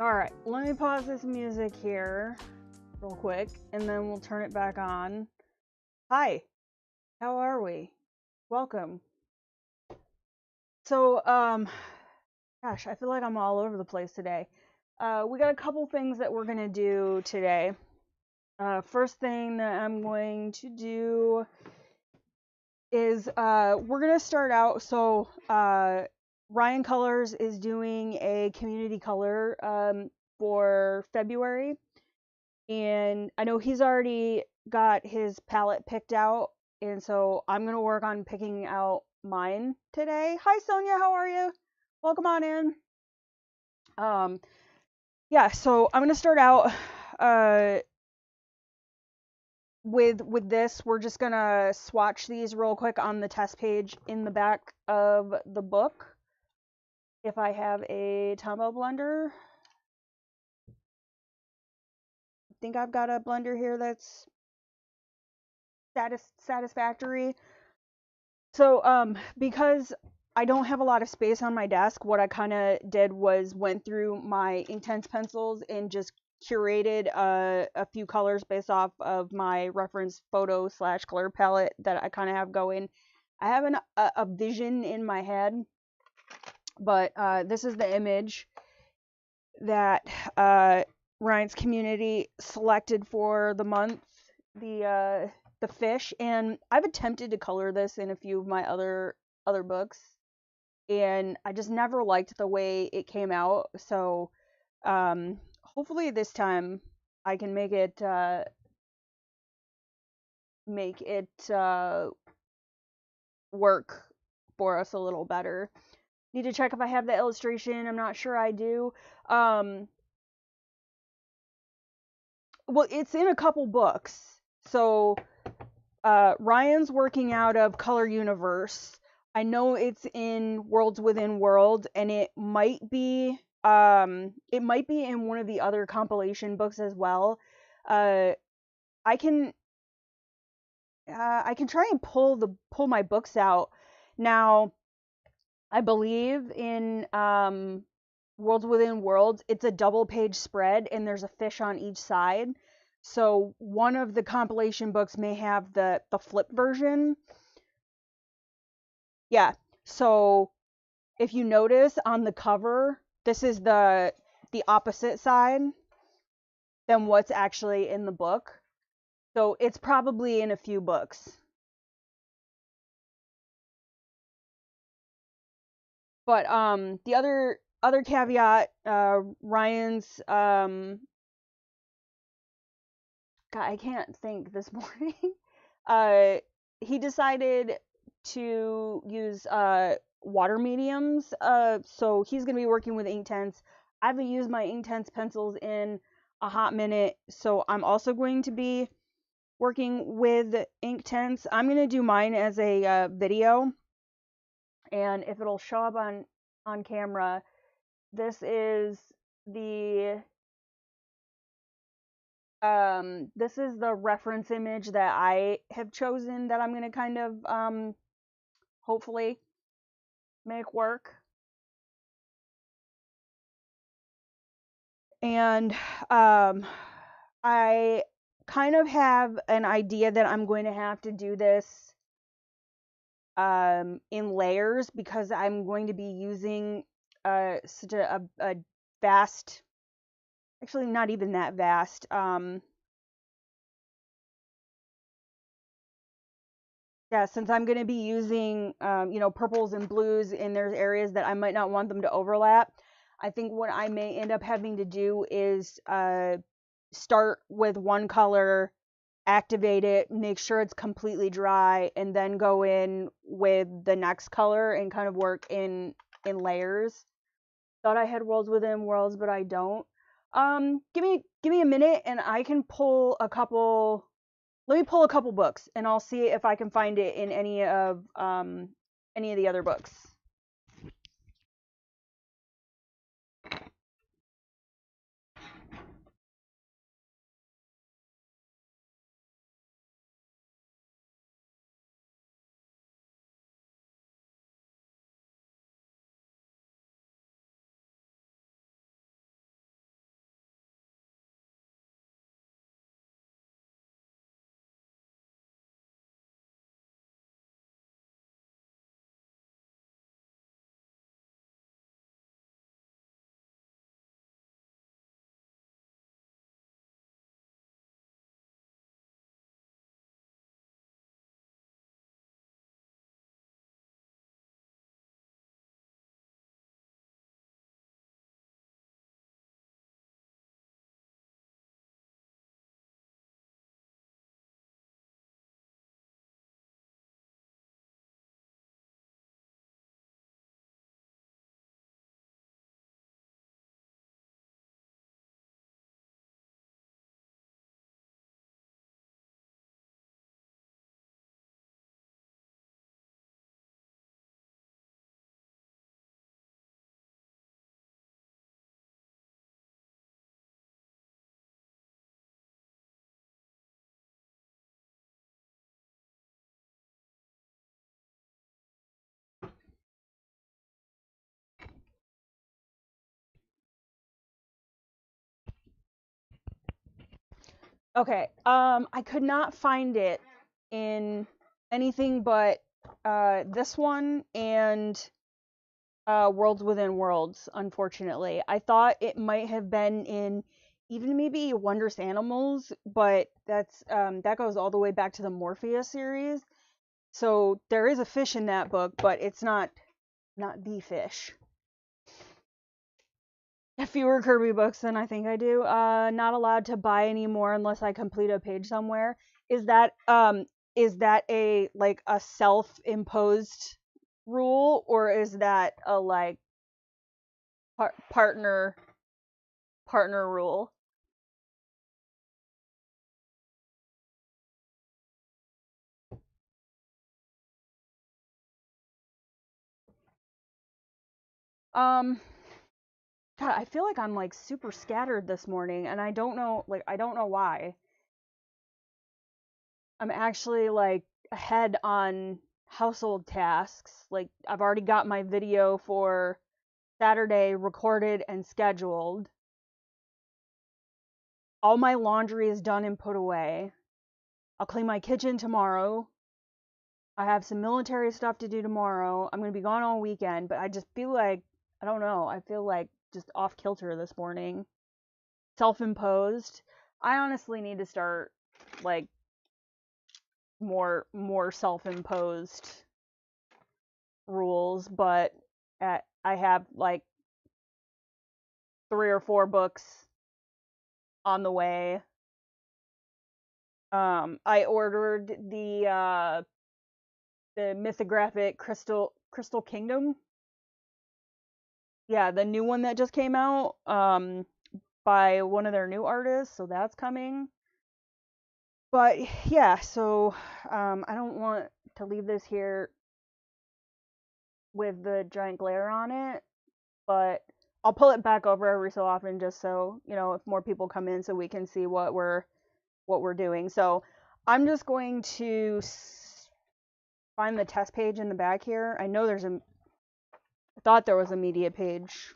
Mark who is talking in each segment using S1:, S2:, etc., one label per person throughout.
S1: Alright, let me pause this music here real quick, and then we'll turn it back on. Hi, how are we? Welcome. So, gosh, I feel like I'm all over the place today. We got a couple things that we're gonna do today. First thing that I'm going to do is, we're gonna start out, so, Ryan Colors is doing a community color, for February. And I know he's already got his palette picked out, and so I'm gonna work on picking out mine today. Hi Sonia, how are you? Welcome on in. Yeah, so I'm gonna start out with this. We're just gonna swatch these real quick on the test page in the back of the book. If I have a Tombow blender. I think I've got a blender here that's satisfactory. So, because I don't have a lot of space on my desk, what I kind of did was went through my Inktense pencils and just curated a few colors based off of my reference photo / color palette that I kind of have going. I have a vision in my head, but this is the image that Ryan's community selected for the month. The fish, and I've attempted to color this in a few of my other books, and I just never liked the way it came out. So hopefully this time I can make it work for us a little better. Need to check if I have the illustration. I'm not sure I do. Well, it's in a couple books. So Ryan's working out of Color Universe. I know it's in Worlds Within World, and it might be in one of the other compilation books as well. I can try and pull my books out. Now, I believe in Worlds Within Worlds, it's a double page spread, and there's a fish on each side. So one of the compilation books may have the flip version. Yeah. So if you notice on the cover, this is the opposite side than what's actually in the book. So it's probably in a few books. But the other caveat, Ryan's God, I can't think this morning. He decided to use water mediums. So he's going to be working with Inktense. I haven't used my Inktense pencils in a hot minute, so I'm also going to be working with Inktense. I'm going to do mine as a video, and if it'll show up on camera, this is the reference image that I have chosen that I'm going to kind of hopefully make work. And I kind of have an idea that I'm going to have to do this in layers, because I'm going to be using such a vast, actually not even that vast, yeah, since I'm going to be using, purples and blues, and there's areas that I might not want them to overlap, I think what I may end up having to do is start with one color, activate it, make sure it's completely dry, and then go in with the next color and kind of work in layers. Thought I had Worlds Within Worlds, but I don't. Give me a minute, and I can pull a couple. Let me pull a couple books, and I'll see if I can find it in any of the other books. Okay, I could not find it in anything but this one and Worlds Within Worlds, unfortunately. I thought it might have been in even maybe Wondrous Animals, but that goes all the way back to the Morpheus series. So there is a fish in that book, but it's not the fish. Fewer Kirby books than I think I do. Not allowed to buy anymore unless I complete a page somewhere. Is that a like a self-imposed rule, or is that a like partner rule? Um God, I feel like I'm like super scattered this morning and I don't know why. I'm actually like ahead on household tasks. Like I've already got my video for Saturday recorded and scheduled. All my laundry is done and put away. I'll clean my kitchen tomorrow. I have some military stuff to do tomorrow. I'm going to be gone all weekend, but I just feel like, I don't know, I feel like just off kilter this morning. Self-imposed. I honestly need to start like more self-imposed rules, but I have like 3 or 4 books on the way. I ordered the Mythographic Crystal Kingdom. Yeah, the new one that just came out by one of their new artists, so that's coming. But yeah, so I don't want to leave this here with the giant glare on it, but I'll pull it back over every so often just so, you know, if more people come in so we can see what we're doing. So, I'm just going to find the test page in the back here. I thought there was a media page.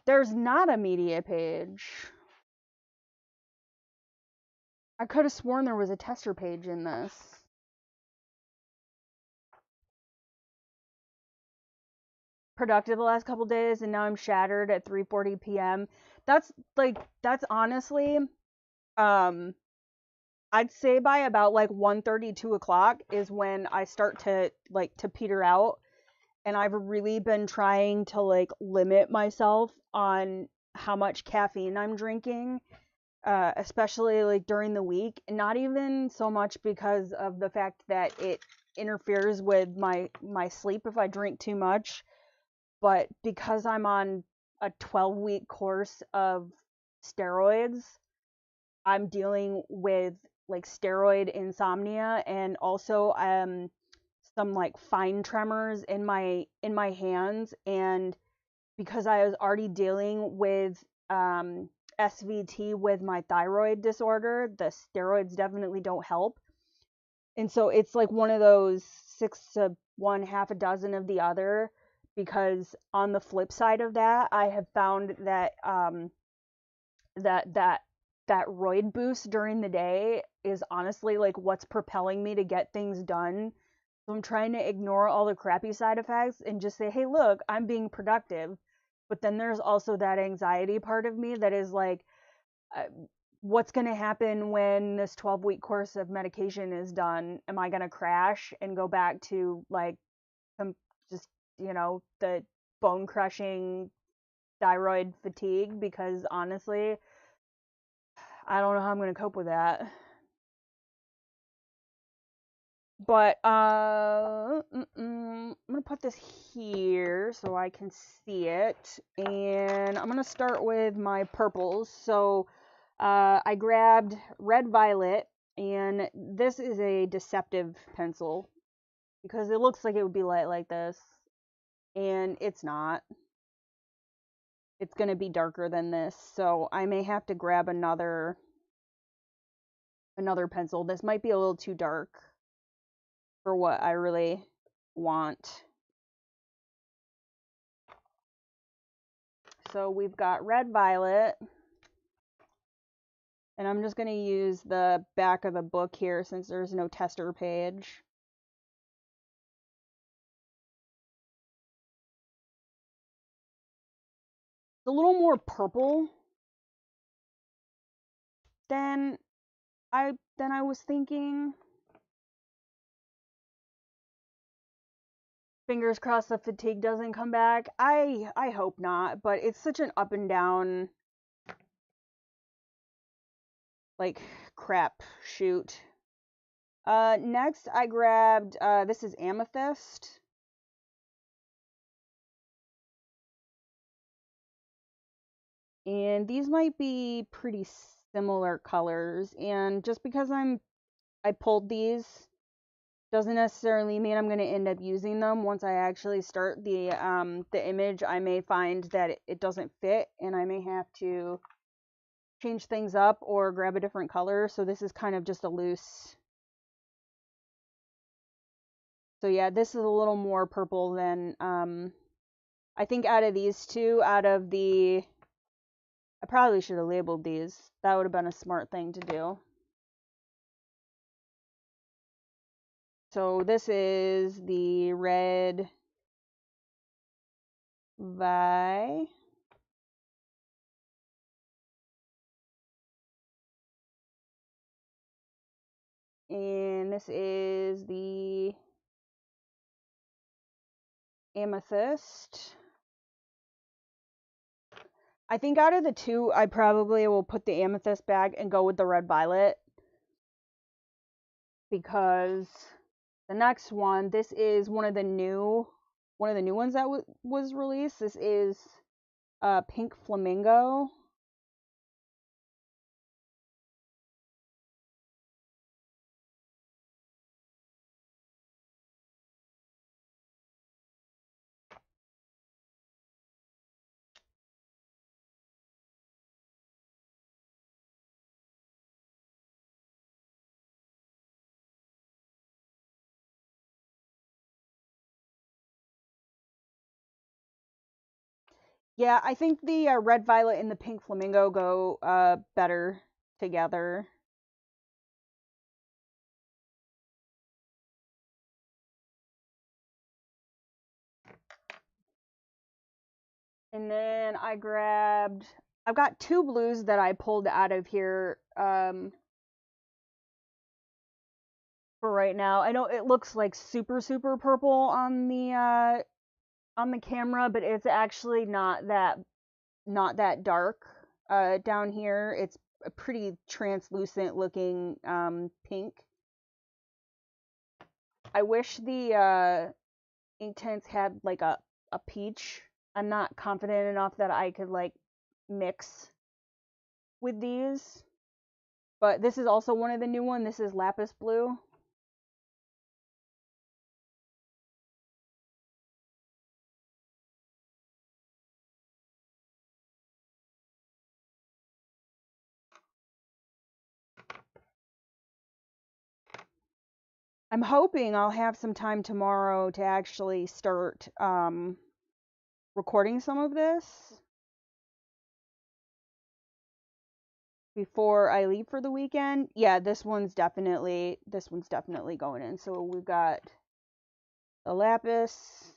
S1: There's not a media page. I could have sworn there was a tester page in this. Productive the last couple days, and now I'm shattered at 3:40 p.m. That's honestly, um, I'd say by about like 1:30, 2 o'clock is when I start to peter out, and I've really been trying to like limit myself on how much caffeine I'm drinking, especially like during the week. Not even so much because of the fact that it interferes with my sleep if I drink too much, but because I'm on a 12-week course of steroids, I'm dealing with like steroid insomnia and also some like fine tremors in my hands, and because I was already dealing with SVT with my thyroid disorder, the steroids definitely don't help. And so it's like one of those 6 to 1, half a dozen of the other, because on the flip side of that, I have found that that that that roid boost during the day is honestly like what's propelling me to get things done. So I'm trying to ignore all the crappy side effects and just say, hey, look, I'm being productive. But then there's also that anxiety part of me that is like, uh, what's going to happen when this 12-week course of medication is done? Am I going to crash and go back to like just, you know, the bone crushing thyroid fatigue? Because honestly, I don't know how I'm going to cope with that. But I'm gonna put this here so I can see it, and I'm gonna start with my purples. So I grabbed Red Violet, and this is a deceptive pencil because it looks like it would be light like this, and it's not. It's gonna be darker than this, so I may have to grab another pencil. This might be a little too dark for what I really want. So we've got Red Violet, And I'm just going to use the back of the book here since there's no tester page. It's a little more purple than I was thinking. Fingers crossed the fatigue doesn't come back. I hope not, but it's such an up and down like crap shoot. Next I grabbed this is Amethyst. And these might be pretty similar colors, and just because I pulled these doesn't necessarily mean I'm going to end up using them. Once I actually start the image, I may find that it doesn't fit and I may have to change things up or grab a different color. So this is kind of just a loose. So yeah, this is a little more purple than I think out of these two, I probably should have labeled these. That would have been a smart thing to do. So this is the red Vi. And this is the Amethyst. I think out of the two, I probably will put the Amethyst back and go with the Red Violet. Because the next one, this is one of the new ones that was released. This is Pink Flamingo. Yeah, I think the Red Violet and the Pink Flamingo go better together. And then I've got two blues that I pulled out of here for right now. I know it looks like super purple on the camera, but it's actually not that dark. Down here, it's a pretty translucent looking pink. I wish the Inktense had like a peach. I'm not confident enough that I could like mix with these. But this is also one of the new ones. This is Lapis Blue. I'm hoping I'll have some time tomorrow to actually start recording some of this before I leave for the weekend. Yeah, this one's definitely going in. So we've got the Lapis.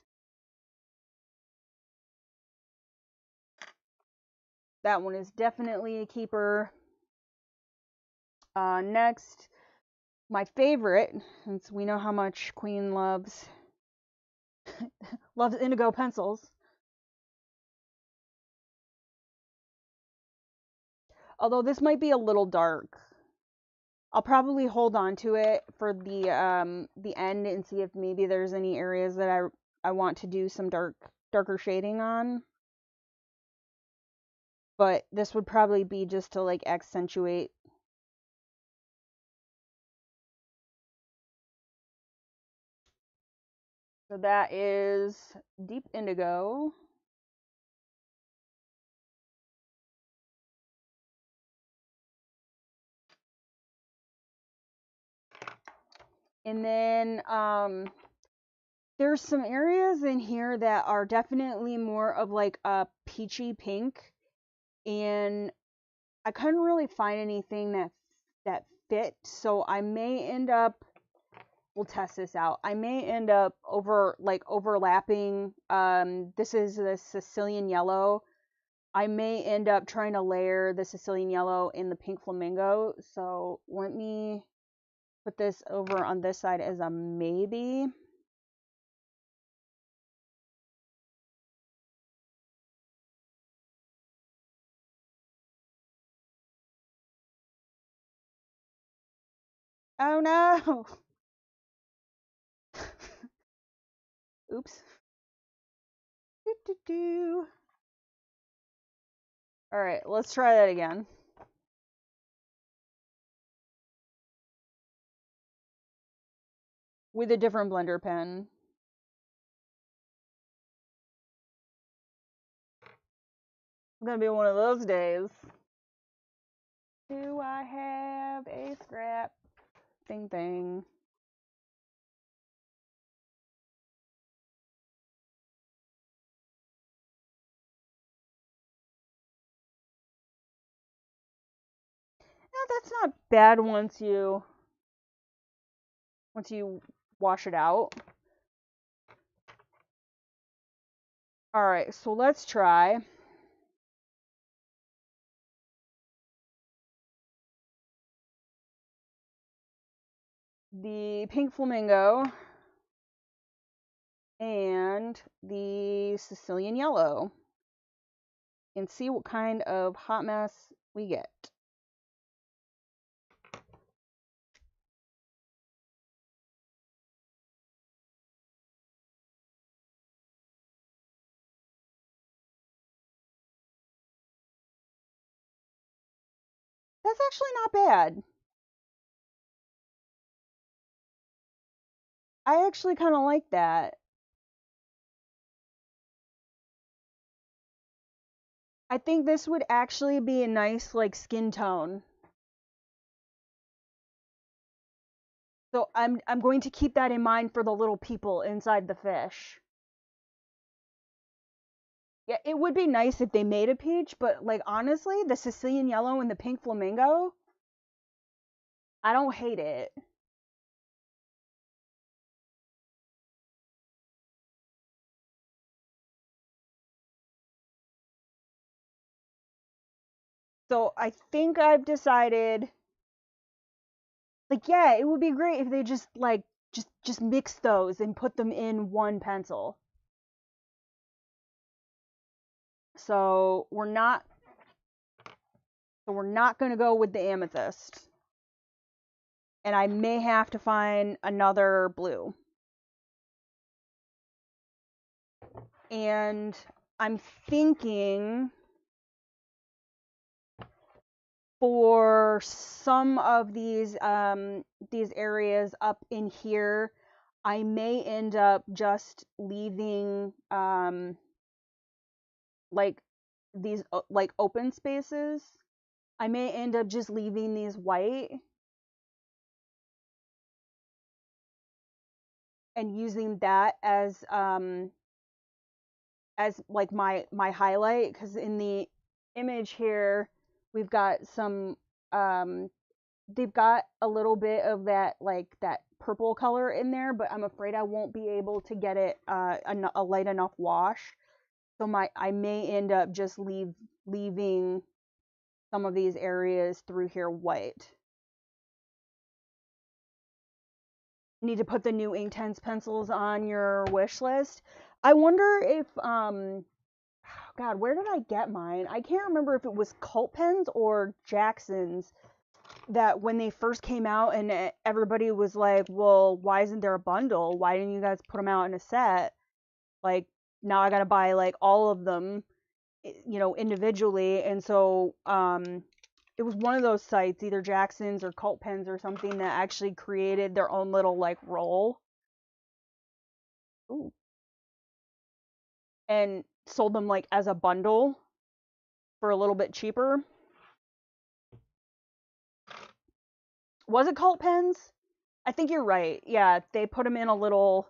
S1: That one is definitely a keeper. Next, my favorite, since we know how much Queen loves indigo pencils. Although this might be a little dark. I'll probably hold on to it for the end and see if maybe there's any areas that I want to do some darker shading on. But this would probably be just to like accentuate. So that is Deep Indigo. And then there's some areas in here that are definitely more of like a peachy pink, and I couldn't really find anything that fit, so I may end up, we'll test this out. I may end up overlapping. This is the Sicilian yellow. I may end up trying to layer the Sicilian yellow in the pink flamingo. So let me put this over on this side as a maybe. Oh no! Oops. Alright, let's try that again. With a different blender pen. It's gonna be one of those days. Do I have a scrap? Ding ding. No, that's not bad once you wash it out. Alright, so let's try. The pink flamingo and the Sicilian yellow and see what kind of hot mess we get. That's actually not bad. I actually kind of like that. I think this would actually be a nice like skin tone. So I'm going to keep that in mind for the little people inside the fish. Yeah, it would be nice if they made a peach, but like honestly, the Sicilian yellow and the pink flamingo, I don't hate it. So I think I've decided, like, yeah, it would be great if they just like just mix those and put them in one pencil. So we're not going to go with the amethyst. And I may have to find another blue. And I'm thinking for some of these areas up in here, I may end up just leaving like these like open spaces. I may end up just leaving these white and using that as like my highlight, because in the image here we've got some they've got a little bit of that like that purple color in there, but I'm afraid I won't be able to get it a light enough wash. So I may end up just leaving some of these areas through here white. Need to put the new Inktense pencils on your wish list. I wonder if God, where did I get mine? I can't remember if it was Cult Pens or Jackson's, that when they first came out and everybody was like, well, why isn't there a bundle? Why didn't you guys put them out in a set? Like, now I gotta buy like all of them, you know, individually. And so it was one of those sites, either Jackson's or Cult Pens or something, that actually created their own little like roll. Ooh. And sold them like as a bundle for a little bit cheaper. Was it Cult Pens? I think you're right. Yeah, they put them in a little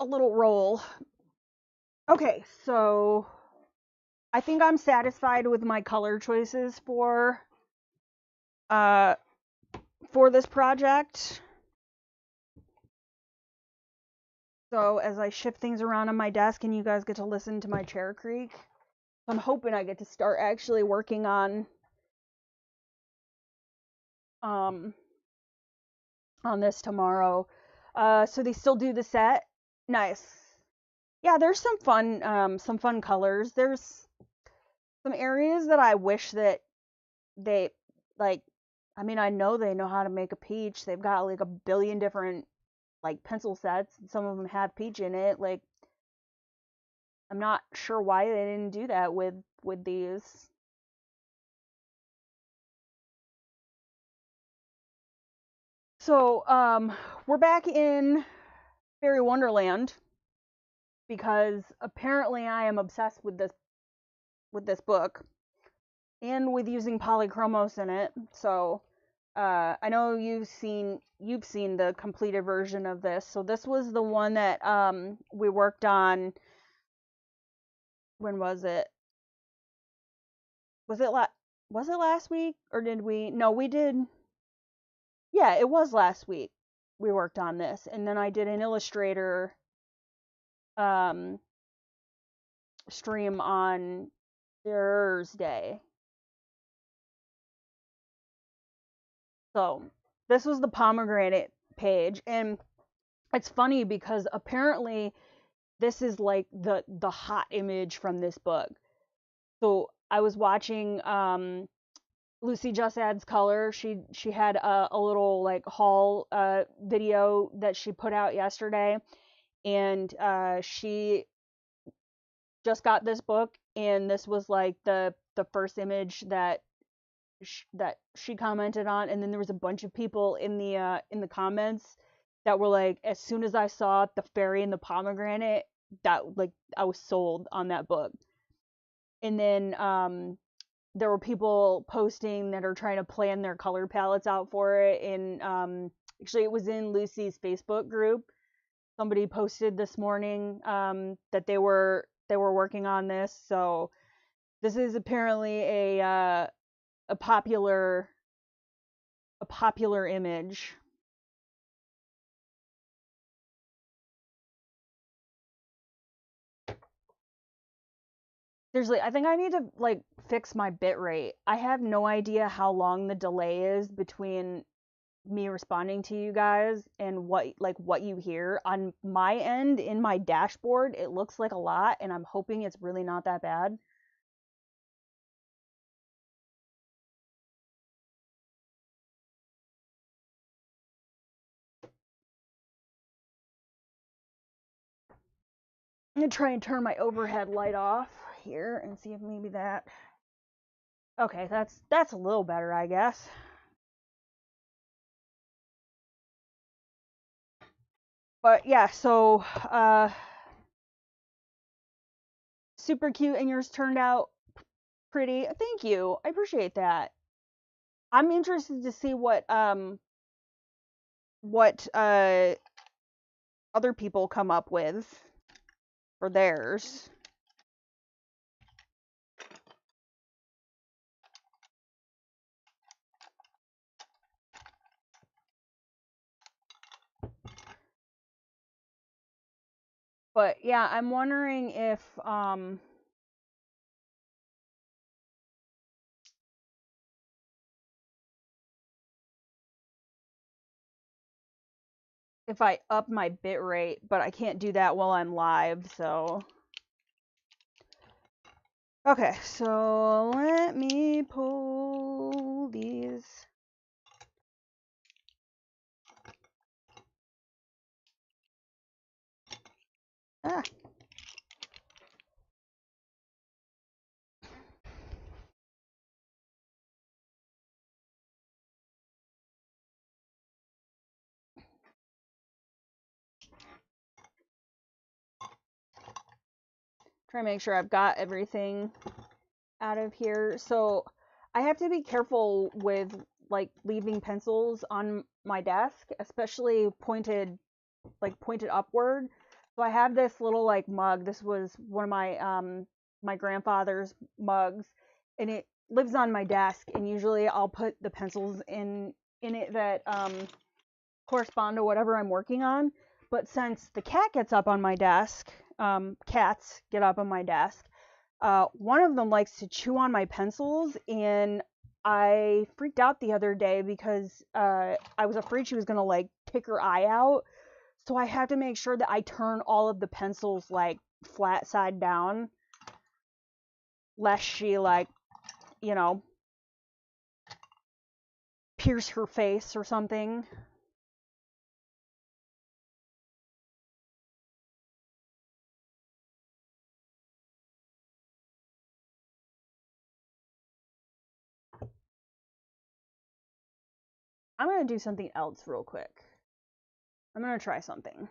S1: roll. Okay, so I think I'm satisfied with my color choices for this project. So as I shift things around on my desk and you guys get to listen to my chair creak, I'm hoping I get to start actually working on this tomorrow. So they still do the set. Nice. Yeah, there's some fun colors. There's some areas that I wish that they, like, I mean, I know they know how to make a peach. They've got like a billion different like pencil sets. Some of them have peach in it. Like, I'm not sure why they didn't do that with these. So, we're back in Fairy Wonderland because apparently I am obsessed with this book and with using Polychromos in it. So, I know you've seen the completed version of this. So this was the one that we worked on. When was it? Was it last week, or did we? No, we did. Yeah, it was last week. We worked on this, and then I did an Illustrator stream on Thursday. So this was the pomegranate page, and it's funny because apparently this is like the hot image from this book. So I was watching Lucy Just Adds Color. She had a little like haul video that she put out yesterday, and she just got this book, and this was like the first image that she commented on, and then there was a bunch of people in the comments that were like, as soon as I saw the fairy and the pomegranate, that, like, I was sold on that book. And then there were people posting that are trying to plan their color palettes out for it, and actually it was in Lucy's Facebook group. Somebody posted this morning that they were working on this. So this is apparently a popular image. Seriously, I think I need to like fix my bit rate. I have no idea how long the delay is between me responding to you guys and what you hear. On my end, in my dashboard, it looks like a lot, and I'm hoping it's really not that bad. I'm gonna try and turn my overhead light off here and see if maybe that. Okay, that's a little better, I guess. But yeah, so super cute, and yours turned out pretty. Thank you. I appreciate that. I'm interested to see what other people come up with for theirs. But yeah, I'm wondering if I up my bit rate, but I can't do that while I'm live, so. Okay, so let me pull these. Ah. Try to make sure I've got everything out of here. So I have to be careful with like leaving pencils on my desk, especially pointed upward. So I have this little like mug. This was one of my my grandfather's mugs, and it lives on my desk, and usually I'll put the pencils in it that correspond to whatever I'm working on. But since the cat gets up on my desk, cats get up on my desk, one of them likes to chew on my pencils, and I freaked out the other day because I was afraid she was gonna like pick her eye out. So I have to make sure that I turn all of the pencils like flat side down, lest she like, you know, pierce her face or something. I'm gonna do something else real quick. I'm gonna try something.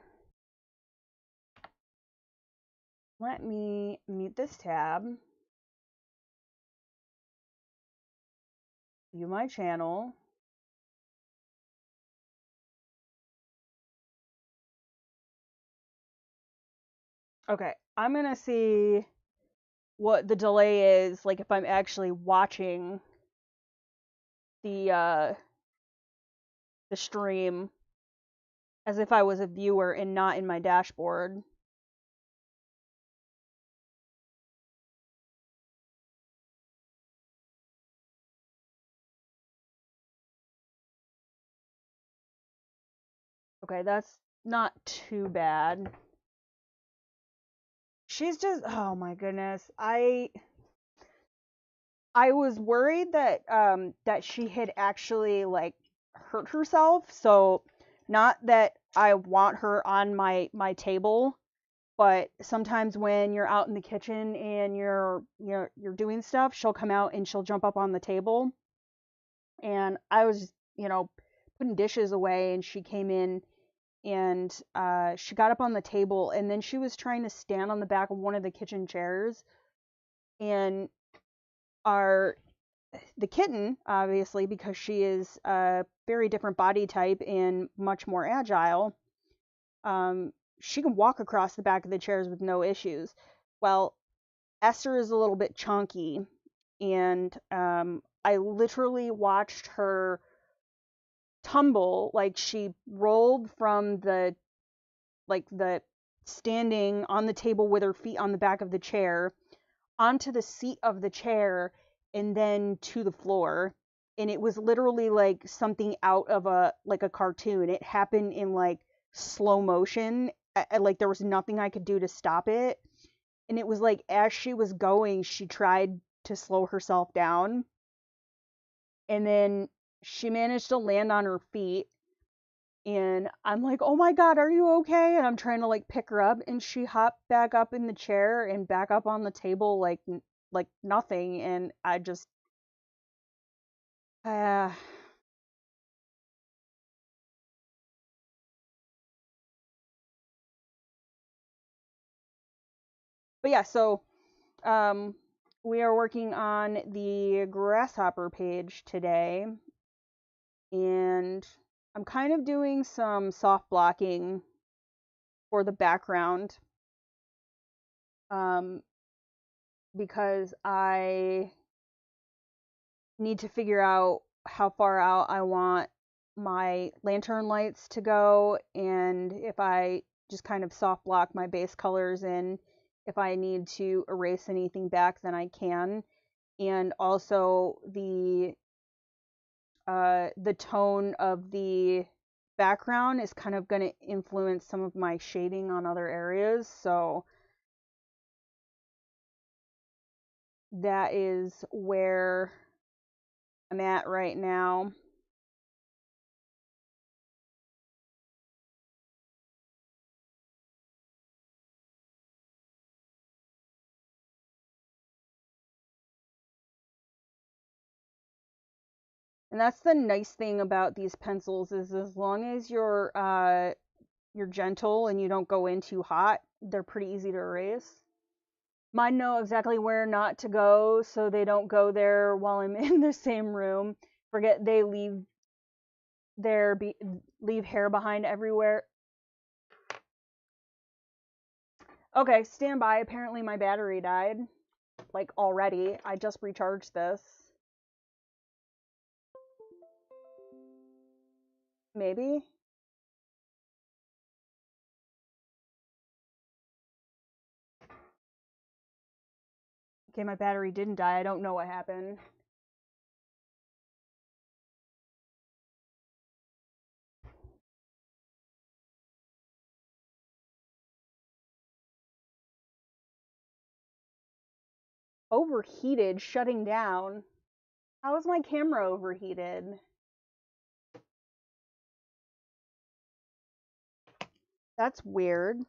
S1: Let me mute this tab, view my channel. Okay, I'm gonna see what the delay is, like if I'm actually watching the stream as if I was a viewer and not in my dashboard. Okay, that's not too bad. She's just, oh my goodness. I was worried that that she had actually like hurt herself. So not that I want her on my table, but sometimes when you're out in the kitchen and you're doing stuff, she'll come out and she'll jump up on the table. And I was, putting dishes away, and she came in, and she got up on the table, and then she was trying to stand on the back of one of the kitchen chairs, and the kitten, obviously, because she is a very different body type and much more agile, she can walk across the back of the chairs with no issues. Well, Esther is a little bit chunky, and I literally watched her tumble. Like, she rolled from the standing on the table with her feet on the back of the chair onto the seat of the chair and then to the floor. And it was literally like something out of a cartoon. It happened in like slow motion. Like, there was nothing I could do to stop it. And it was like, as she was going, she tried to slow herself down, and then she managed to land on her feet. And I'm like, oh my God, are you okay? And I'm trying to like pick her up, and she hopped back up in the chair and back up on the table like nothing. And I just, uh, but yeah, so we are working on the grasshopper page today, and I'm kind of doing some soft blocking for the background, because I need to figure out how far out I want my lantern lights to go, and if I just kind of soft block my base colors, and if I need to erase anything back, then I can. And also the tone of the background is kind of going to influence some of my shading on other areas, so that is where I'm at right now. And that's the nice thing about these pencils, is as long as you're gentle and you don't go in too hot, they're pretty easy to erase. Mine know exactly where not to go, so they don't go there while I'm in the same room. Forget they leave hair behind everywhere. Okay, stand by. Apparently my battery died. like already. I just recharged this. Maybe? Okay, my battery didn't die. I don't know what happened. Overheated, shutting down. How is my camera overheated? That's weird.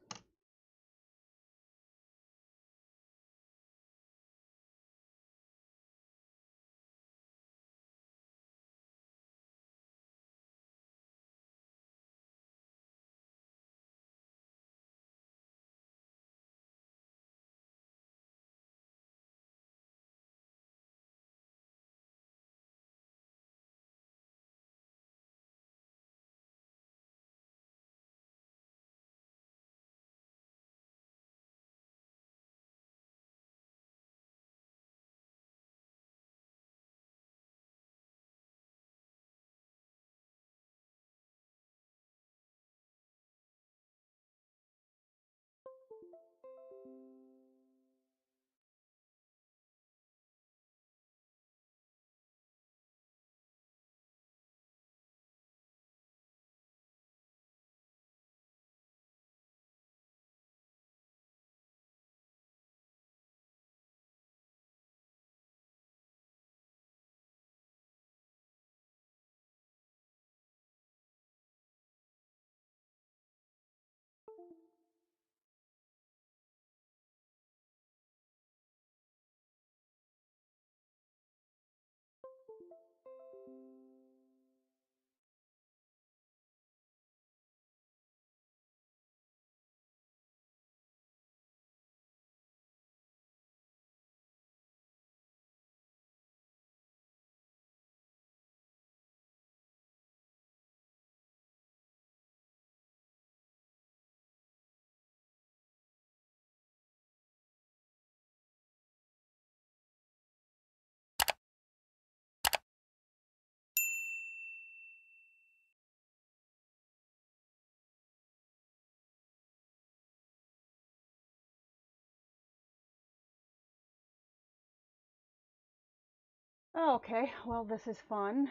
S1: Okay, well, this is fun.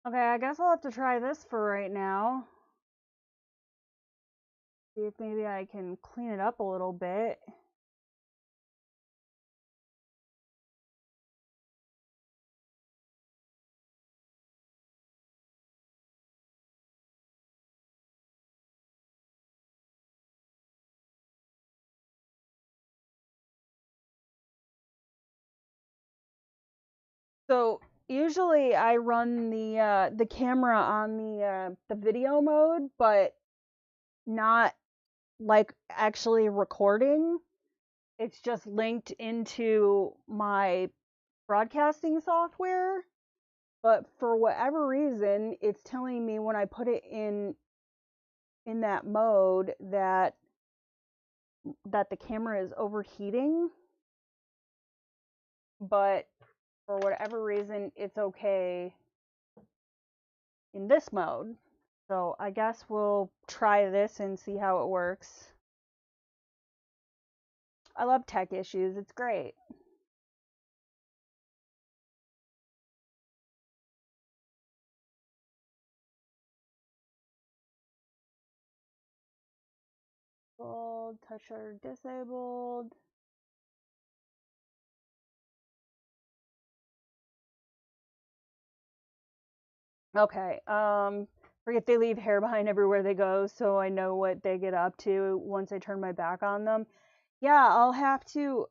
S1: Okay, I guess I'll have to try this for right now. See if maybe I can clean it up a little bit. So usually I run the camera on the video mode, but not like actually recording. It's just linked into my broadcasting software. But for whatever reason, it's telling me when I put it in that mode that the camera is overheating. But for whatever reason, it's okay in this mode. So I guess we'll try this and see how it works. I love tech issues. It's great. Touch shutter disabled. Okay. Forget they leave hair behind everywhere they go, so I know what they get up to once I turn my back on them. Yeah, I'll have to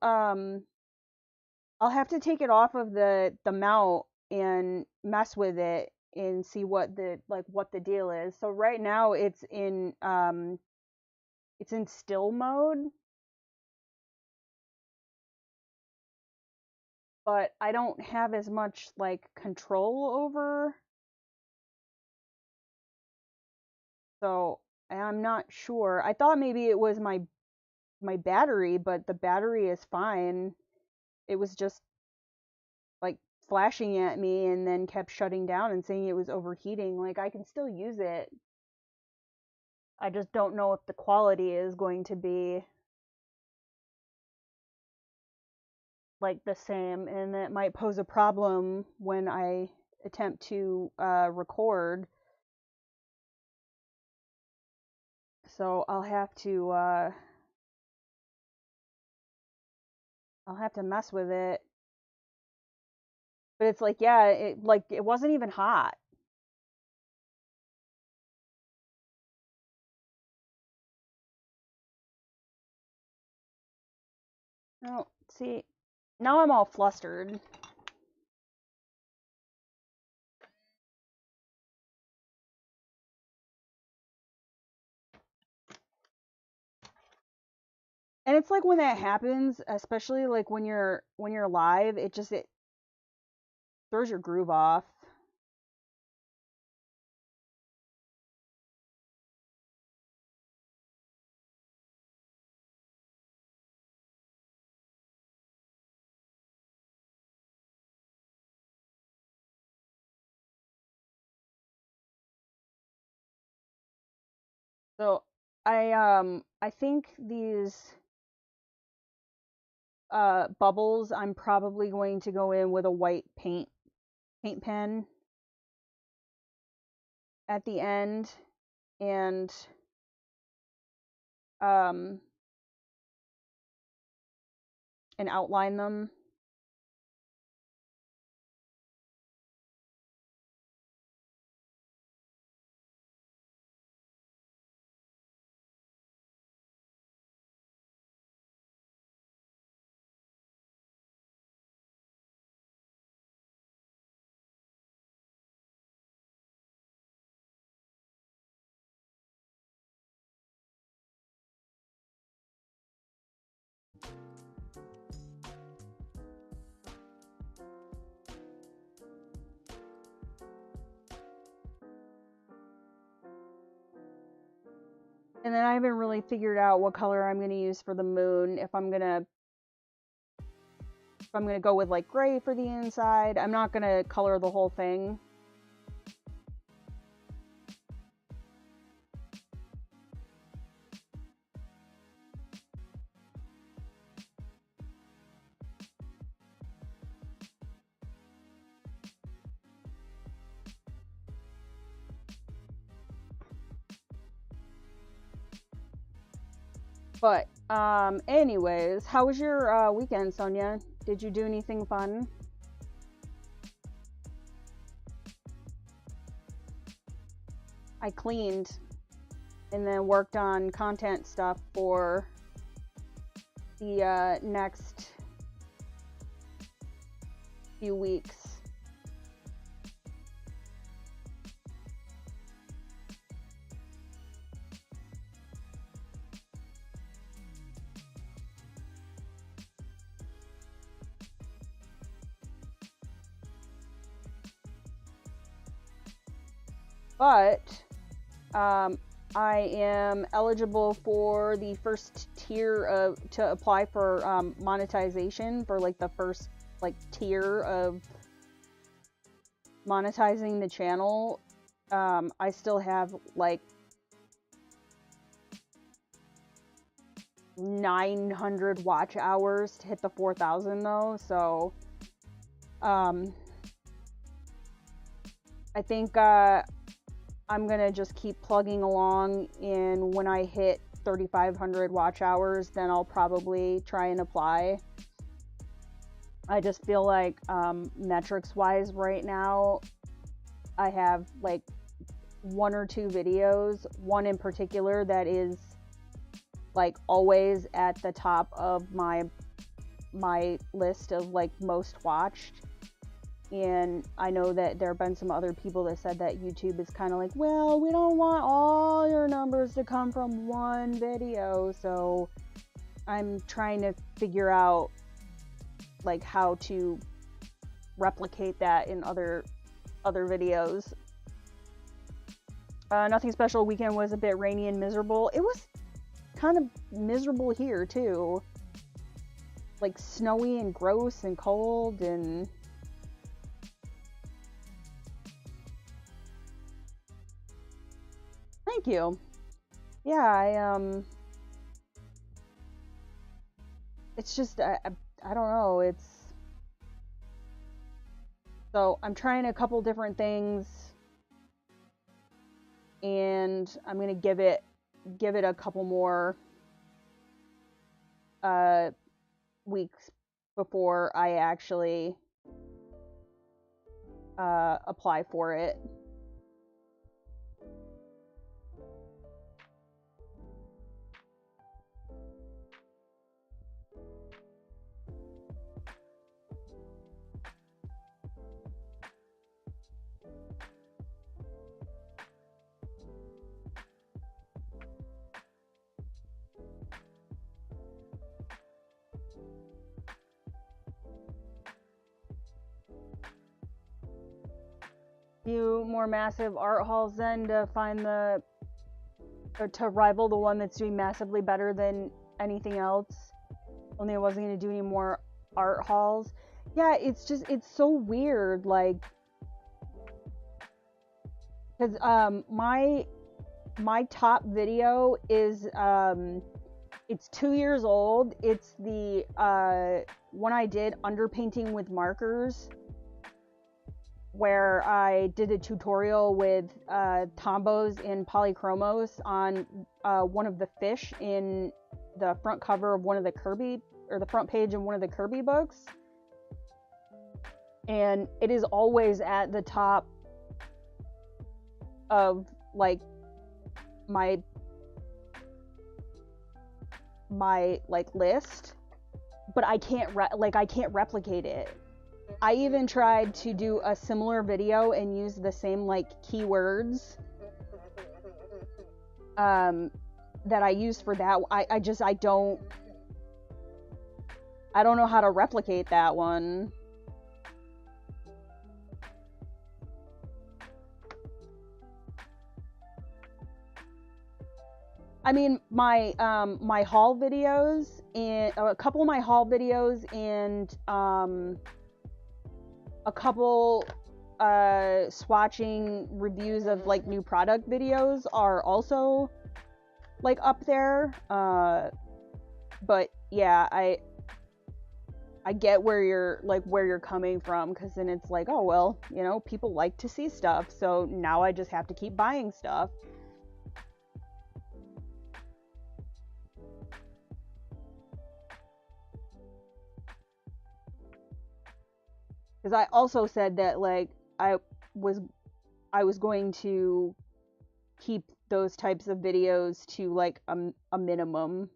S1: take it off of the mount and mess with it and see what the deal is. So right now it's in still mode. But I don't have as much like control over. So I'm not sure. I thought maybe it was my battery, but the battery is fine. It was just like flashing at me and then kept shutting down and saying it was overheating. Like I can still use it. I just don't know if the quality is going to be like the same, and it might pose a problem when I attempt to record. So I'll have to mess with it. But it's like, yeah, it wasn't even hot. No, see, now I'm all flustered. And it's like when that happens, especially like when you're live, it throws your groove off. So I think these bubbles, I'm probably going to go in with a white paint pen at the end and um outline them. And then I haven't really figured out what color I'm going to use for the moon. If I'm going to go with like gray for the inside. I'm not going to color the whole thing. But anyways, how was your weekend, Sonia? Did you do anything fun? I cleaned and then worked on content stuff for the next few weeks. but I am eligible for the first tier to apply for monetization for like the first like tier of monetizing the channel. I still have like 900 watch hours to hit the 4,000 though, so I think I'm gonna just keep plugging along, and when I hit 3,500 watch hours, then I'll probably try and apply. I just feel like metrics wise right now, I have like 1 or 2 videos, one in particular that is like always at the top of my list of like most watched. And I know that there have been some other people that said that YouTube is kind of like, well, we don't want all your numbers to come from one video. So I'm trying to figure out like how to replicate that in other videos. Nothing special. Weekend was a bit rainy and miserable. It was kind of miserable here too. Like snowy and gross and cold and... Thank you. Yeah, it's just, I don't know, it's... So, I'm trying a couple different things, and I'm gonna give it a couple more weeks before I actually apply for it. Few more massive art hauls then to find or to rival the one that's doing massively better than anything else. Only I wasn't going to do any more art hauls. Yeah, it's just, it's so weird, like, because my top video is it's 2 years old. It's the one I did underpainting with markers, where I did a tutorial with Tombos in Polychromos on one of the fish in the front cover of one of the Kerby, or the front page in one of the Kerby books. And it is always at the top of like my like list, but I can't replicate it. I even tried to do a similar video and use the same like keywords that I used for that. I don't know how to replicate that one. I mean, my my haul videos, and a couple of my haul videos, and a couple swatching reviews of like new product videos are also like up there. But yeah, I get where you're coming from, because then it's like, oh well, you know, people like to see stuff, so now I just have to keep buying stuff. Because I also said that like I was going to keep those types of videos to like a minimum.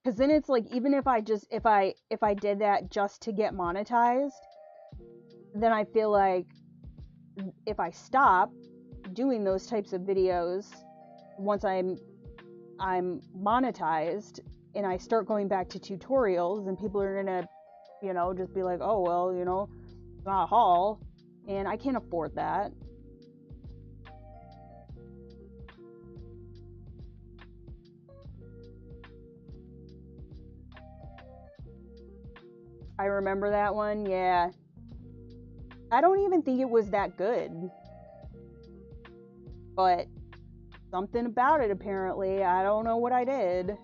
S1: Because then it's like, even if I did that just to get monetized, then I feel like if I stop doing those types of videos once I'm monetized, and I start going back to tutorials, and people are gonna you know, just be like, oh, well, you know, it's not a haul, and I can't afford that. I remember that one, yeah. I don't even think it was that good. But something about it, apparently. I don't know what I did.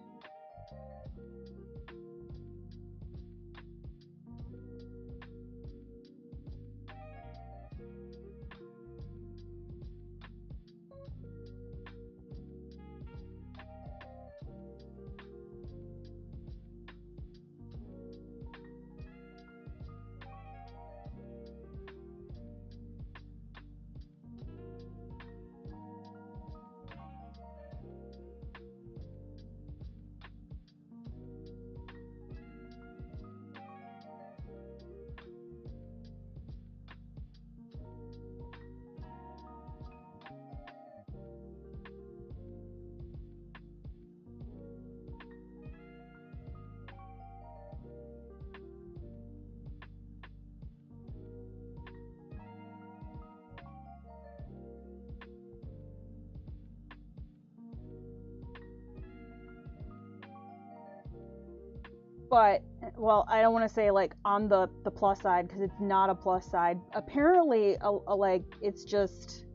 S1: But, well, I don't want to say like on the plus side, because it's not a plus side. Apparently, like, it's just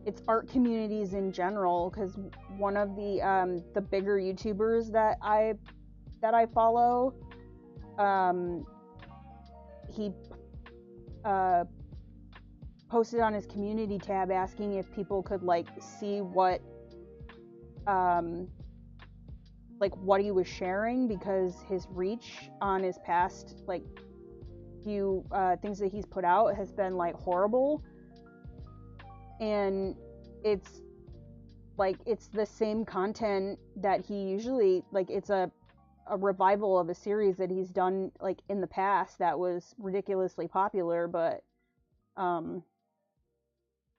S1: it's art communities in general, because one of the bigger YouTubers that I follow, he posted on his community tab asking if people could like see what like what he was sharing, because his reach on his past like few things that he's put out has been like horrible, and it's like it's the same content that he usually like. It's a revival of a series that he's done like in the past that was ridiculously popular, but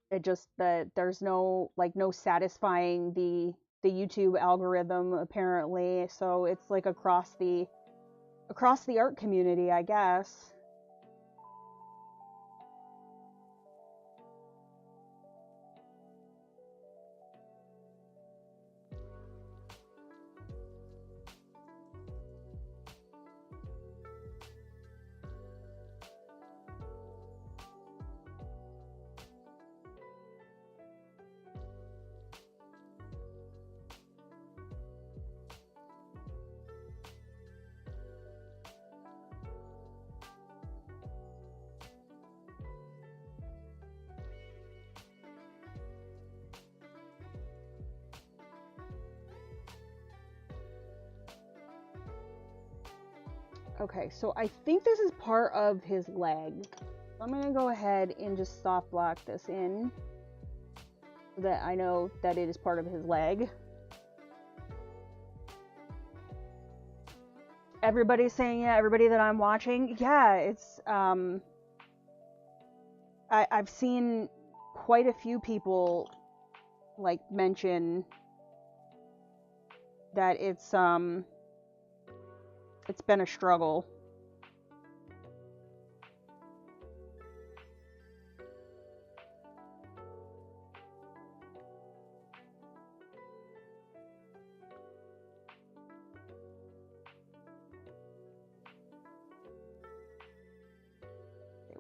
S1: it just that there's no satisfying the YouTube algorithm, apparently. So it's like across the art community, I guess. Okay, so I think this is part of his leg. So I'm gonna go ahead and just soft block this in so that I know that it is part of his leg. Everybody's saying, yeah, everybody that I'm watching, yeah, it's I've seen quite a few people like mention that it's been a struggle.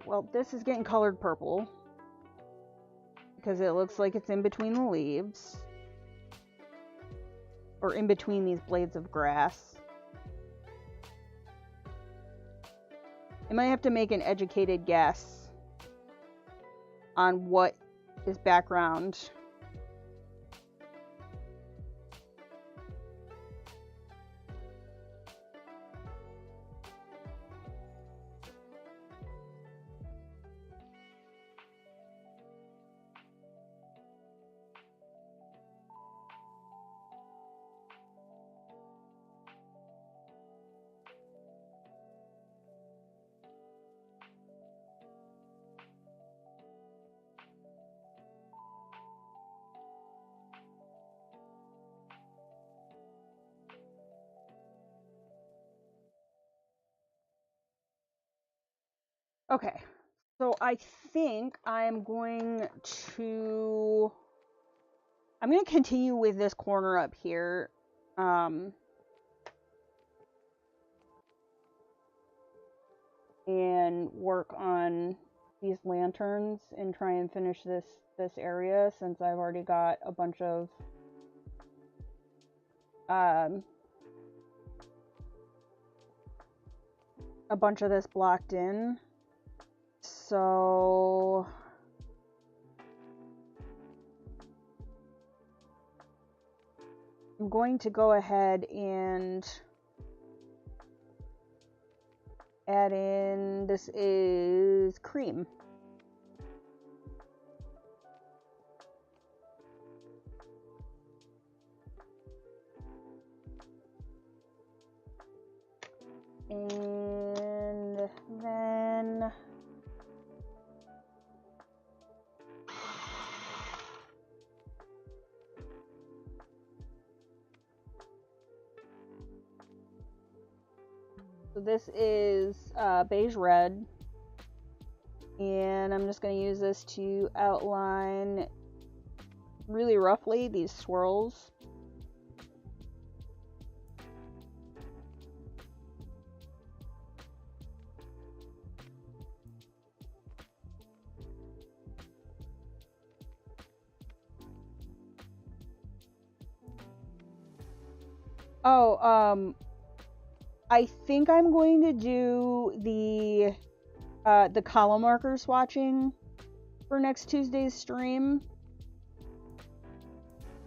S1: Well, this is getting colored purple because it looks like it's in between the leaves, or in between these blades of grass. I might have to make an educated guess on what is background. Okay, so I think I'm going to continue with this corner up here. And work on these lanterns and try and finish this area, since I've already got a bunch of this blocked in. So I'm going to go ahead and add in, this is cream. And then so this is beige red, and I'm just going to use this to outline really roughly these swirls. Oh, I think I'm going to do the column marker swatching for next Tuesday's stream.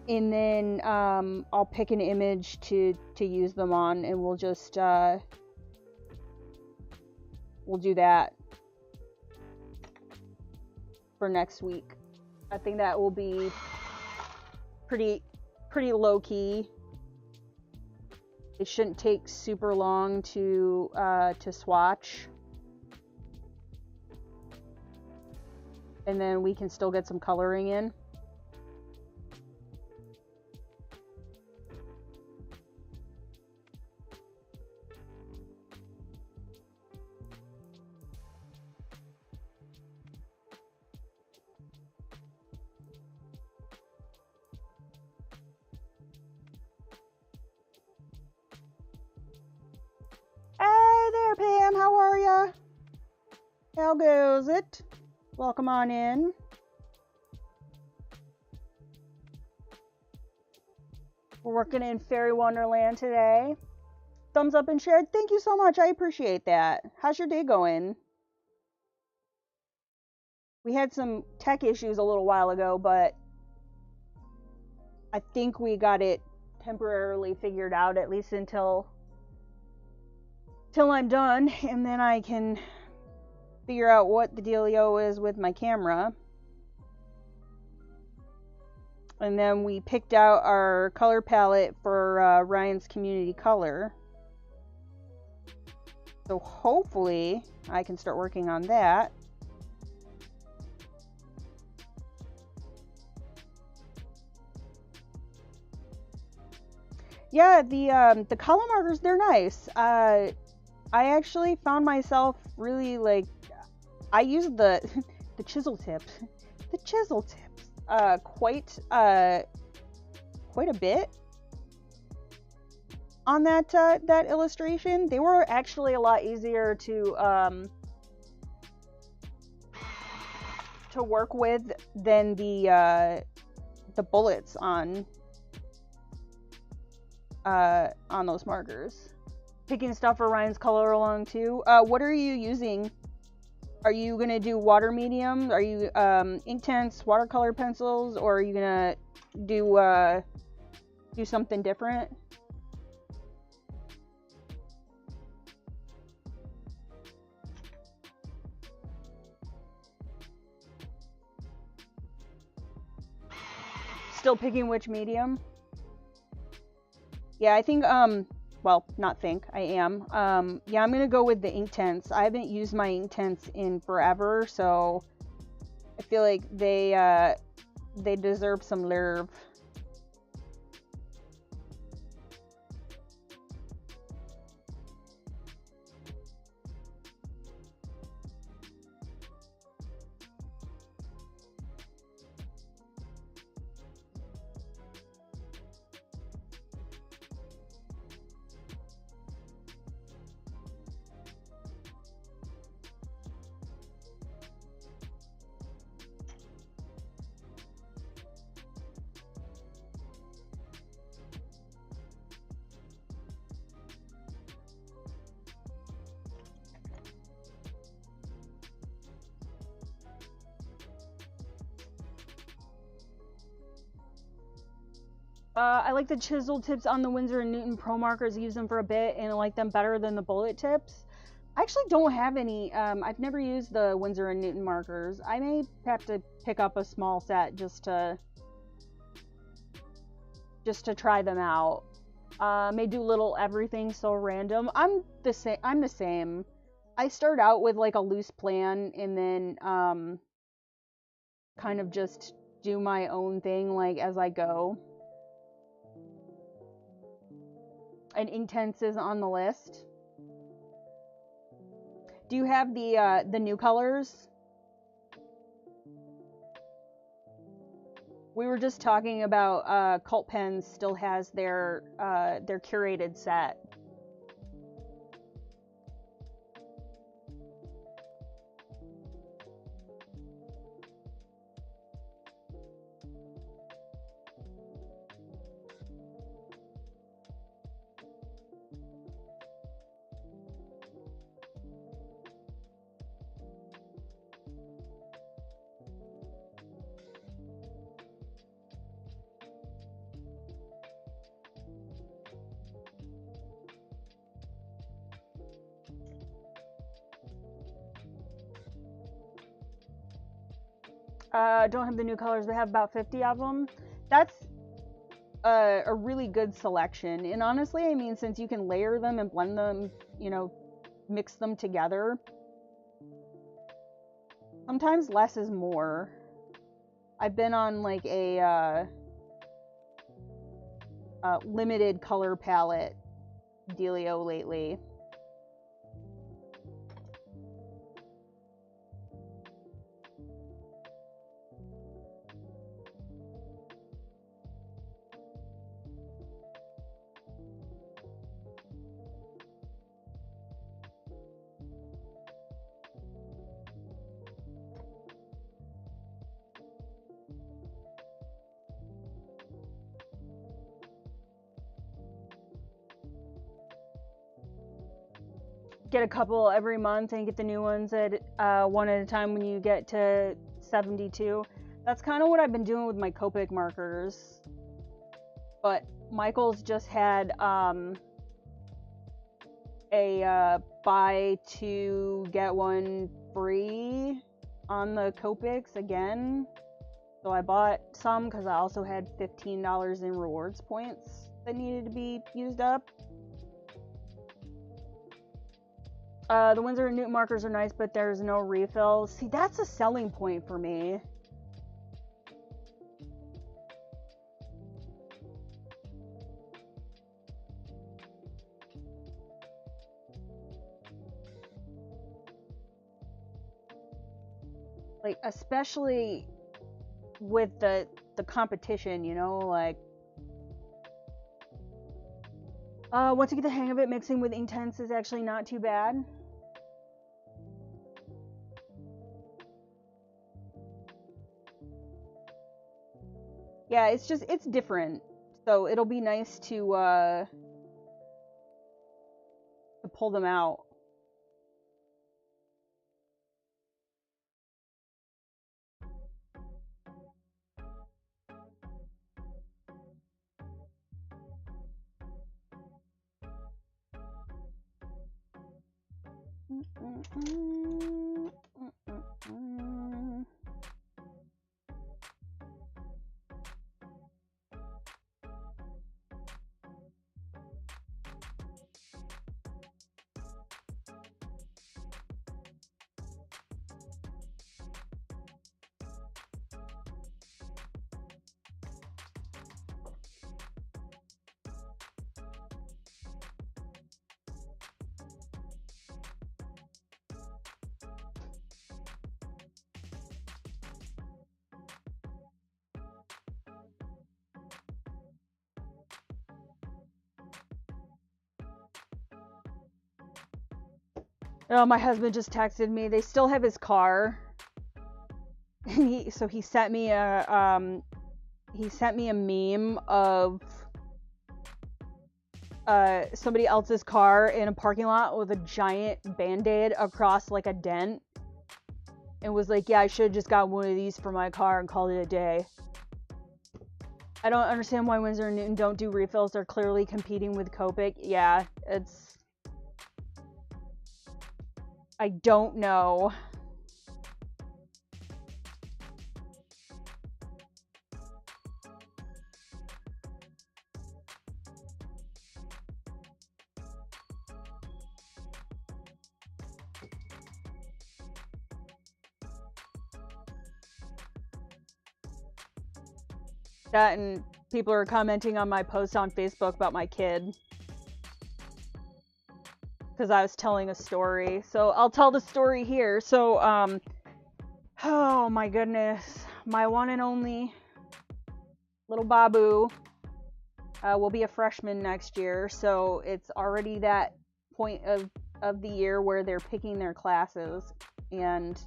S1: And then I'll pick an image to use them on, and we'll just we'll do that for next week. I think that will be pretty low key. It shouldn't take super long to swatch. And then we can still get some coloring in. Hey there, Pam, how are ya? How goes it? Welcome on in. We're working in Fairy Wonderland today. Thumbs up and shared. Thank you so much. I appreciate that. How's your day going? We had some tech issues a little while ago, but I think we got it temporarily figured out, at least until I'm done, and then I can figure out what the dealio is with my camera. And then we picked out our color palette for Ryan's community color. So hopefully I can start working on that. Yeah, the color markers, they're nice. I actually found myself really, like, I used the chisel tips. The chisel tips quite a bit on that illustration. They were actually a lot easier to work with than the bullets on those markers. Picking stuff for Ryan's color along too. What are you using? Are you gonna do water medium? Are you Inktense watercolor pencils, or are you gonna do something different? Still picking which medium? Yeah, I think well, not think, I am. Yeah, I'm gonna go with the Inktense. I haven't used my Inktense in forever, so I feel like they deserve some love. I like the chisel tips on the Winsor & Newton Pro markers. I use them for a bit, and I like them better than the bullet tips. I actually don't have any. I've never used the Winsor & Newton markers. I may have to pick up a small set just to try them out. May do little everything so random. I'm the same. I start out with like a loose plan and then kind of just do my own thing like as I go. And Inktense is on the list. Do you have the new colors? We were just talking about Cult Pens still has their curated set. Don't have the new colors, but have about 50 of them. That's a really good selection. And honestly, I mean, since you can layer them and blend them, you know, mix them together, sometimes less is more. I've been on like a limited color palette dealio lately. Get a couple every month and get the new ones at one at a time when you get to 72. That's kind of what I've been doing with my Copic markers. But Michael's just had a buy two get one free on the Copics again. So I bought some because I also had $15 in rewards points that needed to be used up. The Winsor & Newton markers are nice, but there's no refills. See, that's a selling point for me. Like, especially with the competition, you know, like... once you get the hang of it, mixing with Inktense is actually not too bad. Yeah, it's different. So it'll be nice to pull them out. Oh, my husband just texted me. They still have his car. So he sent me a meme of somebody else's car in a parking lot with a giant band-aid across like a dent. And was like, yeah, I should have just got one of these for my car and called it a day. I don't understand why Winsor and Newton don't do refills. They're clearly competing with Copic. Yeah, it's... I don't know. That, and people are commenting on my post on Facebook about my kid. Because I was telling a story. So I'll tell the story here. So, oh my goodness. My one and only little Babu will be a freshman next year. So it's already that point of the year where they're picking their classes. And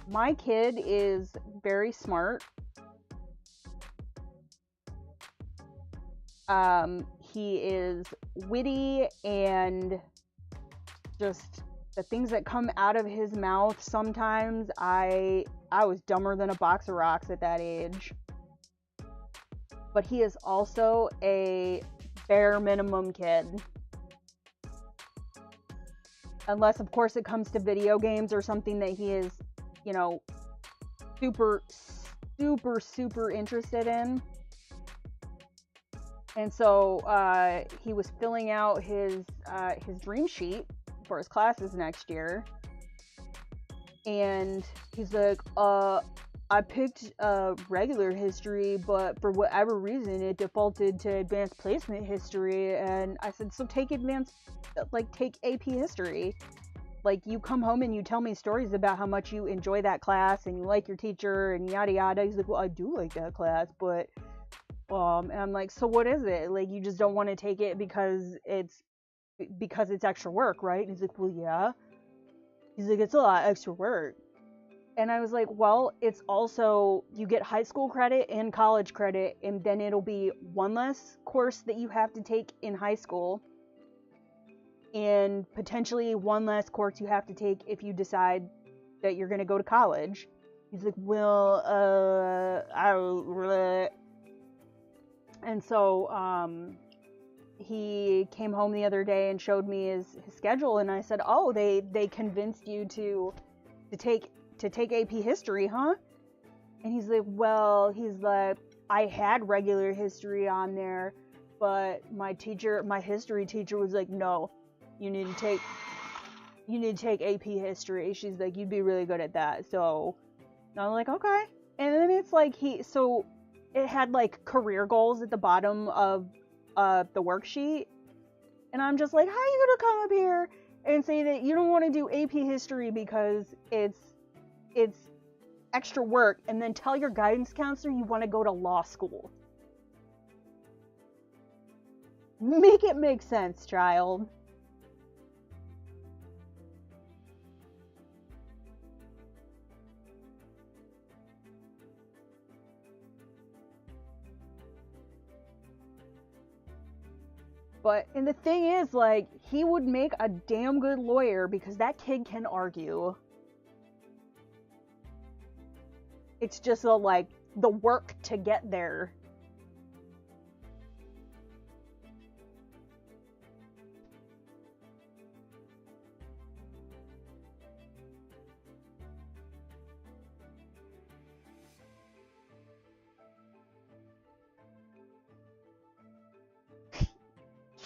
S1: my kid is very smart. He is witty, and just the things that come out of his mouth sometimes, I was dumber than a box of rocks at that age. But he is also a bare minimum kid. Unless, of course, it comes to video games or something that he is, you know, super interested in. And so he was filling out his dream sheet for his classes next year. And he's like, I picked regular history, but for whatever reason it defaulted to advanced placement history. And I said, so take take AP history. Like, you come home and you tell me stories about how much you enjoy that class and you like your teacher and yada yada. He's like, well, I do like that class, but and I'm like, so what is it? Like, you just don't want to take it because it's extra work, right? And he's like, well, yeah. He's like, it's a lot of extra work. And I was like, well, it's also, you get high school credit and college credit, and then it'll be one less course that you have to take in high school, and potentially one less course you have to take if you decide that you're going to go to college. He's like, well, and so, he came home the other day and showed me his schedule, and I said, oh, they convinced you to take AP history, huh? And he's like, well, I had regular history on there, but my history teacher was like, no, you need to take AP history. She's like, you'd be really good at that. So I'm like, okay. And then it's like, it had like career goals at the bottom of the worksheet, and I'm just like, how are you gonna come up here and say that you don't want to do AP history because it's extra work, and then tell your guidance counselor you want to go to law school? Make it make sense, child. And the thing is, like, he would make a damn good lawyer because that kid can argue. It's just the work to get there.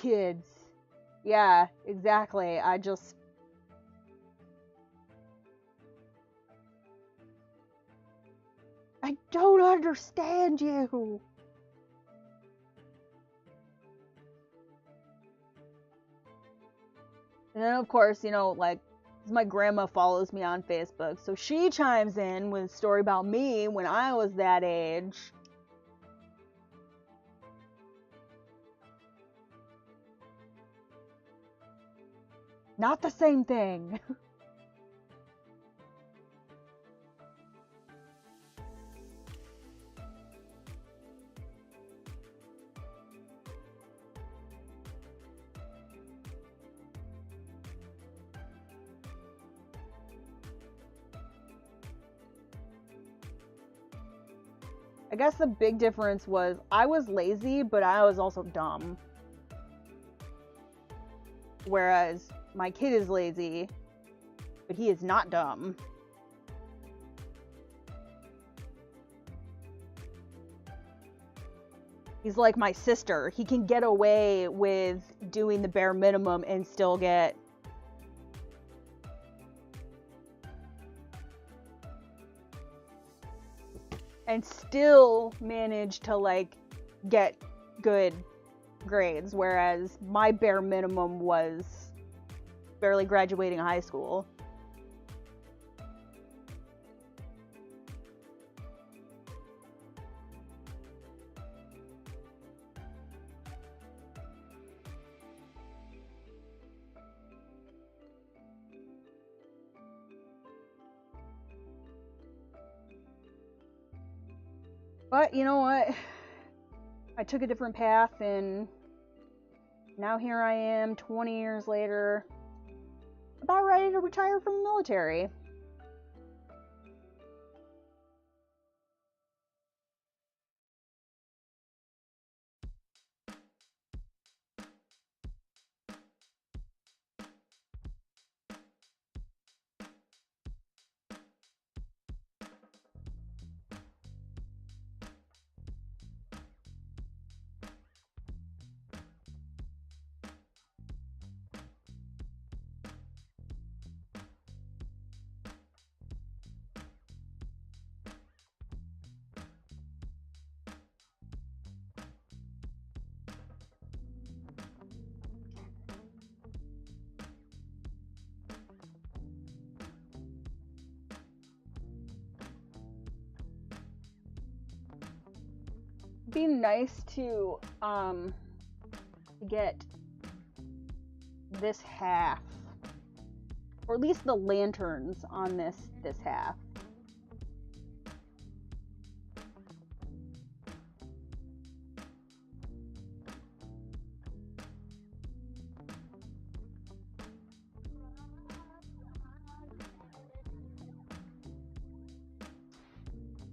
S1: Kids. Yeah, exactly. I don't understand you. And then, of course, my grandma follows me on Facebook, so she chimes in with a story about me when I was that age. Not the same thing. I guess the big difference was I was lazy, but I was also dumb. Whereas my kid is lazy, but he is not dumb. He's like my sister. He can get away with doing the bare minimum and still get manage to like get good grades, whereas my bare minimum was barely graduating high school. But you know what? I took a different path, and now here I am 20 years later, about ready to retire from the military. It'd be nice to get this half, or at least the lanterns on this half.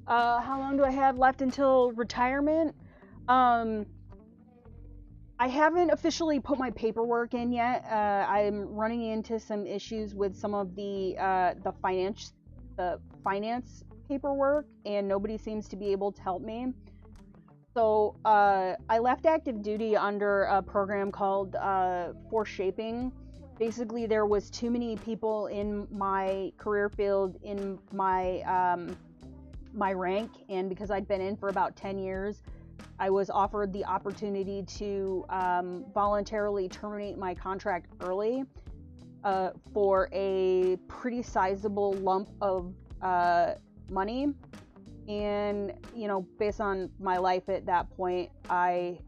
S1: How long do I have left until retirement? I haven't officially put my paperwork in yet. I'm running into some issues with some of the finance paperwork, and nobody seems to be able to help me. So I left active duty under a program called Foreshaping. Basically, there was too many people in my career field in my my rank, and because I'd been in for about 10 years, I was offered the opportunity to voluntarily terminate my contract early for a pretty sizable lump of money. And you know, based on my life at that point, I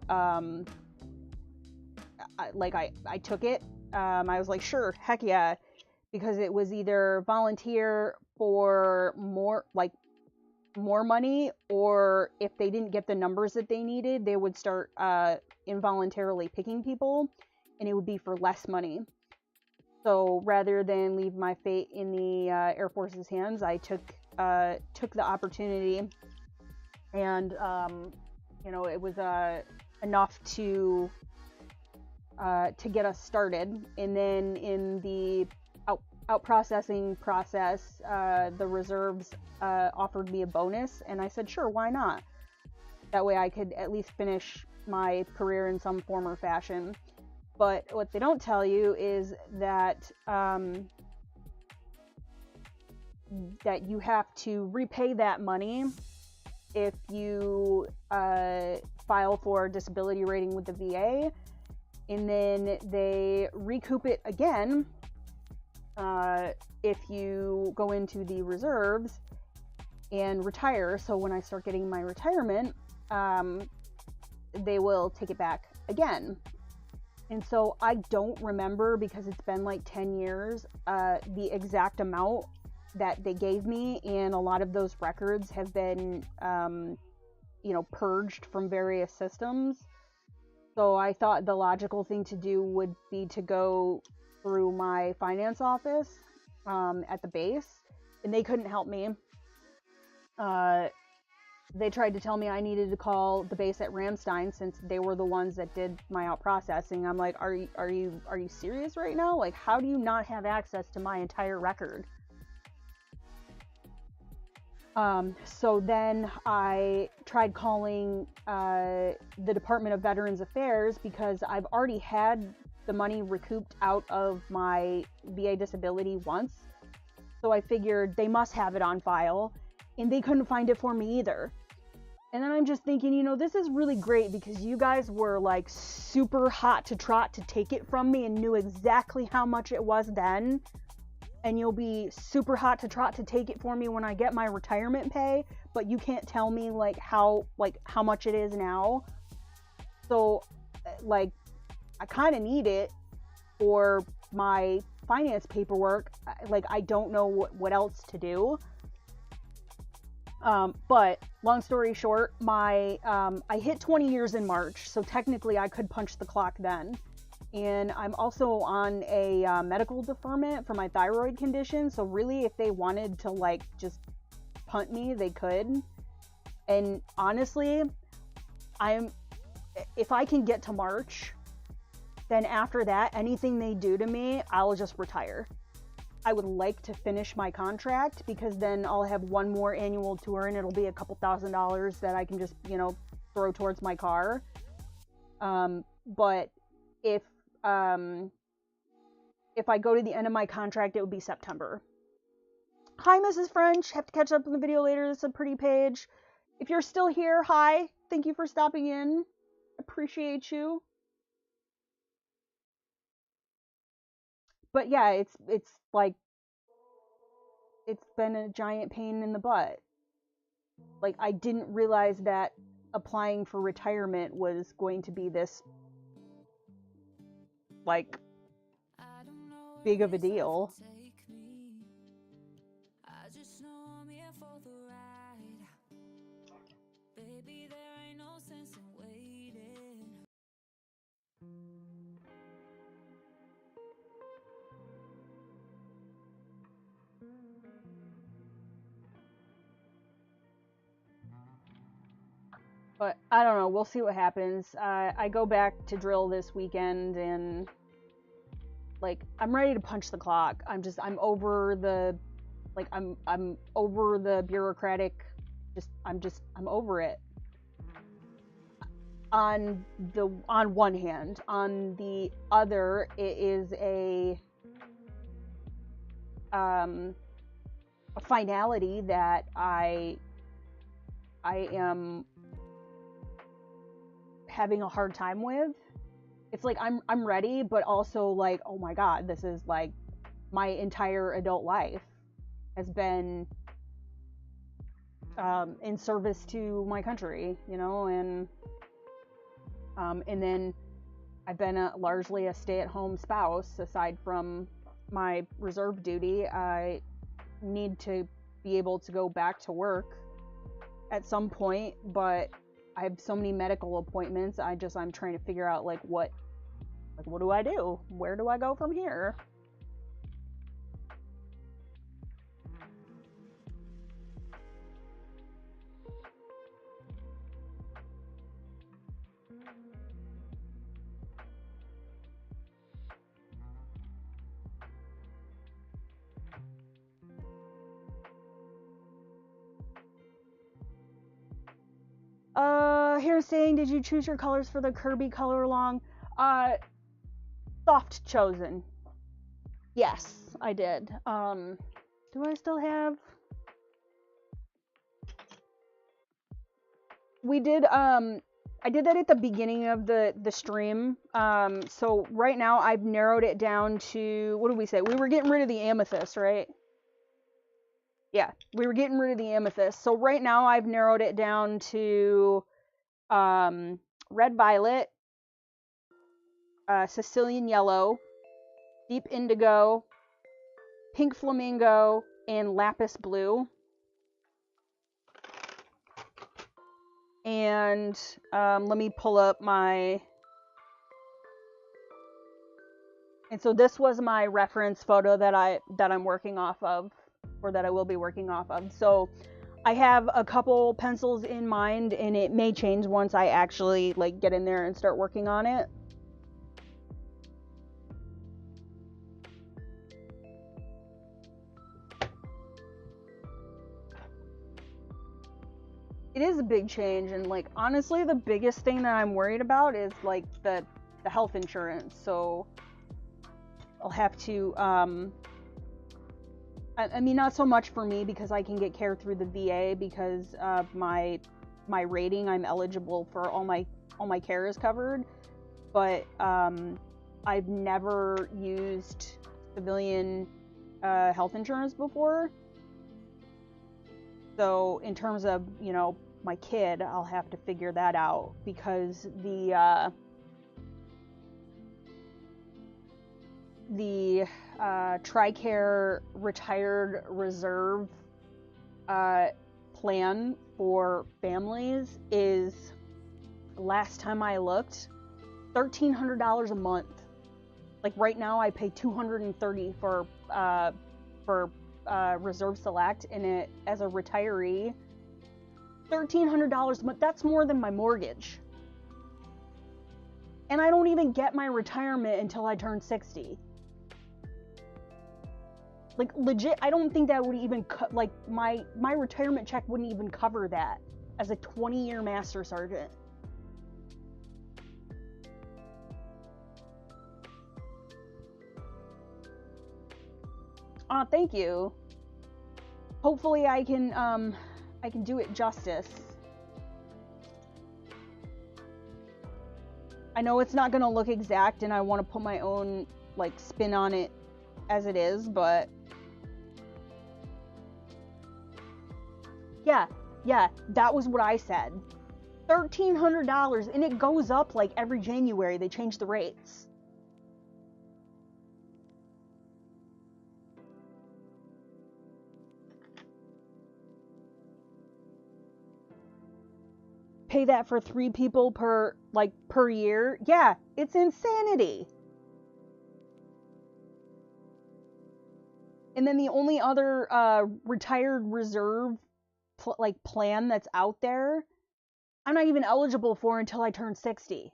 S1: took it. I was like, sure, heck yeah, because it was either volunteer for more money, or if they didn't get the numbers that they needed, they would start involuntarily picking people, and it would be for less money. So rather than leave my fate in the Air Force's hands, I took the opportunity, and you know, it was enough to get us started. And then in the out processing process, the reserves offered me a bonus, and I said, sure, why not? That way I could at least finish my career in some form or fashion. But what they don't tell you is that that you have to repay that money if you file for a disability rating with the VA, and then they recoup it again if you go into the reserves and retire. So when I start getting my retirement, they will take it back again. And so I don't remember, because it's been like 10 years, the exact amount that they gave me, and a lot of those records have been you know, purged from various systems. So I thought the logical thing to do would be to go through my finance office at the base, and they couldn't help me. they tried to tell me I needed to call the base at Ramstein since they were the ones that did my out processing. I'm like, are you serious right now? Like, how do you not have access to my entire record? So then I tried calling the Department of Veterans Affairs because I've already had the money recouped out of my VA disability once. So I figured they must have it on file, and they couldn't find it for me either. And then I'm just thinking, you know, this is really great because you guys were like super hot to trot to take it from me and knew exactly how much it was then. And you'll be super hot to trot to take it for me when I get my retirement pay, but you can't tell me like how much it is now. So like I kind of need it for my finance paperwork. Like I don't know what else to do. But long story short, I hit 20 years in March, so technically I could punch the clock then. And I'm also on a medical deferment for my thyroid condition. So really, if they wanted to like just punt me, they could. And honestly, if I can get to March, then after that, anything they do to me, I'll just retire. I would like to finish my contract because then I'll have one more annual tour and it'll be a couple $1,000s that I can just, you know, throw towards my car. But if I go to the end of my contract, it would be September. Hi, Mrs. French. Have to catch up on the video later. This is a pretty page. If you're still here, hi. Thank you for stopping in. Appreciate you. But yeah, it's like, it's been a giant pain in the butt. Like, I didn't realize that applying for retirement was going to be this, like, big of a deal. But I don't know, we'll see what happens. I go back to drill this weekend and like I'm ready to punch the clock. I'm over the I'm over the bureaucratic I'm over it. On one hand, on the other, it is a finality that I am having a hard time with. It's like I'm ready, but also like, oh my god, this is like my entire adult life has been in service to my country, you know, and then I've been largely a stay-at-home spouse aside from my reserve duty. I need to be able to go back to work at some point, but I have so many medical appointments. I'm trying to figure out what do I do? Where do I go from here? Here's saying, did you choose your colors for the Kerby color along? Soft chosen. Yes, I did. Do I still have? We did, I did that at the beginning of the stream. So right now I've narrowed it down to, what did we say? We were getting rid of the amethyst, right? Yeah, we were getting rid of the amethyst. So right now I've narrowed it down to red violet, Sicilian yellow, deep indigo, pink flamingo, and lapis blue. And let me pull up my... And so this was my reference photo that I'm working off of, or that I will be working off of. So I have a couple pencils in mind, and it may change once I actually like get in there and start working on it. It is a big change, and like honestly the biggest thing that I'm worried about is like the health insurance. So I'll have to I mean, not so much for me because I can get care through the VA because of my rating. I'm eligible for all my care is covered, but I've never used civilian health insurance before. So in terms of, you know, my kid, I'll have to figure that out because the TRICARE retired reserve plan for families is, last time I looked, $1,300 a month. Like right now I pay $230 for Reserve Select, and it as a retiree, $1,300 a month. That's more than my mortgage. And I don't even get my retirement until I turn 60. Like legit, I don't think that would even like my retirement check wouldn't even cover that as a 20-year master sergeant. Thank you. Hopefully I can do it justice. I know it's not gonna look exact, and I want to put my own like spin on it as it is, but yeah, that was what I said. $1,300, and it goes up like every January. They change the rates. Pay that for 3 people per year. Yeah, it's insanity. And then the only other retired reserve plan that's out there, I'm not even eligible for until I turn 60.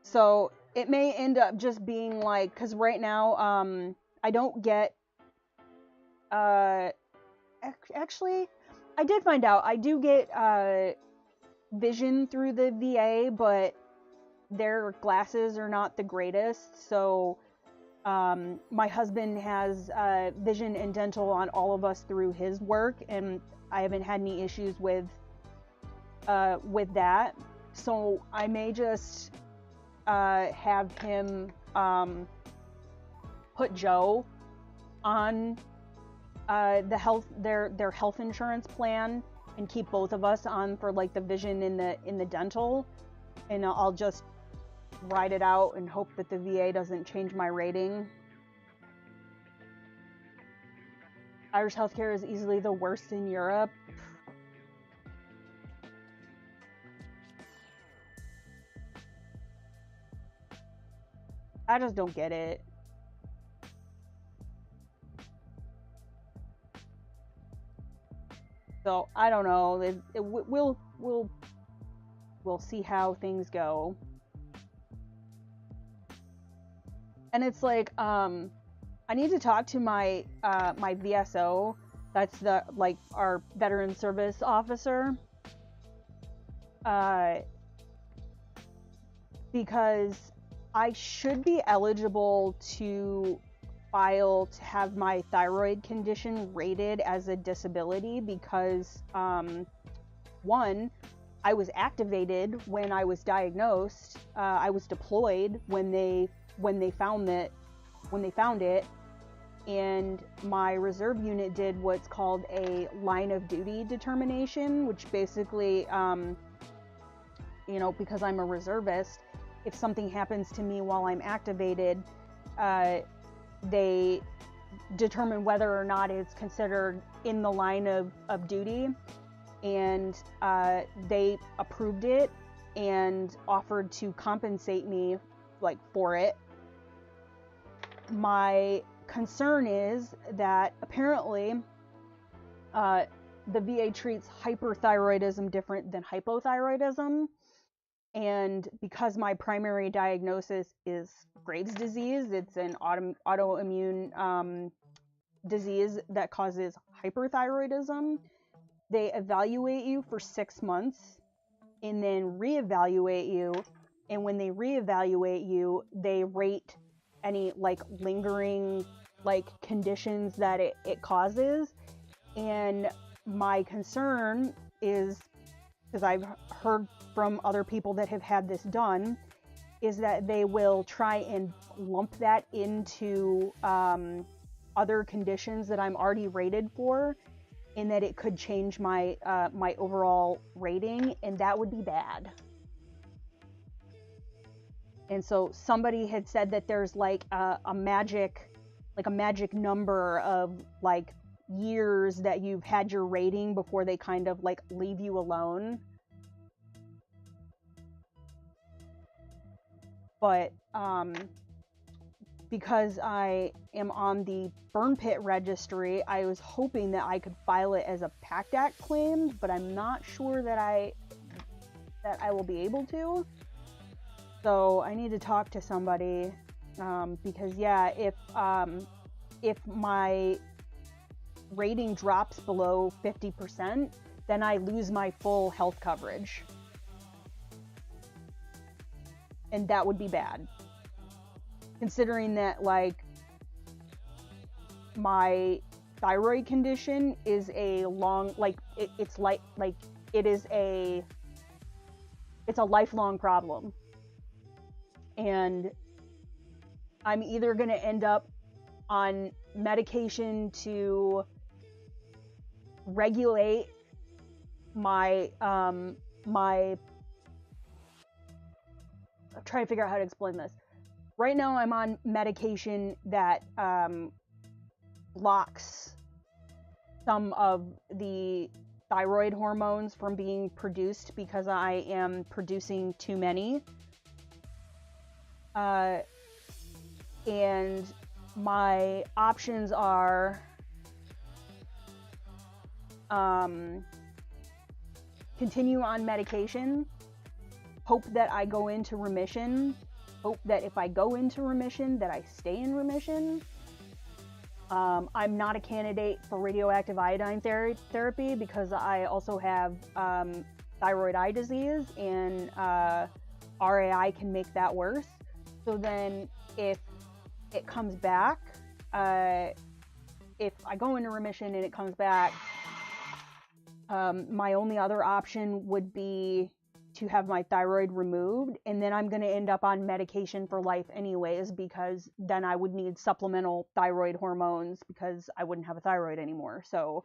S1: So it may end up just being like, because right now I don't get actually I did find out I do get vision through the VA, but their glasses are not the greatest. So my husband has vision and dental on all of us through his work, and I haven't had any issues with that. So I may just have him put Joe on their health insurance plan, and keep both of us on for like the vision in the dental, and I'll just ride it out and hope that the VA doesn't change my rating. Irish healthcare is easily the worst in Europe. I just don't get it. So I don't know. We'll see how things go. And it's like, I need to talk to my my VSO. That's the our veteran service officer. Because I should be eligible to file to have my thyroid condition rated as a disability because, one, I was activated when I was diagnosed. I was deployed when they found it, and my reserve unit did what's called a line of duty determination, which basically, because I'm a reservist, if something happens to me while I'm activated, they determine whether or not it's considered in the line of duty, and they approved it and offered to compensate me for it. my concern is that apparently the VA treats hyperthyroidism different than hypothyroidism. And because my primary diagnosis is Graves' disease, it's an autoimmune disease that causes hyperthyroidism, they evaluate you for 6 months and then reevaluate you. And when they reevaluate you, they rate any like lingering like conditions that it causes. And my concern is, because I've heard from other people that have had this done, is that they will try and lump that into other conditions that I'm already rated for, and that it could change my my overall rating, and that would be bad. And so somebody had said that there's like a magic number of like years that you've had your rating before they kind of like leave you alone. But because I am on the burn pit registry, I was hoping that I could file it as a PACT Act claim, but I'm not sure that I will be able to. So I need to talk to somebody, because yeah, if my rating drops below 50%, then I lose my full health coverage. And that would be bad. Considering that like my thyroid condition is a long, like it's a lifelong problem. And I'm either going to end up on medication to regulate my I'm trying to figure out how to explain this. Right now I'm on medication that blocks some of the thyroid hormones from being produced because I am producing too many. And my options are continue on medication, hope that I go into remission, hope that if I go into remission that I stay in remission. I'm not a candidate for radioactive iodine therapy because I also have thyroid eye disease, and RAI can make that worse. So then if it comes back, if I go into remission and it comes back, my only other option would be to have my thyroid removed, and then I'm going to end up on medication for life anyways, because then I would need supplemental thyroid hormones because I wouldn't have a thyroid anymore. So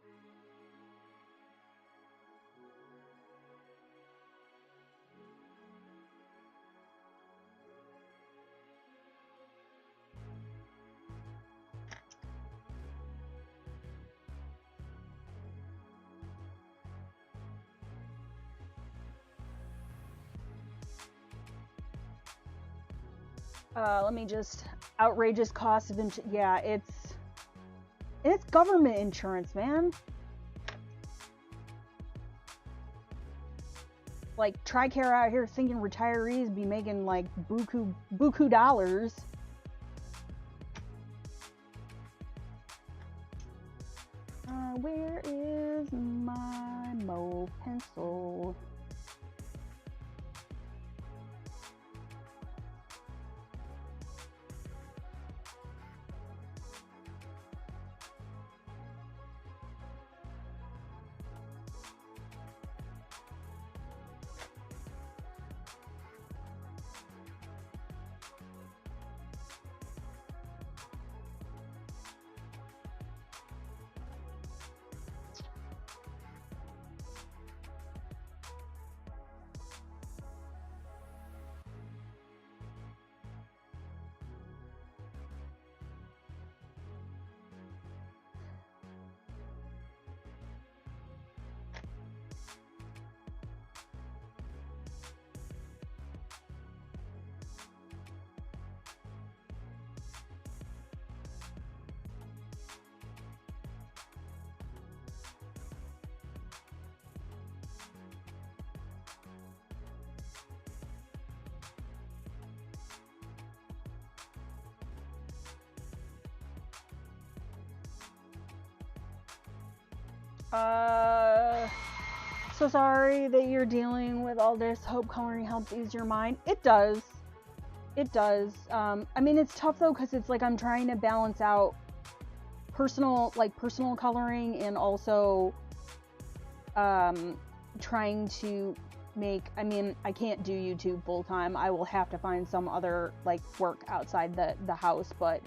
S1: let me just, outrageous cost of yeah, it's government insurance, man. Like TRICARE out here thinking retirees be making like buku dollars. Where is my Mo pencil? So sorry that you're dealing with all this. Hope coloring helps ease your mind. It does. It does. I mean, it's tough though, because it's like I'm trying to balance out personal coloring and also trying to make, I mean, I can't do YouTube full time. I will have to find some other like work outside the house, but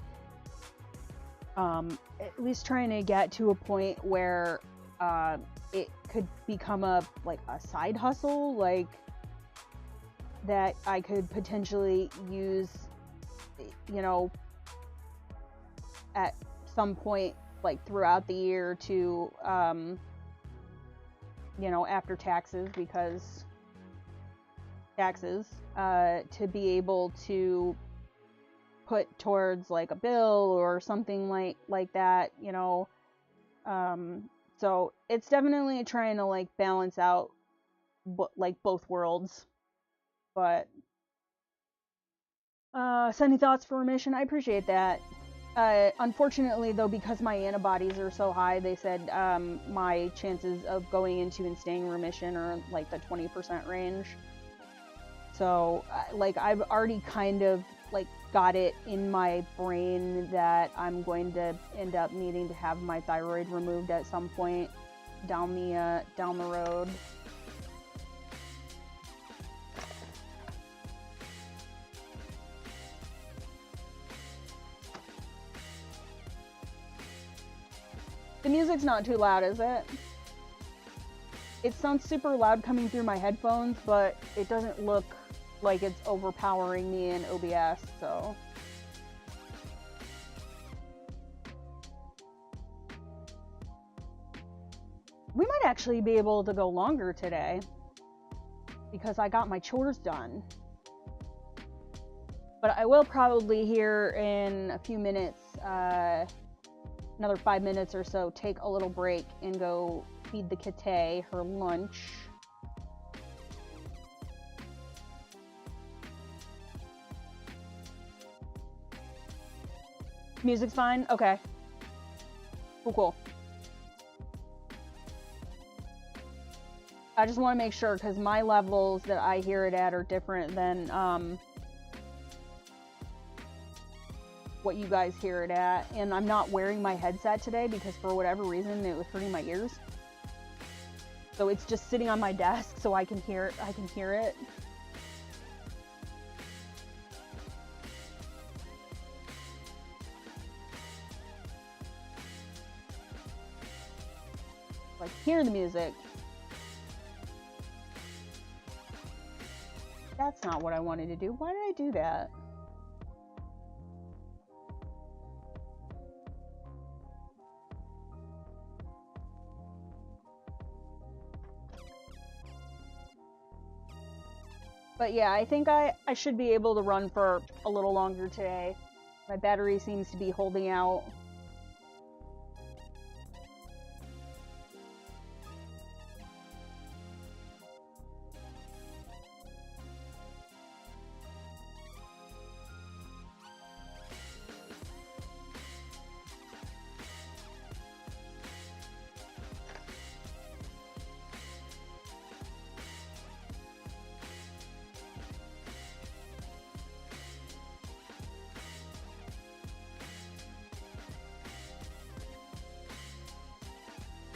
S1: at least trying to get to a point where it could become a side hustle, like that I could potentially use, you know, at some point like throughout the year to you know, after taxes, because taxes, to be able to put towards like a bill or something like that, you know. So it's definitely trying to like balance out like both worlds. But sending thoughts for remission, I appreciate that. Unfortunately though, because my antibodies are so high, they said my chances of going into and staying in remission are like the 20% range. So like I've already kind of like got it in my brain that I'm going to end up needing to have my thyroid removed at some point down the road. The music's not too loud, is it? It sounds super loud coming through my headphones, but it doesn't look like it's overpowering me in OBS, so. We might actually be able to go longer today, because I got my chores done. But I will probably here in a few minutes, another 5 minutes or so, take a little break and go feed the kitty her lunch. Music's fine? Okay. Cool. I just want to make sure, because my levels that I hear it at are different than what you guys hear it at. And I'm not wearing my headset today because for whatever reason it was hurting my ears. So it's just sitting on my desk so I can hear it. Like, hear the music. That's not what I wanted to do. Why did I do that? But yeah, I think I should be able to run for a little longer today. My battery seems to be holding out.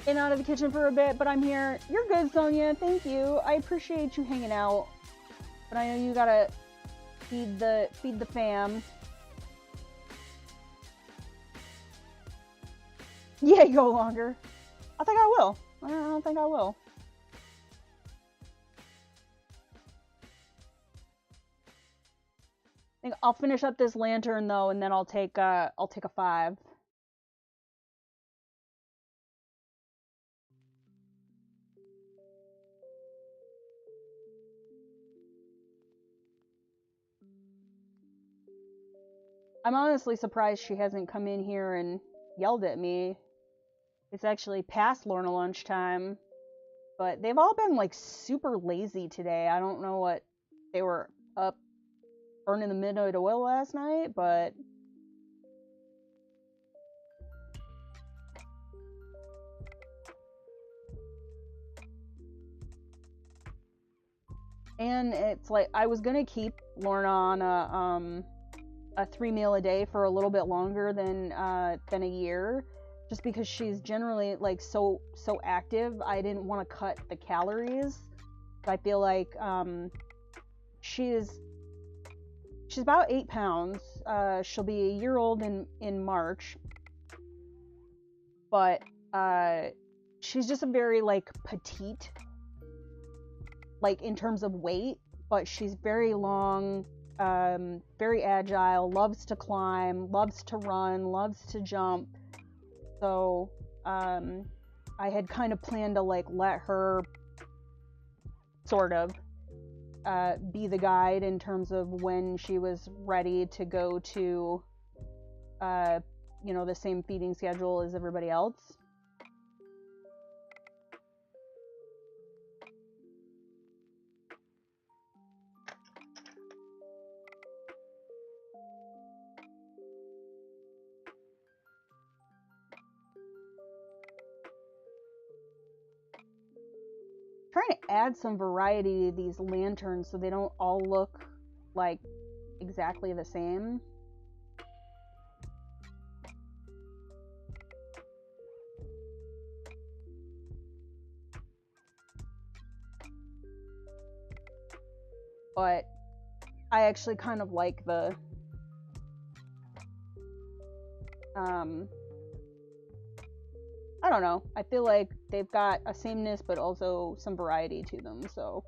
S1: In out of the kitchen for a bit, but I'm here. You're good, Sonia. Thank you. I appreciate you hanging out. But I know you gotta feed the fam. Yeah, go longer. I think I will. I don't think I will. I think I'll finish up this lantern though, and then I'll take a 5. I'm honestly surprised she hasn't come in here and yelled at me. It's actually past Lorna lunchtime, but they've all been like super lazy today. I don't know what they were up burning the midnight oil last night, but And it's like I was gonna keep Lorna on a 3 meal a day for a little bit longer than a year, just because she's generally like so active. I didn't want to cut the calories. I feel like she's about 8 pounds. She'll be a year old in March, but she's just a very like petite, like in terms of weight, but she's very long, very agile, loves to climb, loves to run, loves to jump. So I had kind of planned to like let her sort of be the guide in terms of when she was ready to go to you know, the same feeding schedule as everybody else. Trying to add some variety to these lanterns so they don't all look like exactly the same. But I actually kind of like the I don't know. I feel like they've got a sameness but also some variety to them, so.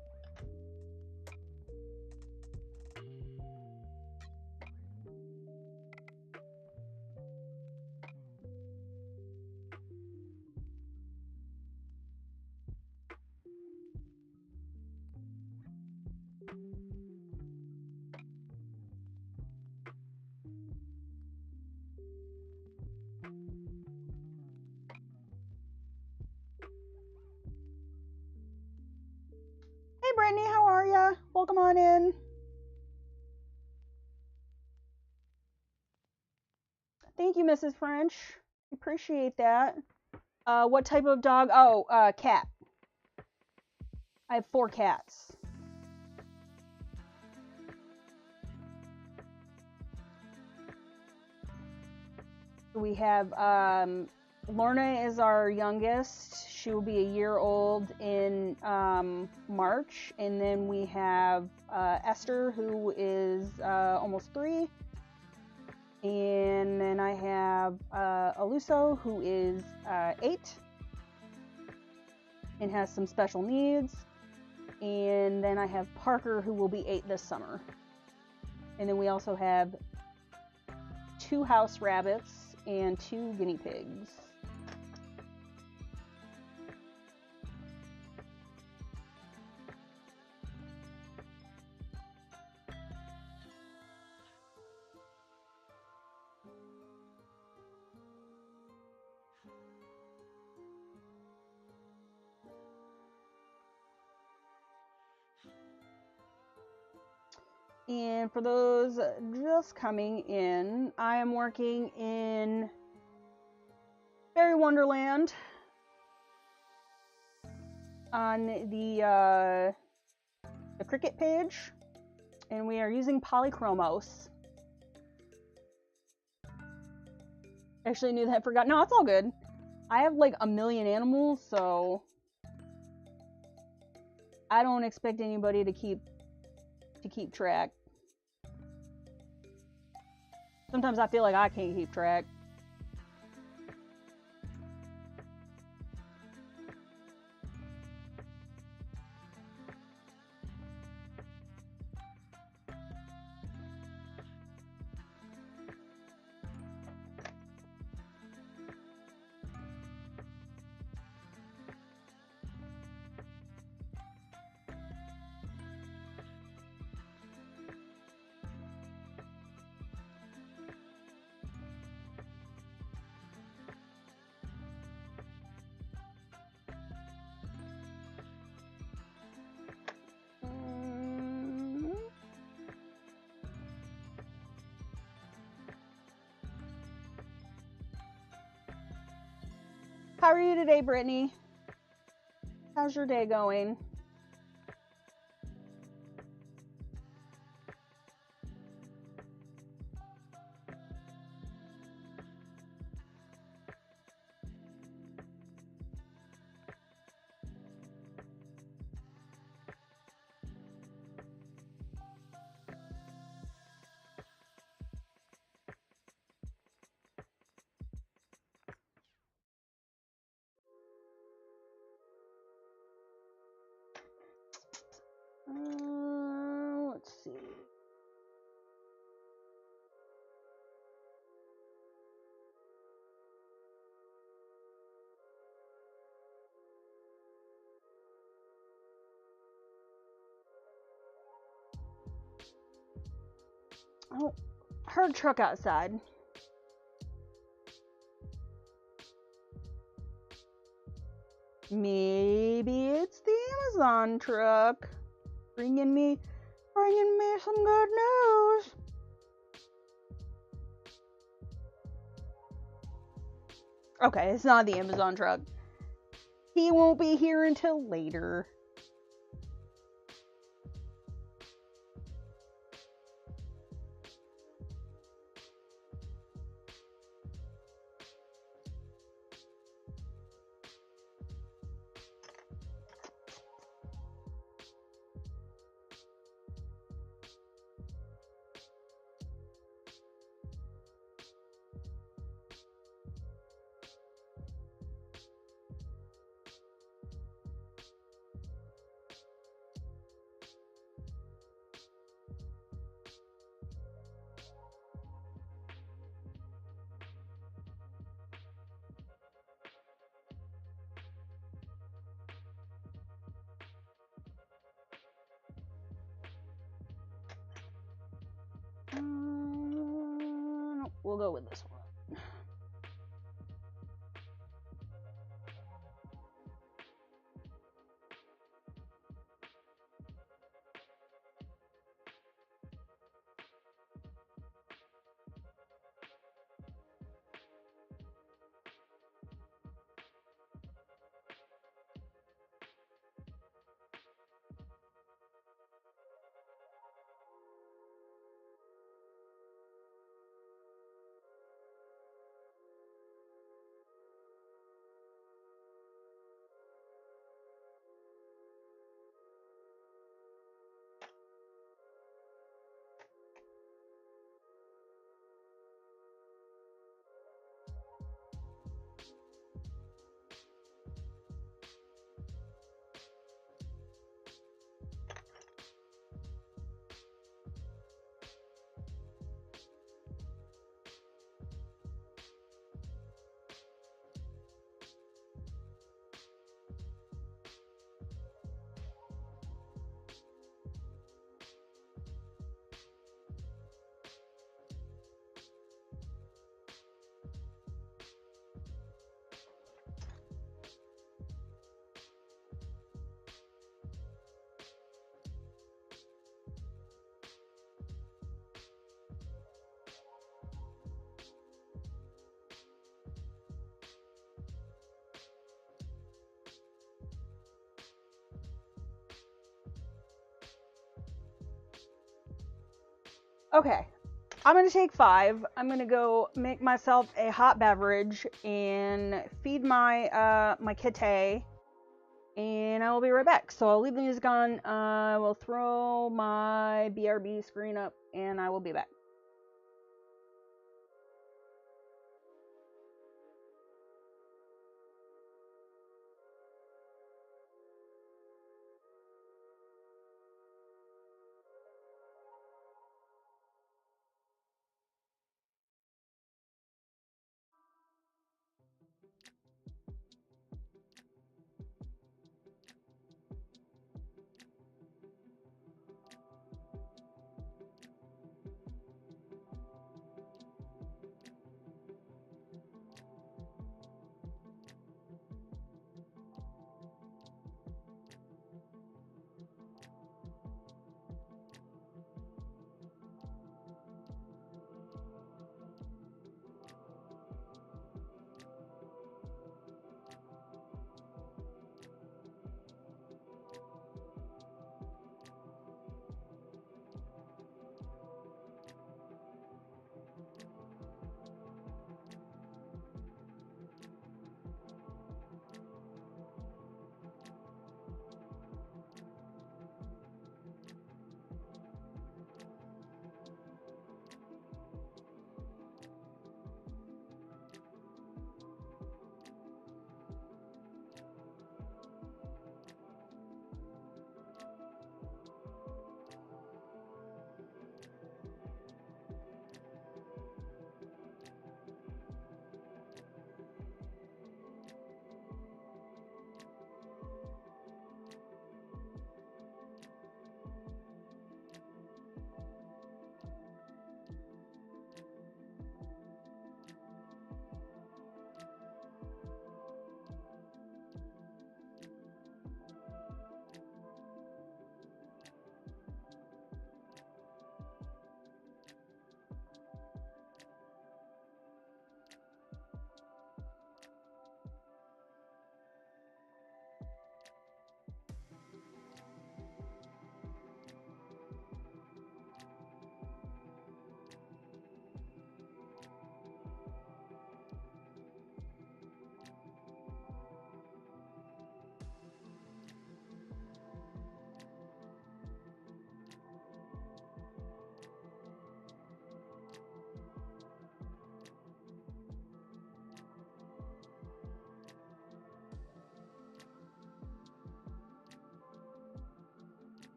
S1: Hey Brittany, how are ya? Welcome on in. Thank you, Mrs. French. Appreciate that. What type of dog? Oh, cat. I have 4 cats. We have Lorna is our youngest. She will be a year old in March, and then we have Esther, who is almost 3, and then I have Aluso, who is 8 and has some special needs, and then I have Parker, who will be 8 this summer, and then we also have 2 house rabbits and 2 guinea pigs. And for those just coming in, I am working in Fairy Wonderland on the Cricut page, and we are using Polychromos. Actually, I knew that, I forgot. No, it's all good. I have like a million animals, so I don't expect anybody to keep track. Sometimes I feel like I can't keep track. How are you today, Brittany? How's your day going? Oh, heard truck outside. Maybe it's the Amazon truck bringing me some good news. Okay, it's not the Amazon truck. He won't be here until later. We'll go with this one. Okay, I'm gonna take 5. I'm gonna go make myself a hot beverage and feed my my kitty, and I will be right back. So I'll leave the music on. I will throw my BRB screen up, and I will be back.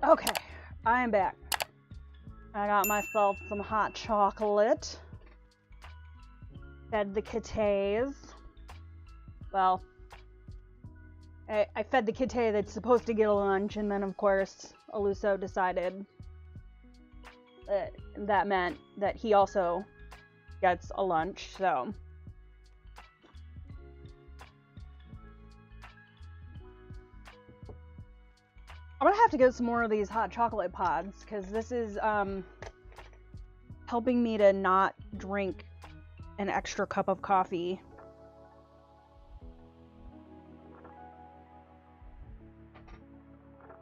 S1: Okay, I am back. I got myself some hot chocolate. Fed the kittes. Well, I fed the kitte that's supposed to get a lunch, and then of course Aluso decided that meant that he also gets a lunch, so. I'm gonna have to get some more of these hot chocolate pods, because this is helping me to not drink an extra cup of coffee.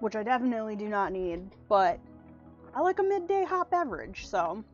S1: Which I definitely do not need, but I like a midday hot beverage, so.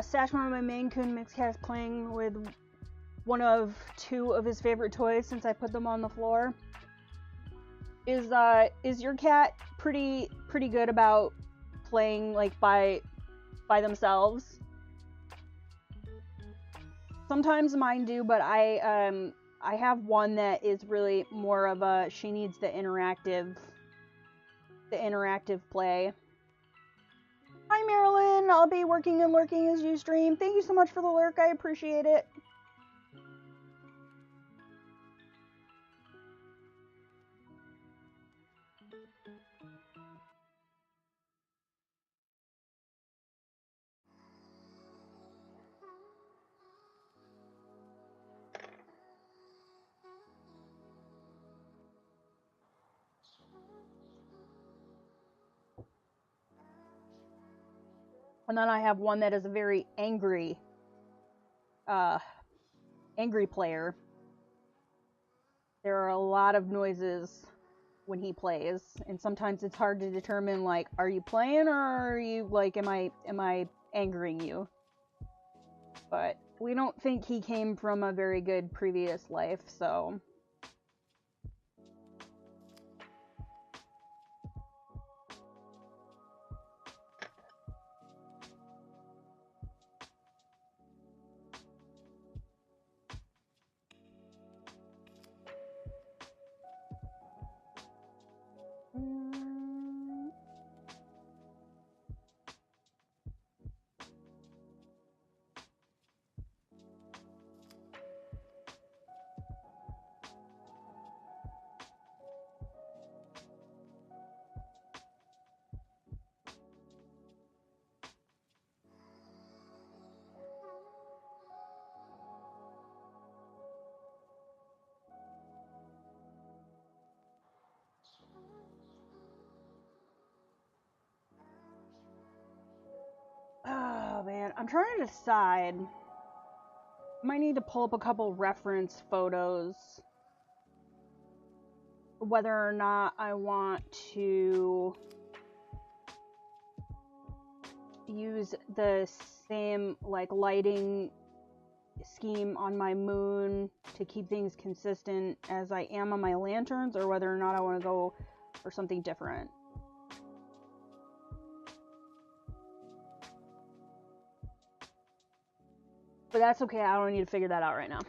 S1: Sashmar, my Maine Coon mix cat, is playing with one of two of his favorite toys since I put them on the floor. Is your cat pretty good about playing like by themselves? Sometimes mine do, but I have one that is really more of a, she needs the interactive play. Hi Marilyn, I'll be working and lurking as you stream. Thank you so much for the lurk, I appreciate it. And then I have one that is a very angry player. There are a lot of noises when he plays, and sometimes it's hard to determine, like, are you playing or are you, like, am I angering you? But we don't think he came from a very good previous life, so. Oh man, I'm trying to decide. Might need to pull up a couple reference photos. Whether or not I want to use the same like lighting scheme on my moon to keep things consistent as I am on my lanterns, or whether or not I want to go for something different. But that's okay, I don't need to figure that out right now.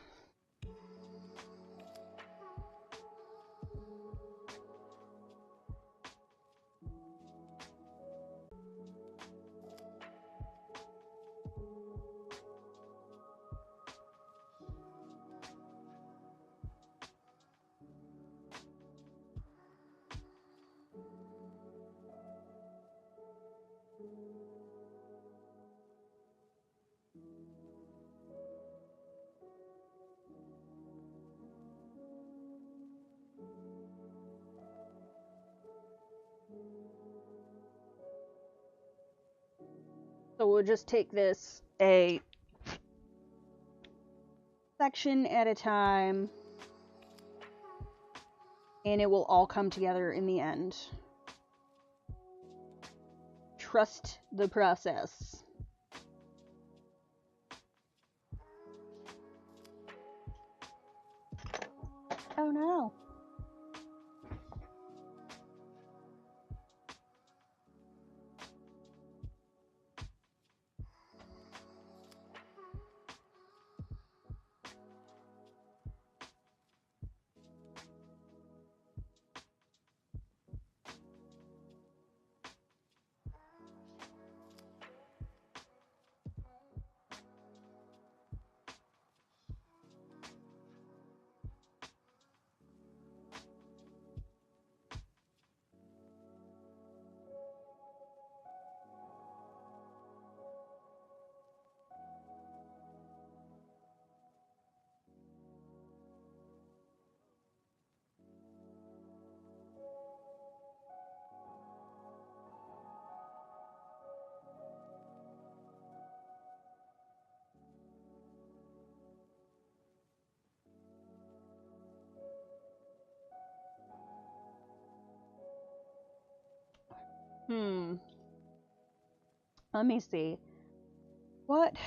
S1: So we'll just take this a section at a time, and it will all come together in the end. Trust the process. Oh no. Let me see. What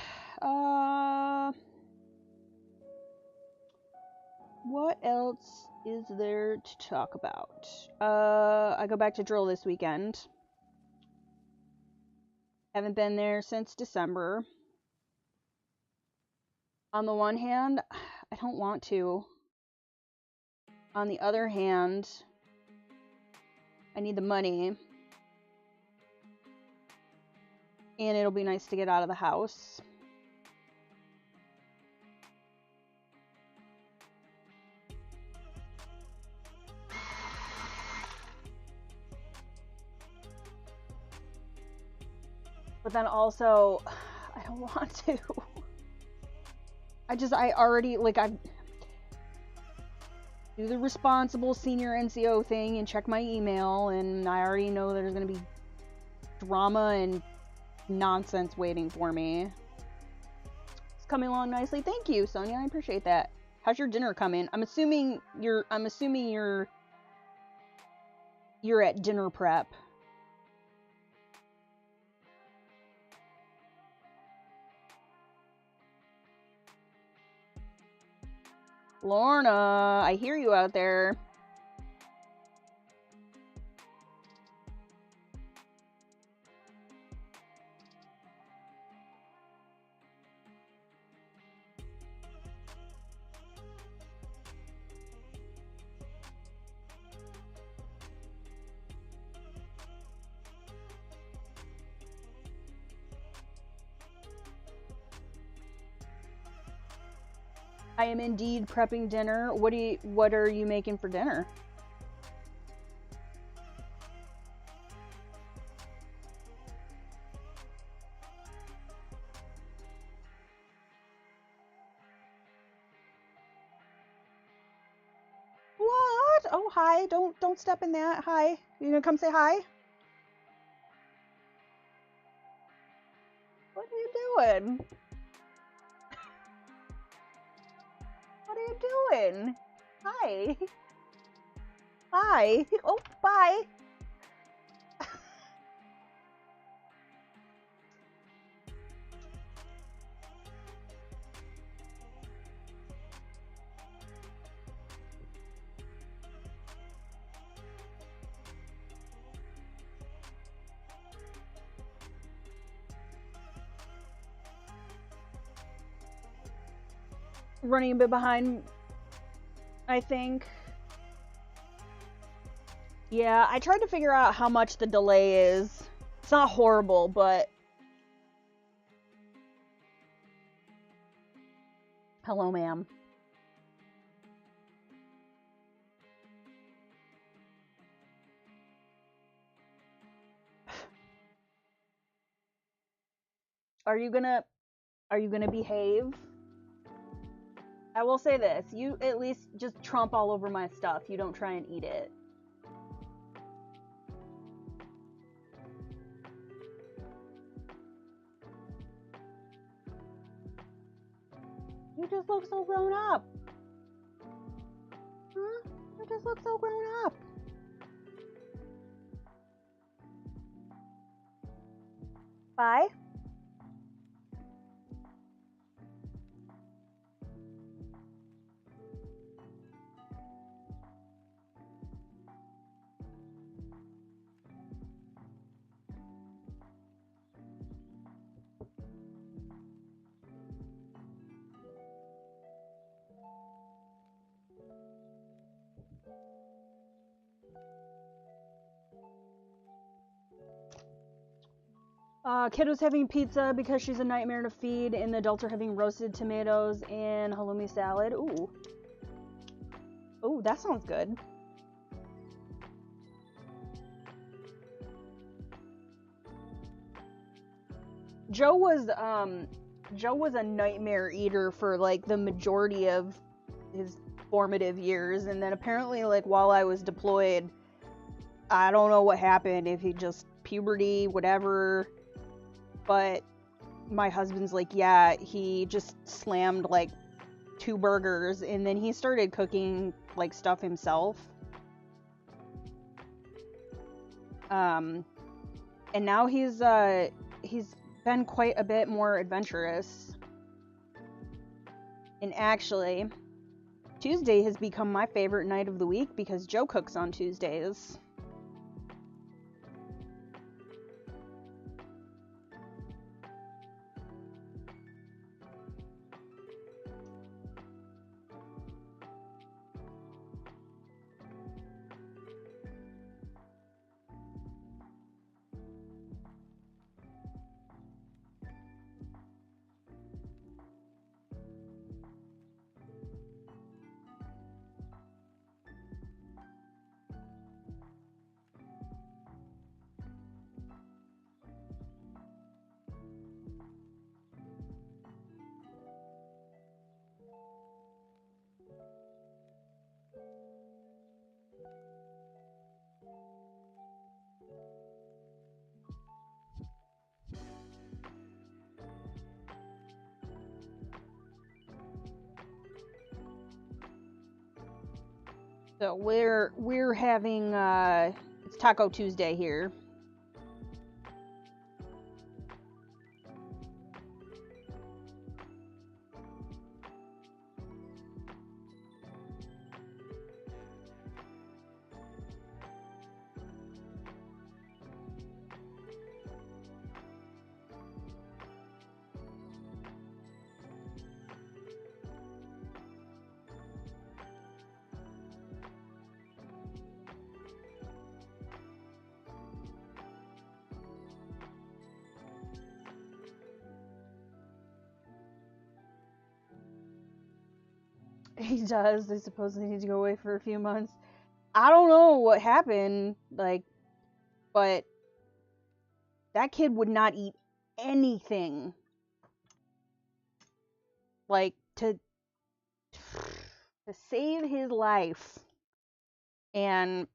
S1: else is there to talk about? I go back to drill this weekend. Haven't been there since December. On the one hand, I don't want to. On the other hand, I need the money. And it'll be nice to get out of the house. But then also, I don't want to. I already, like, I do the responsible senior NCO thing and check my email, and I already know there's going to be drama and nonsense waiting for me. It's coming along nicely. Thank you, Sonia. I appreciate that. How's your dinner coming? I'm assuming you're at dinner prep. Lorna, I hear you out there. I am indeed prepping dinner. What are you making for dinner? What? Oh, hi. Don't step in that. Hi. You gonna come say hi? What are you doing? What are you doing? Hi. Hi. Oh, bye. Running a bit behind, I think. Yeah, I tried to figure out how much the delay is. It's not horrible, but... Hello, ma'am. Are you gonna behave? I will say this, you at least just tromp all over my stuff. You don't try and eat it. You just look so grown up. Huh? You just look so grown up. Bye. Kiddo's having pizza because she's a nightmare to feed, and the adults are having roasted tomatoes and halloumi salad. Ooh. Ooh, that sounds good. Joe was a nightmare eater for like the majority of his formative years, and then apparently like while I was deployed, I don't know what happened, if he just puberty, whatever. But my husband's like, yeah, he just slammed like 2 burgers, and then he started cooking like stuff himself. And now he's been quite a bit more adventurous. And actually, Tuesday has become my favorite night of the week because Joe cooks on Tuesdays. So we're having it's Taco Tuesday here. He does. They supposedly need to go away for a few months. I don't know what happened, like, but that kid would not eat anything. Like, to save his life. And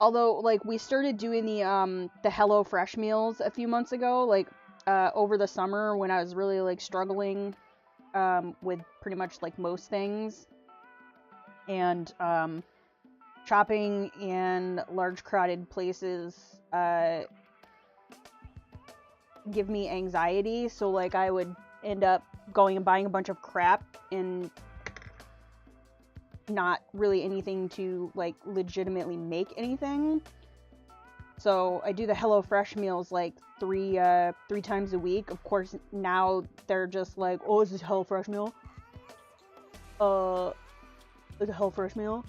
S1: although, like, we started doing the Hello Fresh meals a few months ago, like, over the summer when I was really, like, struggling with pretty much like most things, and shopping in large crowded places give me anxiety, so like I would end up going and buying a bunch of crap and not really anything to like legitimately make anything. So I do the HelloFresh meals like three times a week. Of course, now they're just like, oh, is this a HelloFresh meal? It's a HelloFresh meal.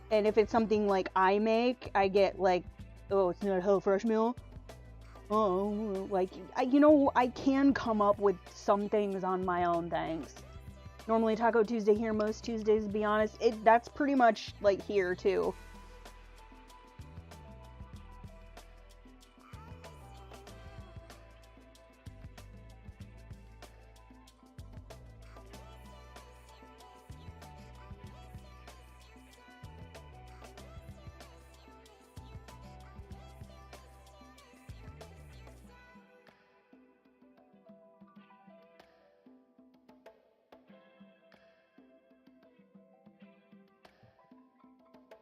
S1: And if it's something like I make, I get like, oh, it's not a HelloFresh meal. Oh, like, I can come up with some things on my own, thanks. Normally Taco Tuesday here, most Tuesdays, to be honest. That's pretty much like here too.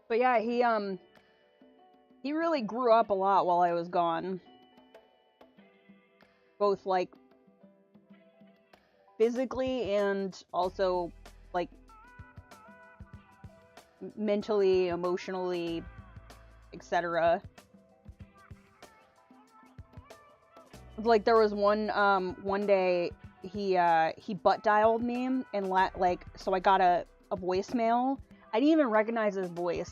S1: But yeah, he really grew up a lot while I was gone. Both, like, physically and also, like, mentally, emotionally, etc. Like, there was one day he butt dialed me and like, so I got a voicemail. I didn't even recognize his voice.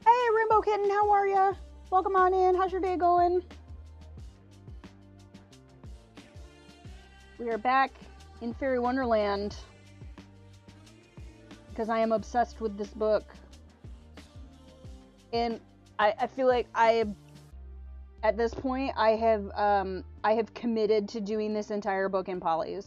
S1: Hey, Rainbow Kitten, how are ya? Welcome on in. How's your day going? We are back in Fairy Wonderland because I am obsessed with this book. And I feel like at this point, I have committed to doing this entire book in polys.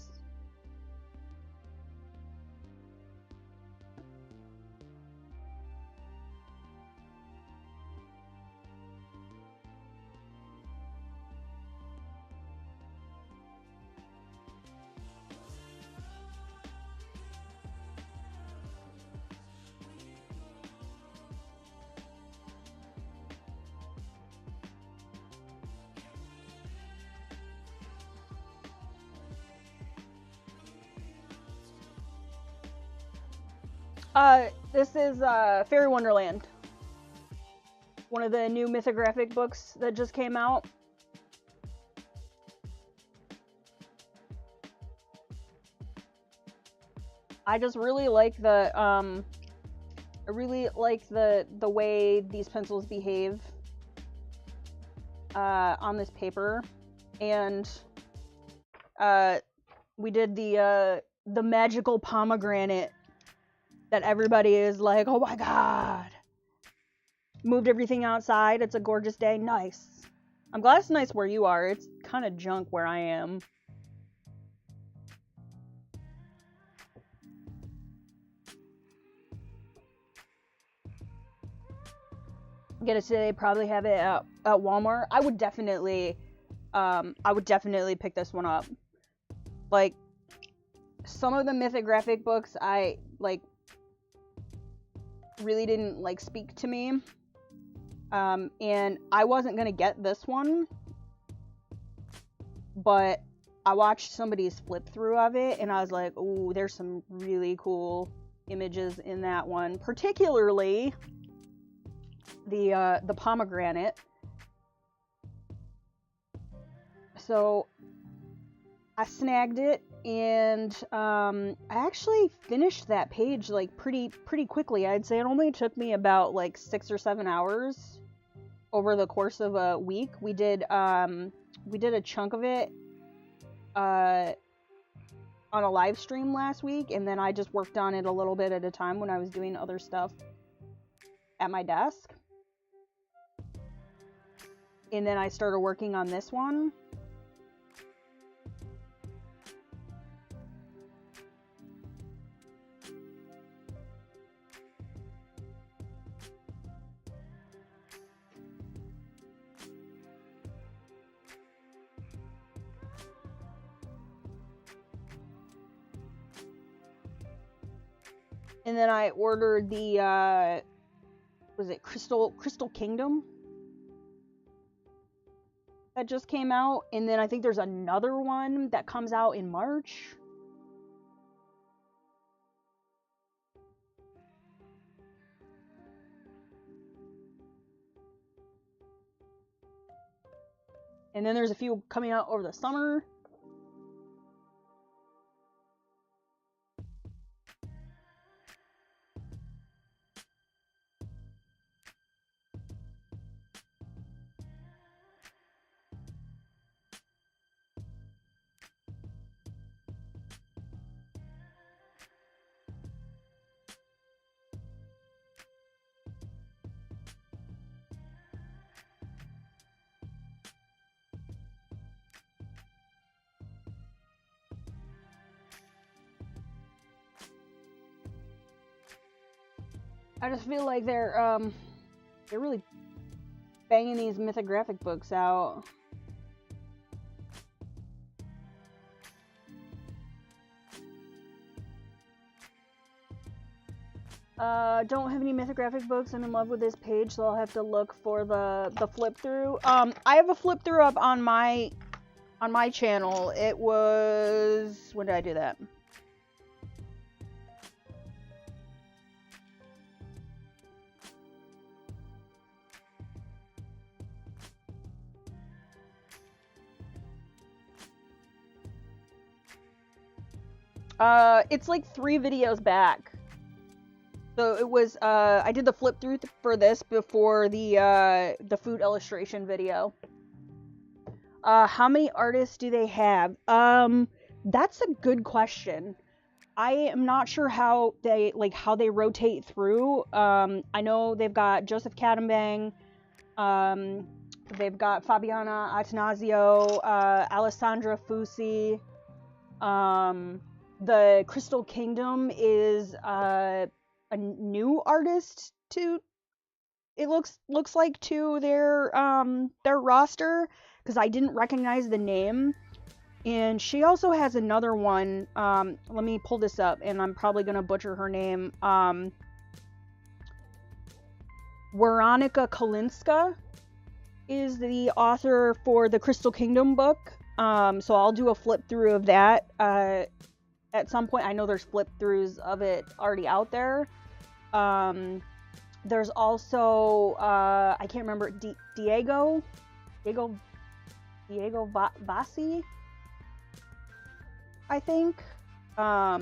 S1: This is Fairy Wonderland. One of the new mythographic books that just came out. I just really like the the way these pencils behave on this paper, and we did the magical pomegranate that everybody is like, oh my god. Moved everything outside. It's a gorgeous day. Nice. I'm glad it's nice where you are. It's kind of junk where I am. Get it today. Probably have it at Walmart. I would definitely pick this one up. Like, some of the mythographic books I like really didn't like speak to me. And I wasn't gonna get this one, but I watched somebody's flip through of it, and I was like, "Ooh, there's some really cool images in that one, particularly the pomegranate." So I snagged it, and I actually finished that page like pretty quickly. I'd say it only took me about like 6 or 7 hours over the course of a week. We did a chunk of it on a live stream last week, and then I just worked on it a little bit at a time when I was doing other stuff at my desk. And then I started working on this one. And then I ordered the, was it Crystal Kingdom? That just came out. And then I think there's another one that comes out in March. And then there's a few coming out over the summer. I just feel like they're really banging these mythographic books out. Don't have any mythographic books. I'm in love with this page, so I'll have to look for the flip through. I have a flip through up on my channel. It was, when did I do that? It's like 3 videos back. So it was, I did the flip through for this before the food illustration video. How many artists do they have? That's a good question. I am not sure how they rotate through. I know they've got Joseph Cadenbang, they've got Fabiana Attanasio, Alessandra Fusi. The Crystal Kingdom is a new artist to, it looks like, to their roster, because I didn't recognize the name. And she also has another one. Let me pull this up, and I'm probably gonna butcher her name. Weronika Kalinska is the author for the Crystal Kingdom book. So I'll do a flip through of that at some point. I know there's flip throughs of it already out there. There's also I can't remember, Diego Vassi, I think. Let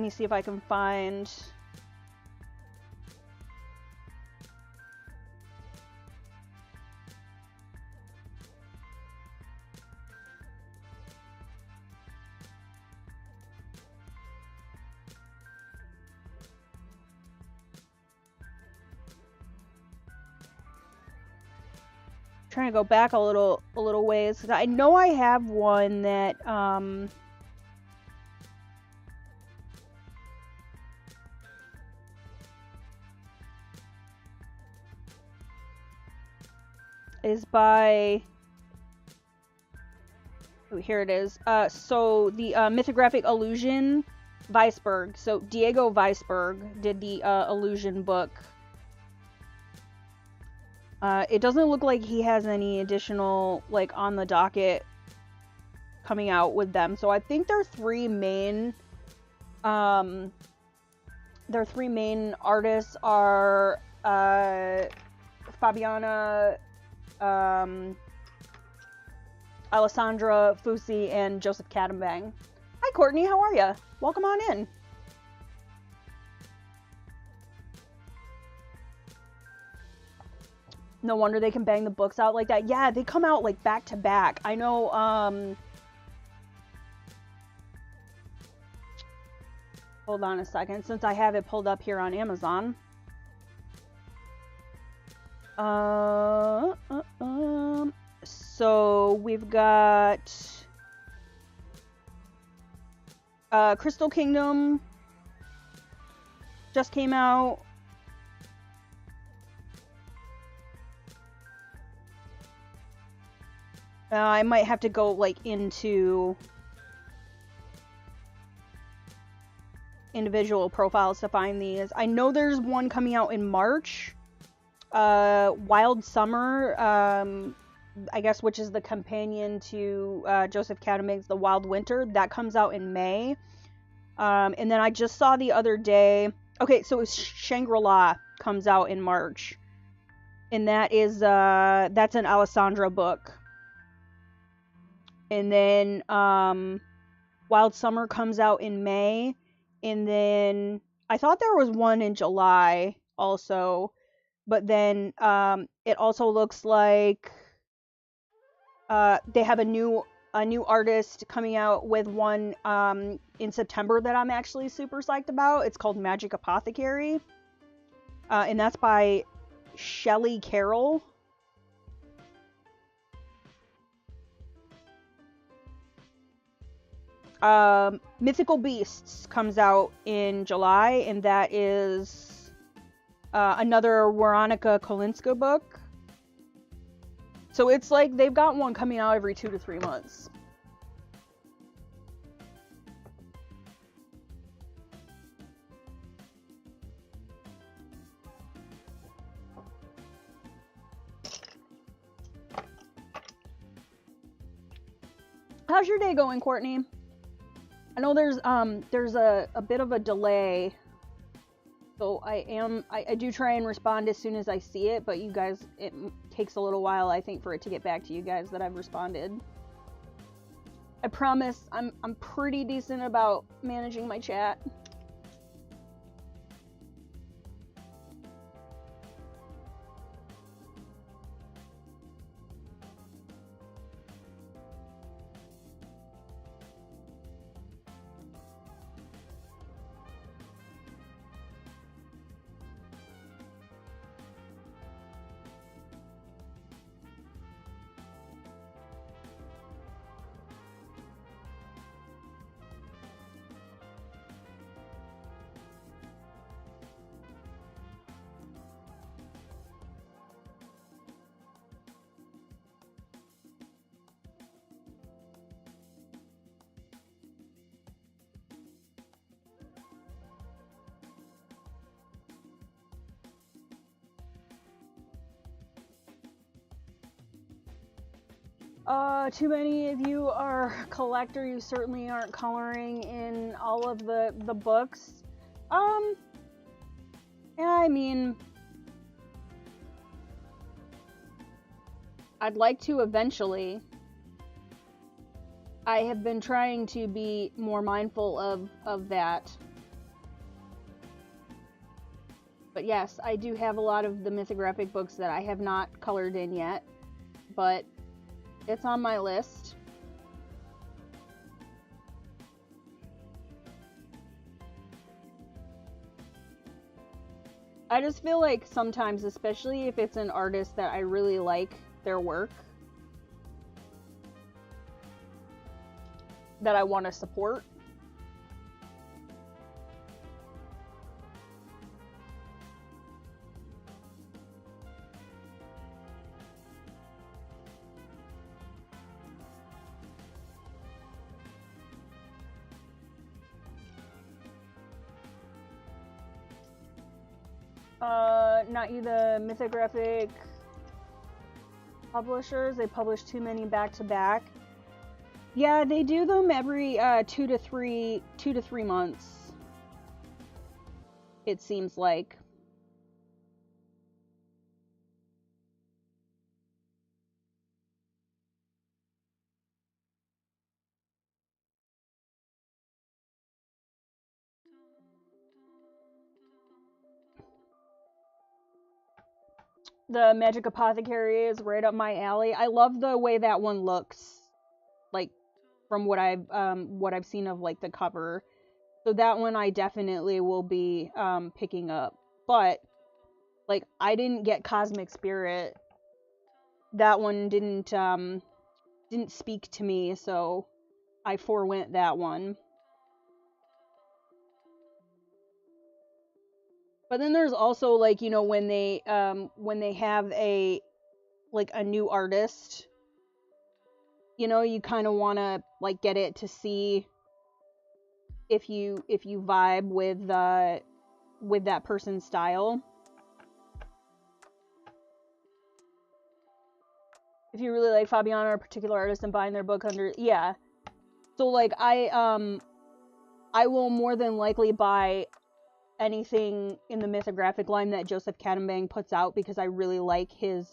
S1: me see if I can find. Trying to go back a little ways, because I know I have one that is by, oh, here it is. So the Mythographic Illusion, Weisberg. So Diego Weisberg did the Illusion book. It doesn't look like he has any additional, like, on the docket coming out with them. So I think their 3 main artists are Fabiana, Alessandra Fusi, and Joseph Cadenbang. Hi Courtney, how are ya? Welcome on in. No wonder they can bang the books out like that. Yeah, they come out like back to back. I know, hold on a second, since I have it pulled up here on Amazon. So we've got Crystal Kingdom just came out. I might have to go like into individual profiles to find these. I know there's one coming out in March. Wild Summer, I guess, which is the companion to Joseph Catamig's The Wild Winter. That comes out in May. And then I just saw the other day... Okay, so Shangri-La comes out in March. And that is, that's an Alessandra book. And then, Wild Summer comes out in May. And then, I thought there was one in July also. But then, it also looks like, they have a new artist coming out with one, in September that I'm actually super psyched about. It's called Magic Apothecary. And that's by Shelley Carroll. Mythical Beasts comes out in July, and that is another Weronika Kolinska book. So it's like they've got one coming out every 2 to 3 months. How's your day going, Courtney? I know there's a bit of a delay, so I do try and respond as soon as I see it, but you guys, it takes a little while, I think, for it to get back to you guys that I've responded. I promise I'm pretty decent about managing my chat. Too many of you are collector. You certainly aren't coloring in all of the books. And I mean, I'd like to eventually. I have been trying to be more mindful of that. But yes, I do have a lot of the mythographic books that I have not colored in yet, but it's on my list. I just feel like sometimes, especially if it's an artist that I really like their work, that I want to support. Not you, the mythographic publishers. They publish too many back to back. Yeah, they do them every 2 to 3 months. It seems like. The Magic Apothecary is right up my alley. I love the way that one looks, like from what I've seen of like the cover. So that one I definitely will be picking up. But like I didn't get Cosmic Spirit. That one didn't speak to me, so I forewent that one. But then there's also like, you know, when they have a new artist you know, you kind of want to like get it to see if you vibe with that person's style. If you really like Fabiana or a particular artist and buying their book under, yeah. So like I will more than likely buy anything in the Mythographic line that Joseph Kattenbang puts out because I really like his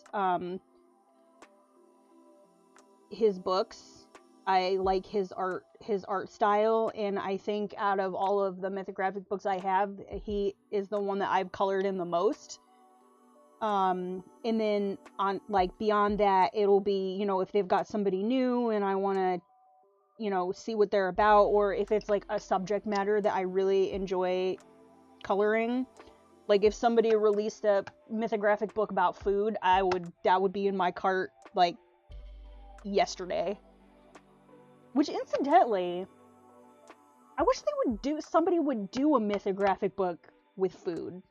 S1: books. I like his art style, and I think out of all of the Mythographic books I have, he is the one that I've colored in the most. And then on like beyond that, it'll be, you know, if they've got somebody new and I want to, you know, see what they're about, or if it's like a subject matter that I really enjoy coloring. Like if somebody released a Mythographic book about food, that would be in my cart like yesterday. Which incidentally, I wish somebody would do a Mythographic book with food.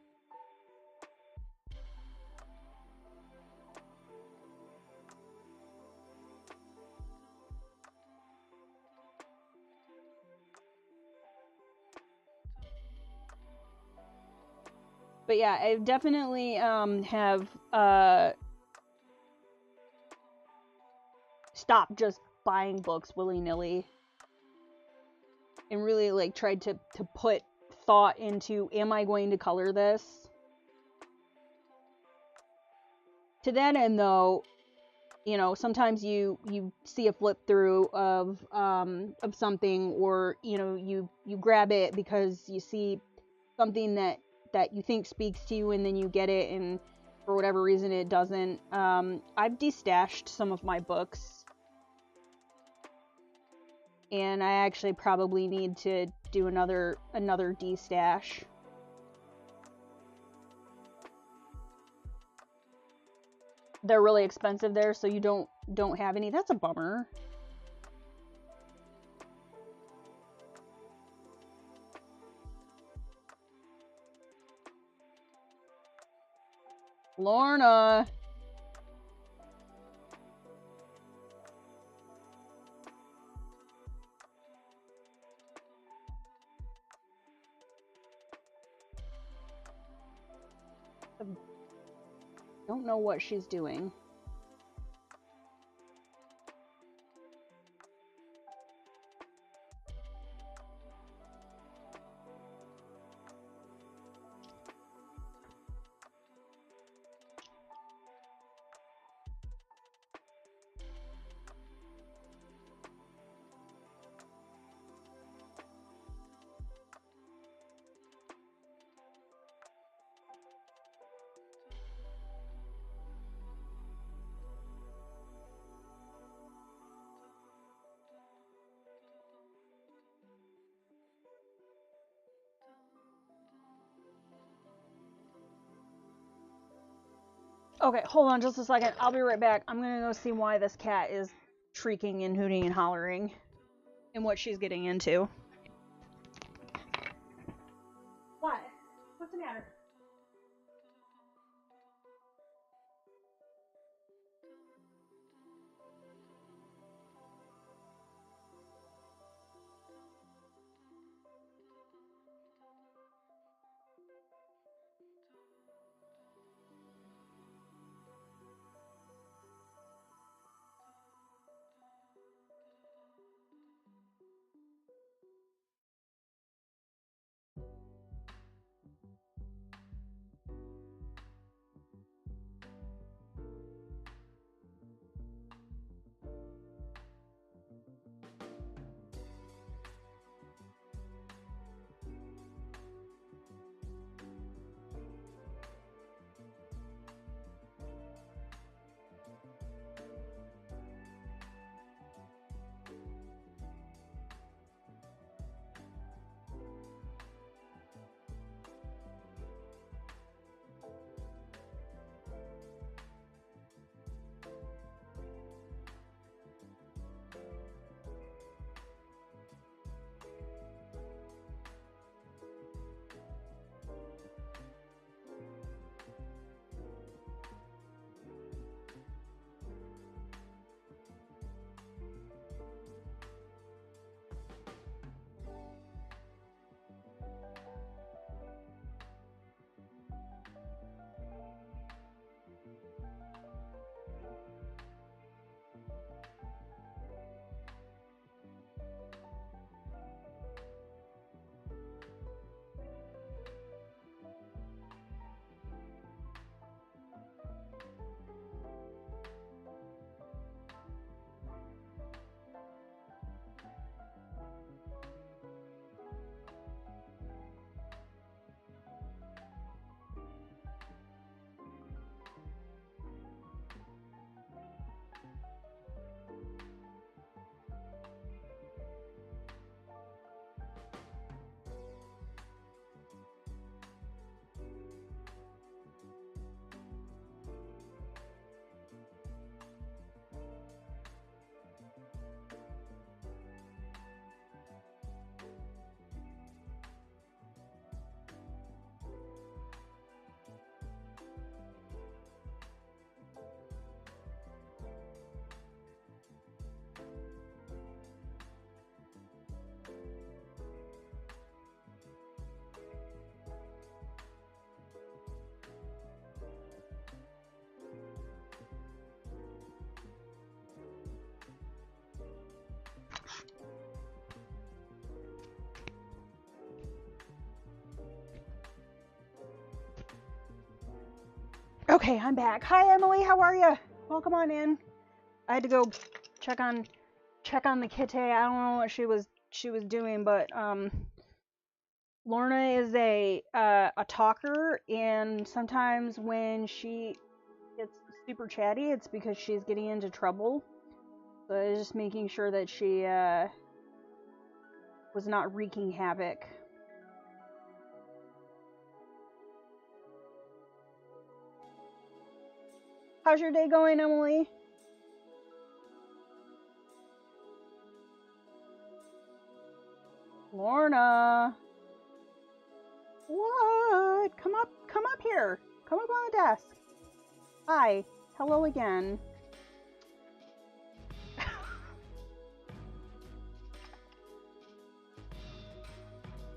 S1: But yeah, I definitely have stopped just buying books willy-nilly and really like tried to put thought into, am I going to color this? To that end though, you know, sometimes you see a flip through of something, or you know, you grab it because you see something that you think speaks to you, and then you get it and for whatever reason it doesn't. I've destashed some of my books, and I actually probably need to do another destash. They're really expensive there, so you don't have any. That's a bummer. Lorna. Don't know what she's doing. Okay, hold on just a second. I'll be right back. I'm gonna go see why this cat is shrieking and hooting and hollering and what she's getting into. What? What's the matter? Okay, I'm back. Hi, Emily. How are you? Welcome on in. I had to go check on the kitty. I don't know what she was doing, but Lorna is a talker, and sometimes when she gets super chatty, it's because she's getting into trouble. So I was just making sure that she was not wreaking havoc. How's your day going, Emily? Lorna. What? Come up here. Come up on the desk. Hi. Hello again.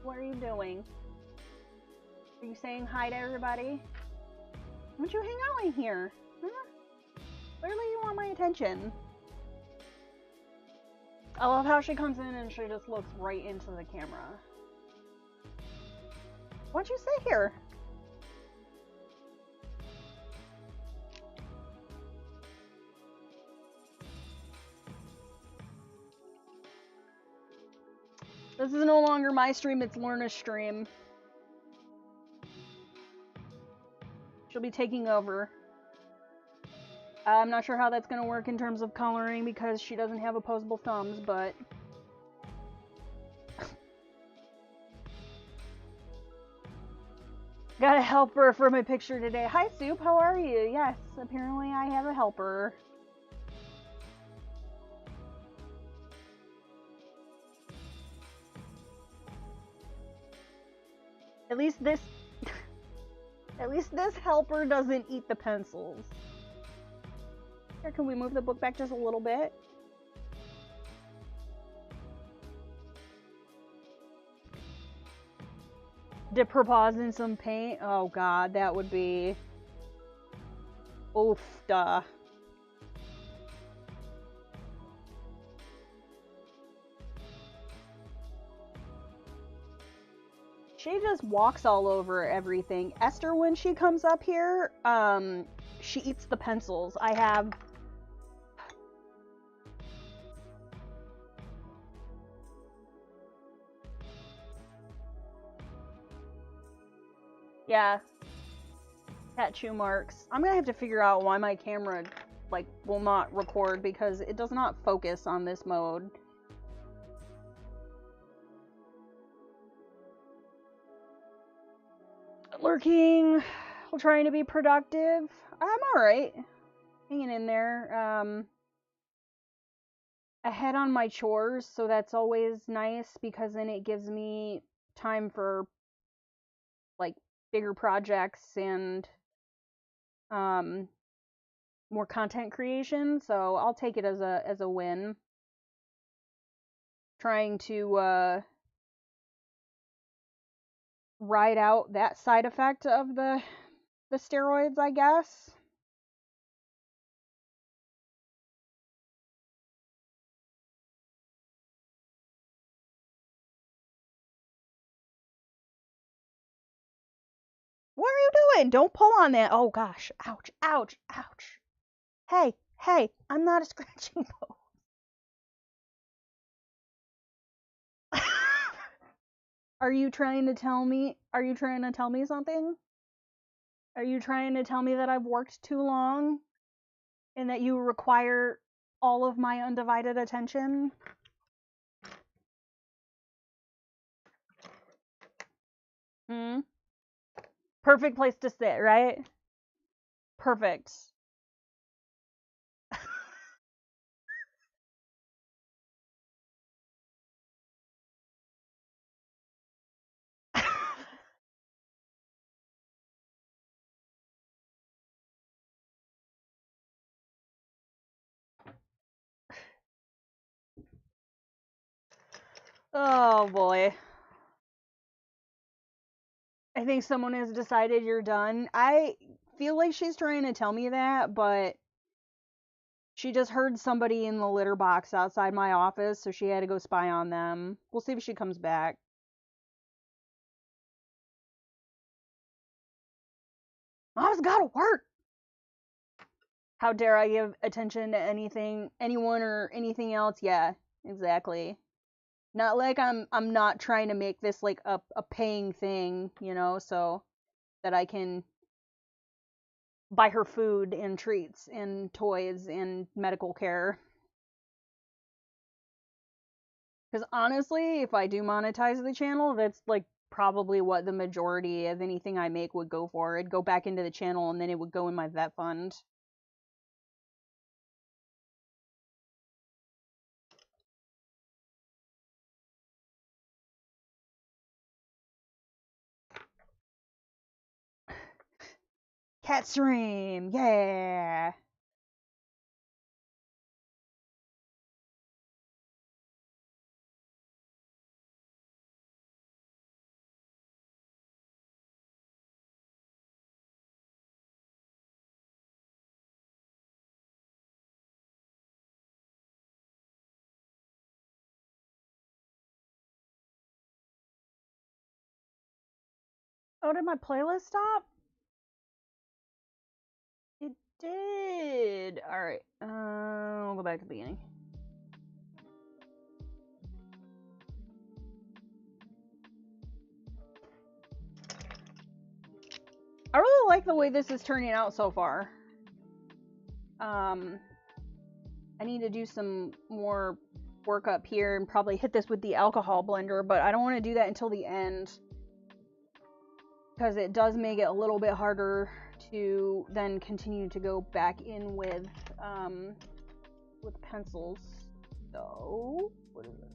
S1: What are you doing? Are you saying hi to everybody? Why don't you hang out in here? Huh? Clearly you want my attention. I love how she comes in and she just looks right into the camera. Why don't you sit here? This is no longer my stream, it's Lorna's stream. She'll be taking over. I'm not sure how that's going to work in terms of coloring because she doesn't have opposable thumbs, but... Got a helper for my picture today. Hi, Soup, how are you? Yes, apparently I have a helper. At least this helper doesn't eat the pencils. Here, can we move the book back just a little bit? Dip her paws in some paint? Oh god, that would be... Oof, duh. She just walks all over everything. Esther, when she comes up here, she eats the pencils. I have... Yeah. Tattoo marks. I'm gonna have to figure out why my camera, like, will not record because it does not focus on this mode. Lurking, while trying to be productive. I'm alright. Hanging in there. Ahead on my chores, so that's always nice because then it gives me time for, like, bigger projects and more content creation, so I'll take it as a win. Trying to ride out that side effect of the steroids, I guess. What are you doing? Don't pull on that. Oh gosh. Ouch, ouch, ouch. Hey, hey, I'm not a scratching post. Are you trying to tell me something? Are you trying to tell me that I've worked too long and that you require all of my undivided attention? Perfect place to sit, right? Perfect. Oh boy. I think someone has decided you're done. I feel like she's trying to tell me that, but she just heard somebody in the litter box outside my office, so she had to go spy on them. We'll see if she comes back. Mom's gotta work. How dare I give attention to anything, anyone or anything else? Yeah, exactly. Not like I'm not trying to make this like a paying thing, you know, so that I can buy her food and treats and toys and medical care. Because honestly, if I do monetize the channel, that's like probably what the majority of anything I make would go for. It'd go back into the channel and then it would go in my vet fund. Cat stream, yeah. Oh, did my playlist stop? It did. All right. I'll go back to the beginning. I really like the way this is turning out so far. I need to do some more work up here and probably hit this with the alcohol blender, but I don't want to do that until the end because it does make it a little bit harder to then continue to go back in with pencils. So, what is it?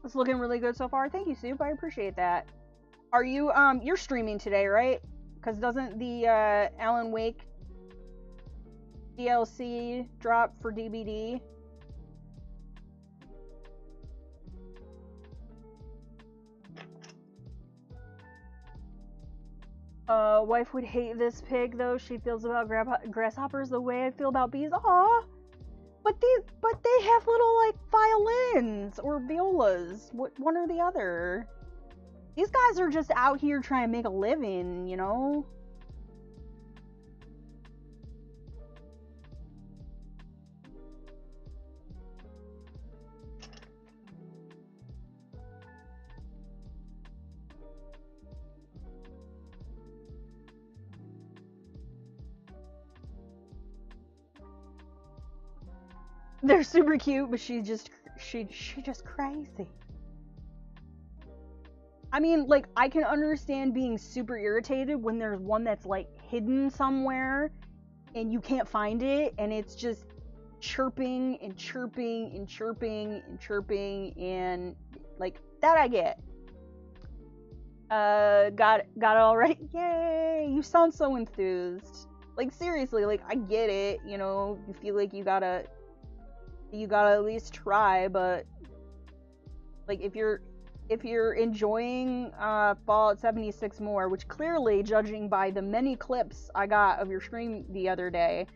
S1: It's looking really good so far. Thank you, Soup. I appreciate that. Are you you're streaming today, right? Because doesn't the Alan Wake DLC drop for DVD? Wife would hate this pig though. She feels about grasshoppers the way I feel about bees. Aw, but they have little like violins or violas. One or the other. These guys are just out here trying to make a living, you know. They're super cute, but she's just crazy. I mean, like, I can understand being super irritated when there's one that's like hidden somewhere and you can't find it and it's just chirping and chirping and chirping and chirping and like that I get. Got it already. Yay! You sound so enthused. Like seriously, like I get it, you know, you feel like you gotta at least try, but like if you're enjoying Fallout 76 more, which clearly, judging by the many clips I got of your stream the other day,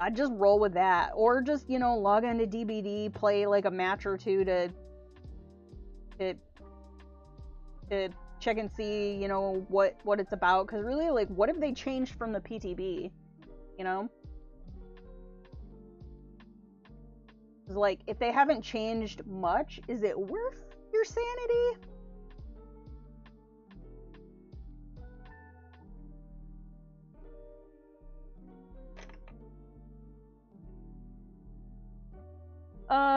S1: I'd just roll with that. Or just, you know, log into DBD, play like a match or two to check and see, you know, what it's about. Because really, like, what have they changed from the PTB? You know? Like, if they haven't changed much, is it worth your sanity?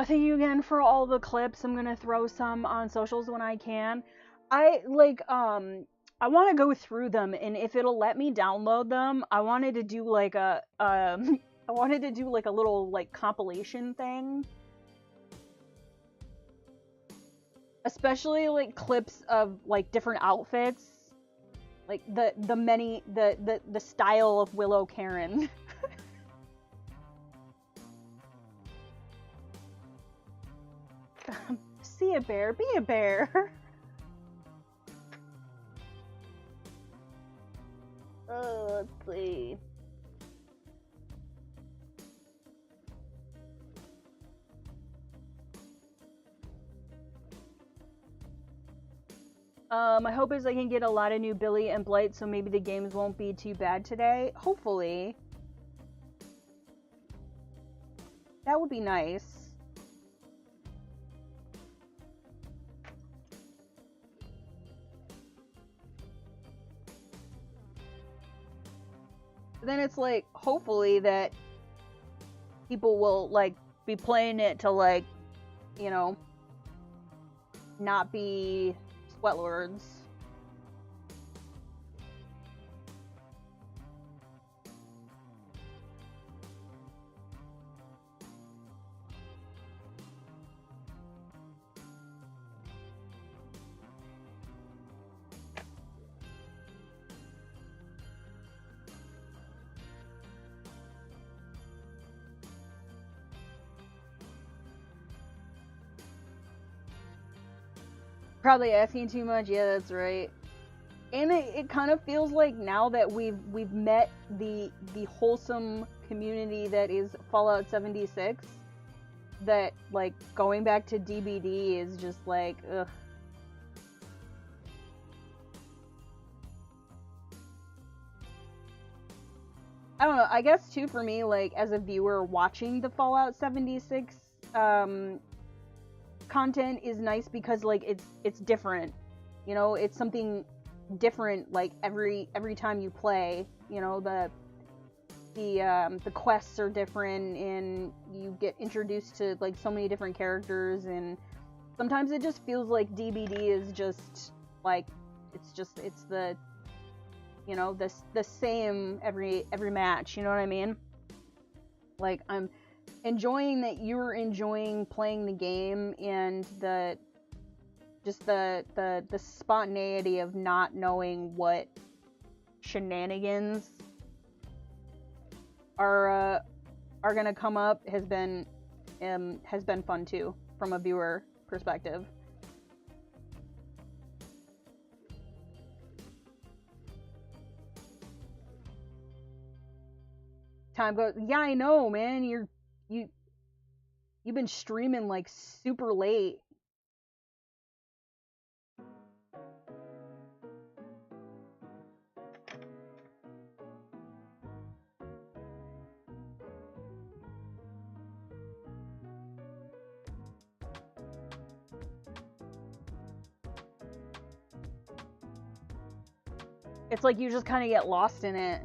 S1: Thank you again for all the clips. I'm gonna throw some on socials when I can. I want to go through them, and if it'll let me download them, I wanted to do like a I wanted to do like a little like compilation thing. Especially like clips of like different outfits. Like the style of Willow Karen. See a bear, be a bear. Let's see. My hope is I can get a lot of new Billy and Blight, so maybe the games won't be too bad today. Hopefully. That would be nice. But then it's like, hopefully that people will, like, be playing it to, like, you know, not be sweatlords. Probably asking too much. Yeah, that's right. And it kind of feels like now that we've met the wholesome community that is Fallout 76, that, like, going back to DBD is just like, ugh. I don't know, I guess too for me, like, as a viewer watching the Fallout 76 content is nice because, like, it's different, you know, it's something different, like, every time you play, you know, the quests are different and you get introduced to, like, so many different characters, and sometimes it just feels like DBD is just like, it's the, you know, the same every match, you know what I mean? Like, I'm enjoying that you're enjoying playing the game, and the spontaneity of not knowing what shenanigans are gonna come up has been fun too, from a viewer perspective. Time goes. Yeah, I know, man. You've been streaming, like, super late. It's like you just kind of get lost in it.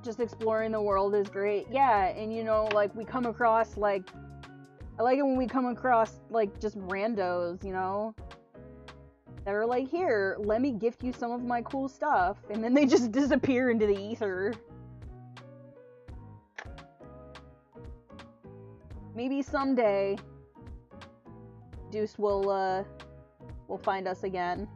S1: Just exploring the world is great. Yeah, and, you know, like, we come across, like, I like it when we come across, like, just randos, you know, that are like, here, let me gift you some of my cool stuff, and then they just disappear into the ether. Maybe someday Deuce will find us again.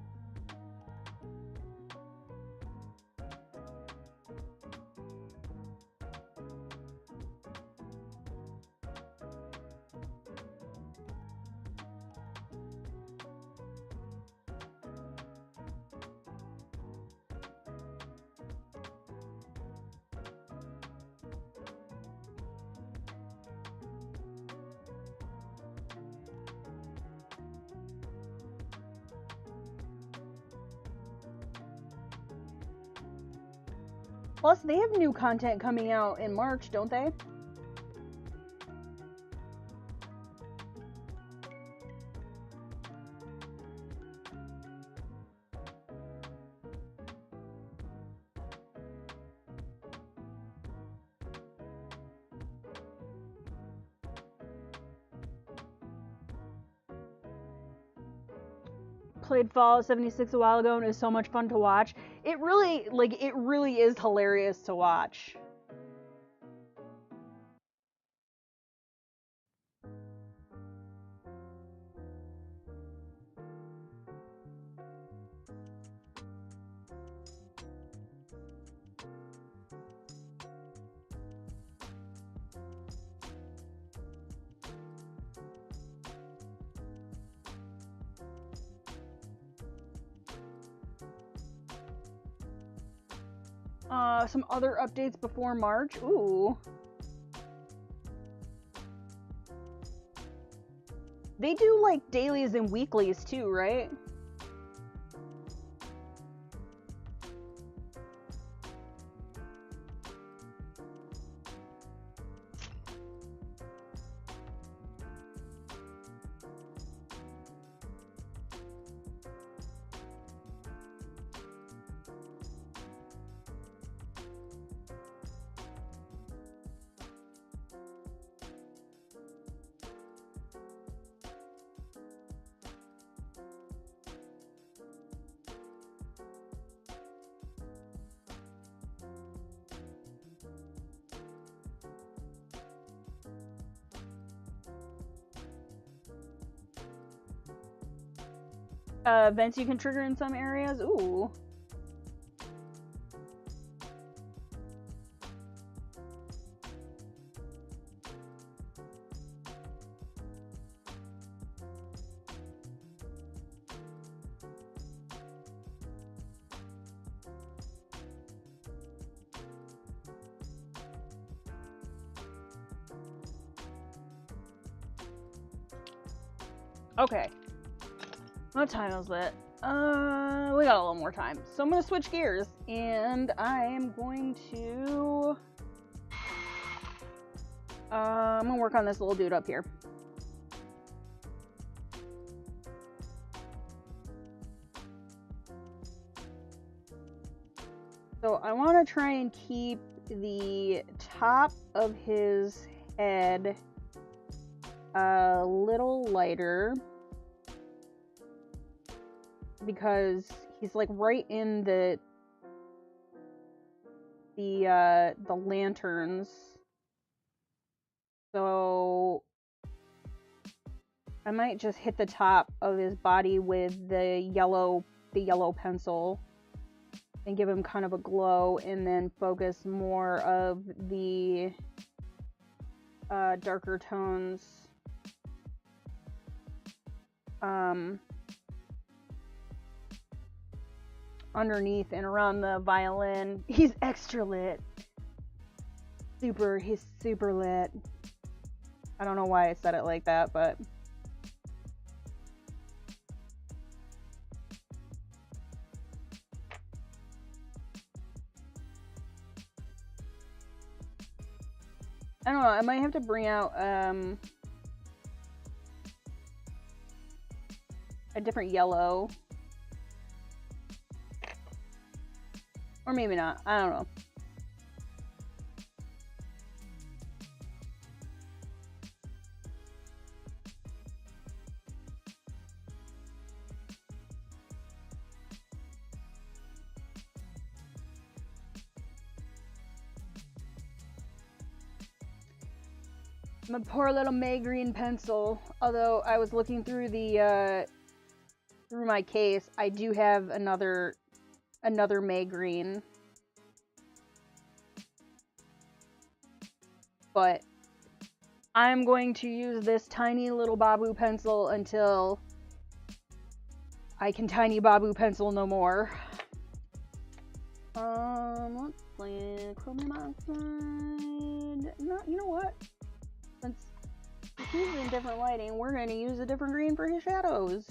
S1: Plus, they have new content coming out in March, don't they? played Fallout 76 a while ago and it's so much fun to watch. It really is hilarious to watch. Some other updates before March. Ooh. They do like dailies and weeklies too, right? Events you can trigger in some areas. Ooh. Okay. What time is it? We got a little more time. So I'm gonna switch gears and I am going to I'm gonna work on this little dude up here. So I want to try and keep the top of his head a little lighter, because he's like right in the lanterns. So I might just hit the top of his body with the yellow pencil and give him kind of a glow, and then focus more of the darker tones underneath and around the violin. He's extra lit. He's super lit. I don't know why I said it like that, but I don't know, I might have to bring out a different yellow. Or maybe not. I don't know. My poor little May green pencil. Although I was looking through the through my case, I do have another May green, but I'm going to use this tiny little Babu pencil until I can tiny Babu pencil no more. Let's play chromium oxide. No, you know what? Since he's in different lighting, we're going to use a different green for his shadows.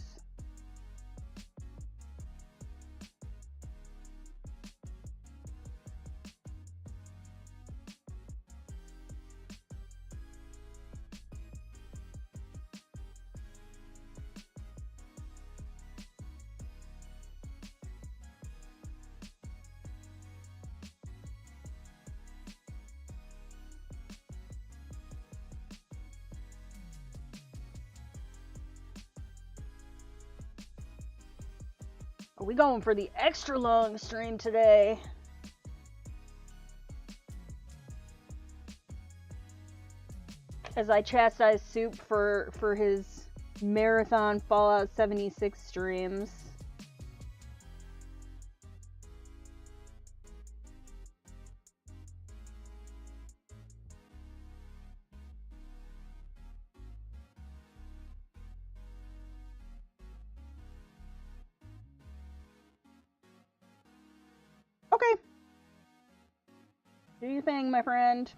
S1: We going for the extra long stream today. As I chastise Soup for his marathon Fallout 76 streams. Okay. Do your thing, my friend.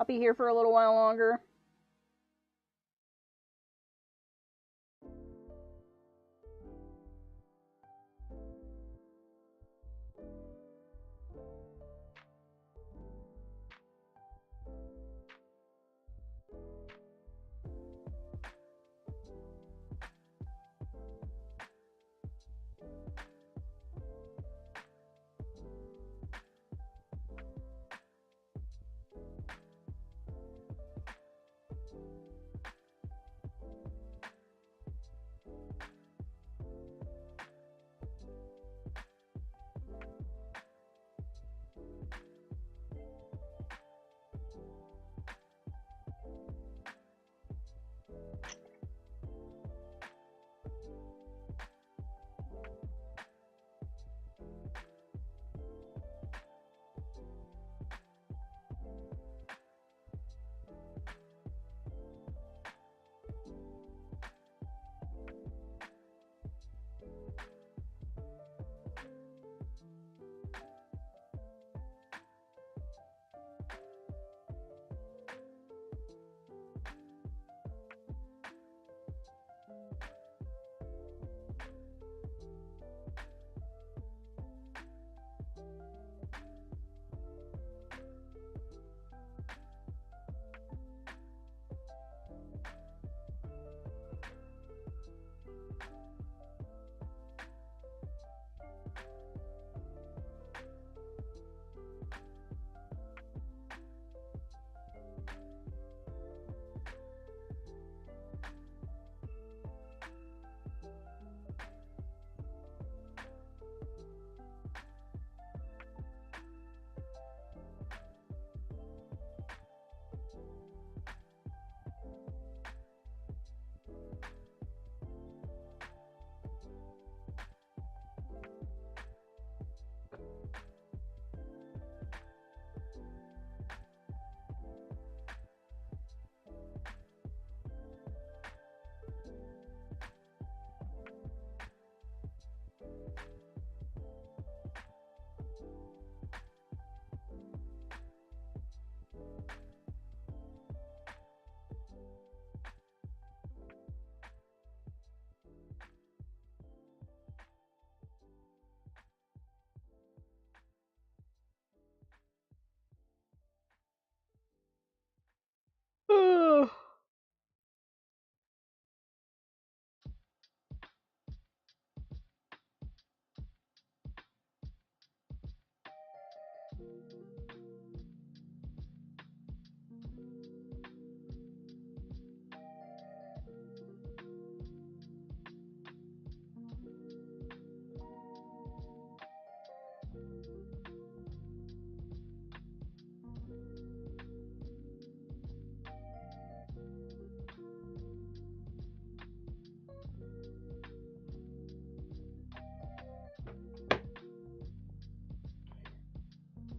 S1: I'll be here for a little while longer.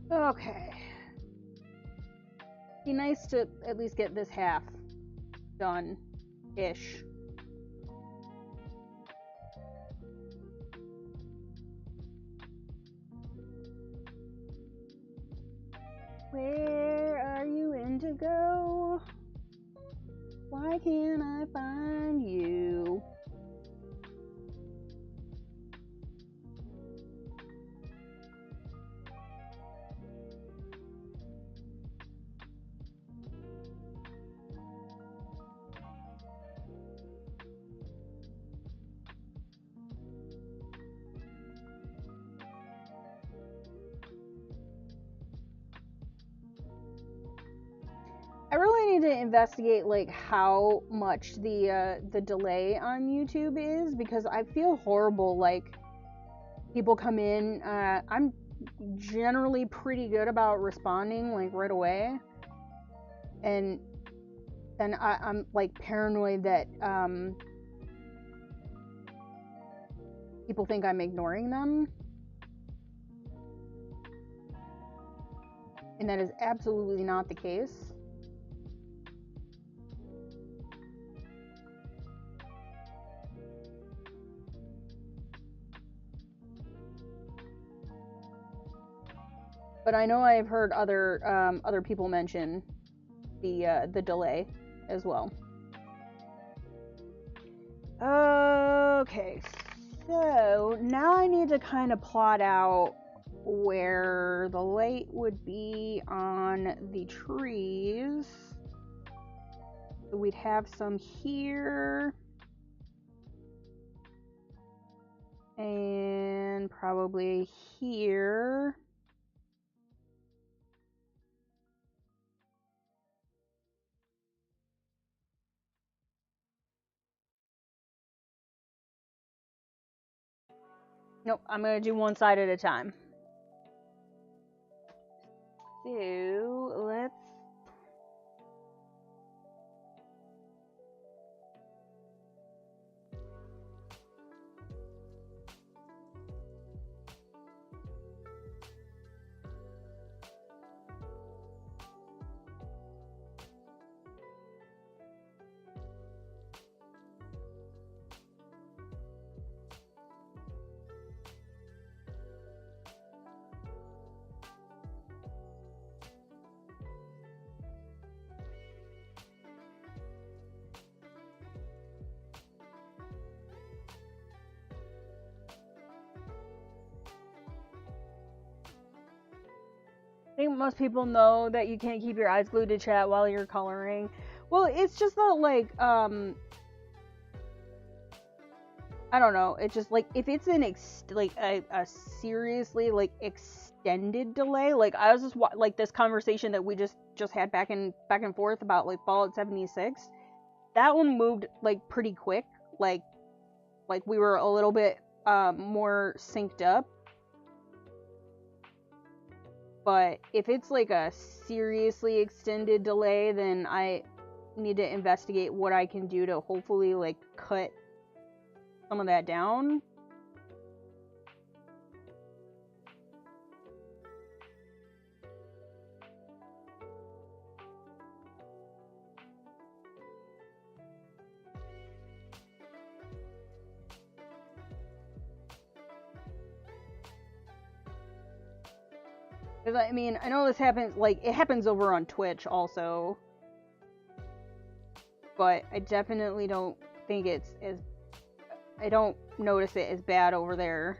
S1: Okay. Be nice to at least get this half done-ish. Where are you, Indigo? Why can't I find you? I really need to investigate like how much the delay on YouTube is, because I feel horrible like people come in, I'm generally pretty good about responding like right away, and then I'm like paranoid that people think I'm ignoring them, and that is absolutely not the case. But I know I've heard other people mention the delay as well. Okay, so now I need to kind of plot out where the light would be on the trees. So we'd have some here, and probably here. Nope, I'm gonna do one side at a time. So let's I think most people know that you can't keep your eyes glued to chat while you're coloring. Well, it's just that, like, I don't know. It's just like if it's an a seriously like extended delay. Like I was just like this conversation that we just had back and forth about like Fallout 76. That one moved like pretty quick. Like we were a little bit more synced up. But if it's like a seriously extended delay, then I need to investigate what I can do to hopefully like cut some of that down. Because I mean, I know this happens, like, it happens over on Twitch also. But I definitely don't think it's as, I don't notice it as bad over there.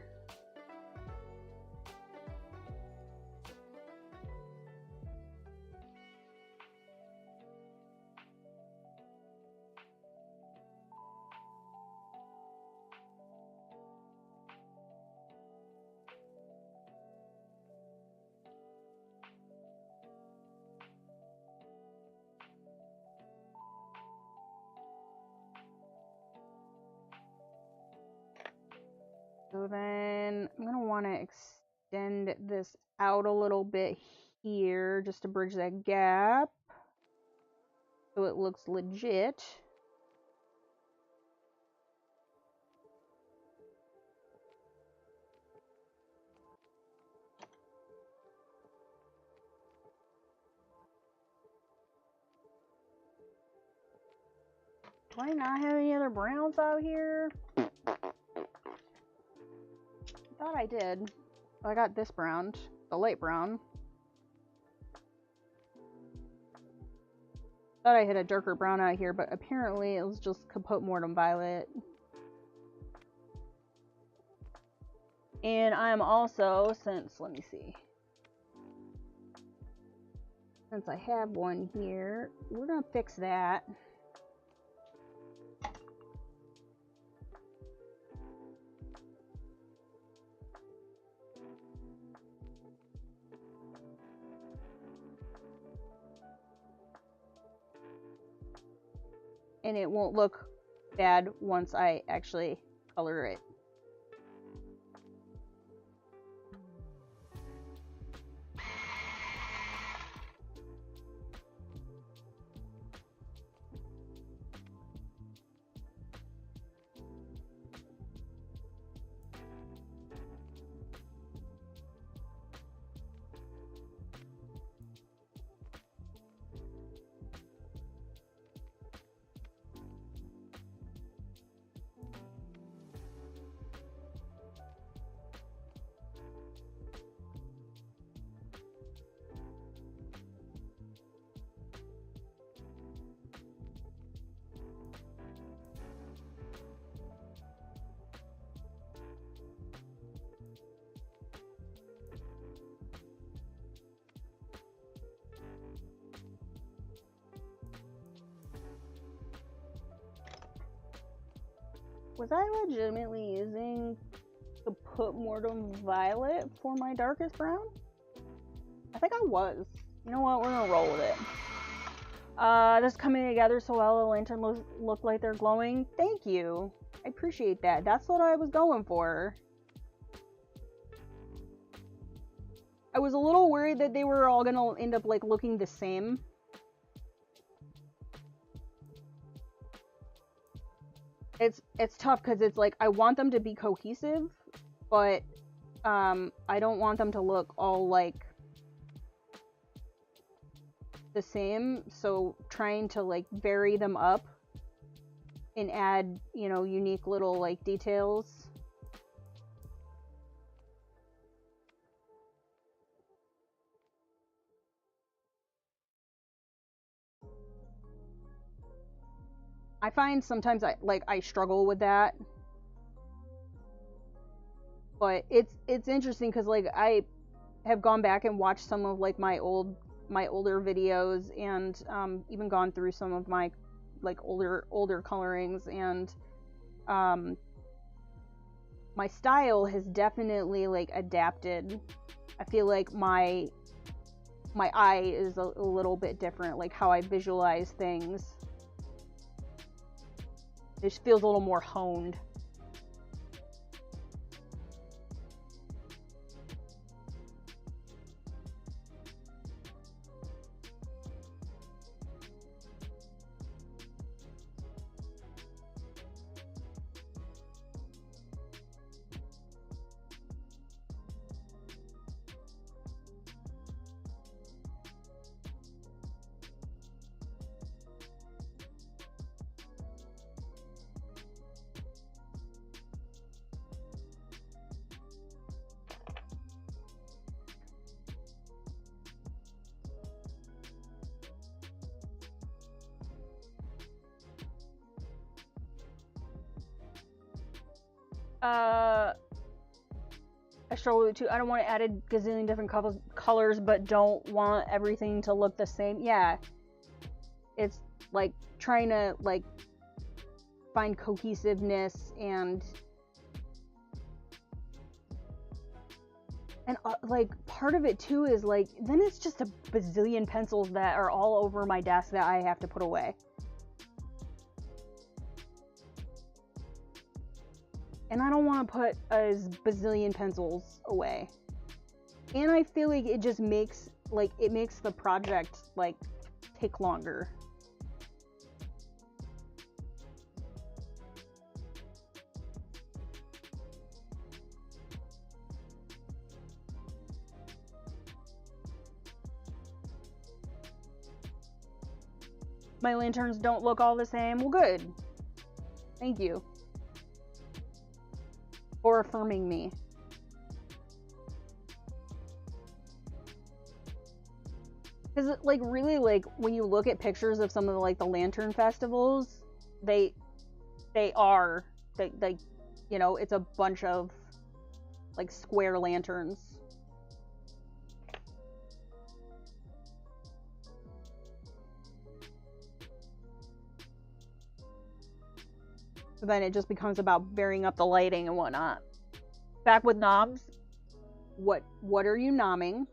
S1: So then I'm going to want to extend this out a little bit here just to bridge that gap so it looks legit. Do I not have any other browns out here? I thought I did. Oh, I got this brown, the light brown. Thought I had a darker brown out here, but apparently it was just Caput Mortem Violet. And I'm also, let me see. Since I have one here, we're gonna fix that. And it won't look bad once I actually color it. Was I legitimately using the Put Mortem Violet for my darkest brown? I think I was. You know what? We're gonna roll with it. This is coming together so well. The lantern look like they're glowing. Thank you. I appreciate that. That's what I was going for. I was a little worried that they were all gonna end up like looking the same. It's tough because it's like I want them to be cohesive, but I don't want them to look all like the same, so trying to like vary them up and add, you know, unique little like details. I find sometimes I struggle with that. But it's interesting because like I have gone back and watched some of like my older videos, and even gone through some of my like older colorings, and my style has definitely like adapted. I feel like my eye is a little bit different, like how I visualize things. It just feels a little more honed. I struggle with it too. I don't want to add a gazillion different colors, but don't want everything to look the same. Yeah. It's like trying to like find cohesiveness and like part of it too is like then it's just a bazillion pencils that are all over my desk that I have to put away. And I don't want to put a bazillion pencils away. And I feel like it just makes the project like take longer. My lanterns don't look all the same. Well, good. Thank you for affirming me. Because like really, like when you look at pictures of some of the, like the lantern festivals, they you know, it's a bunch of like square lanterns. So then it just becomes about varying up the lighting and whatnot. Back with knobs. What are you nomming?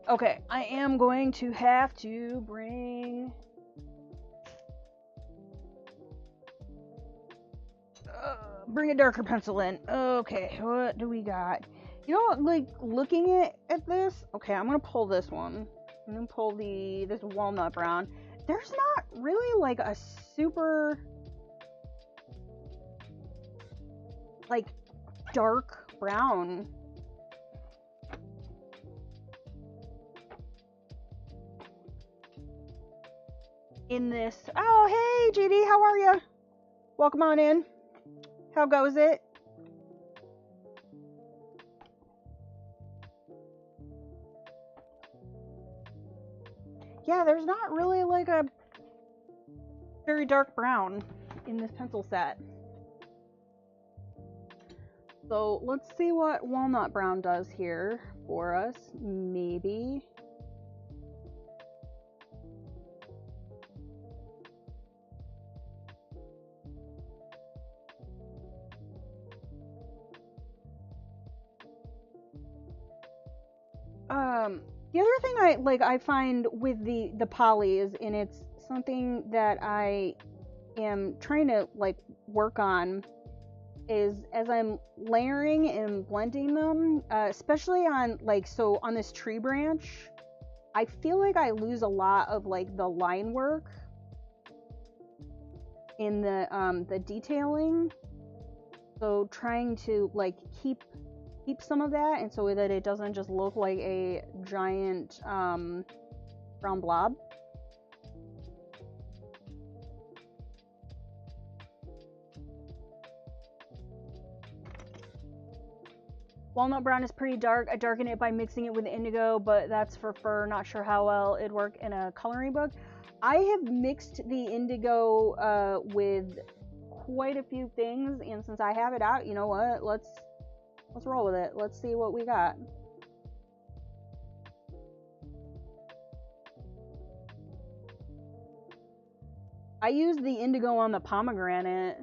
S1: Okay, I am going to have to bring a darker pencil in. Okay, what do we got? You know, like looking at this. Okay, I'm gonna pull this one. I'm gonna pull this walnut brown. There's not really like a super like dark brown. in this. Oh, hey, GD, how are you? Welcome on in. How goes it? Yeah, there's not really like a very dark brown in this pencil set. So let's see what walnut brown does here for us, maybe. The other thing I find with the polys, and it's something that I am trying to like work on, is as I'm layering and blending them, especially on like, so on this tree branch, I feel like I lose a lot of like the line work in the detailing. So trying to like keep some of that, and so that it doesn't just look like a giant brown blob. Walnut brown is pretty dark. I darken it by mixing it with indigo, but that's for fur. Not sure how well it'd work in a coloring book. I have mixed the indigo with quite a few things, and since I have it out, you know what? Let's roll with it. Let's see what we got. I used the indigo on the pomegranate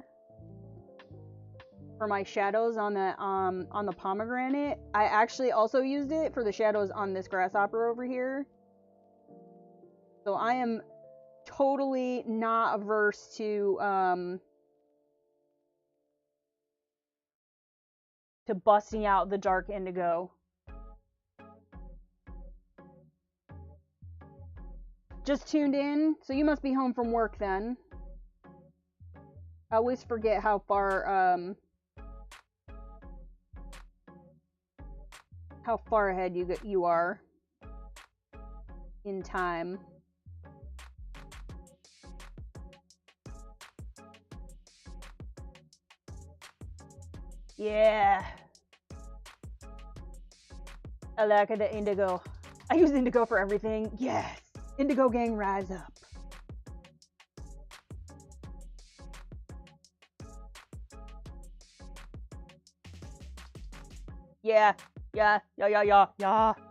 S1: for my shadows on the pomegranate. I actually also used it for the shadows on this grasshopper over here. So I am totally not averse to busting out the dark indigo. Just tuned in, so you must be home from work then. I always forget how far ahead you are in time. Yeah. I like the indigo. I use indigo for everything. Yes. Indigo gang, rise up. Yeah. I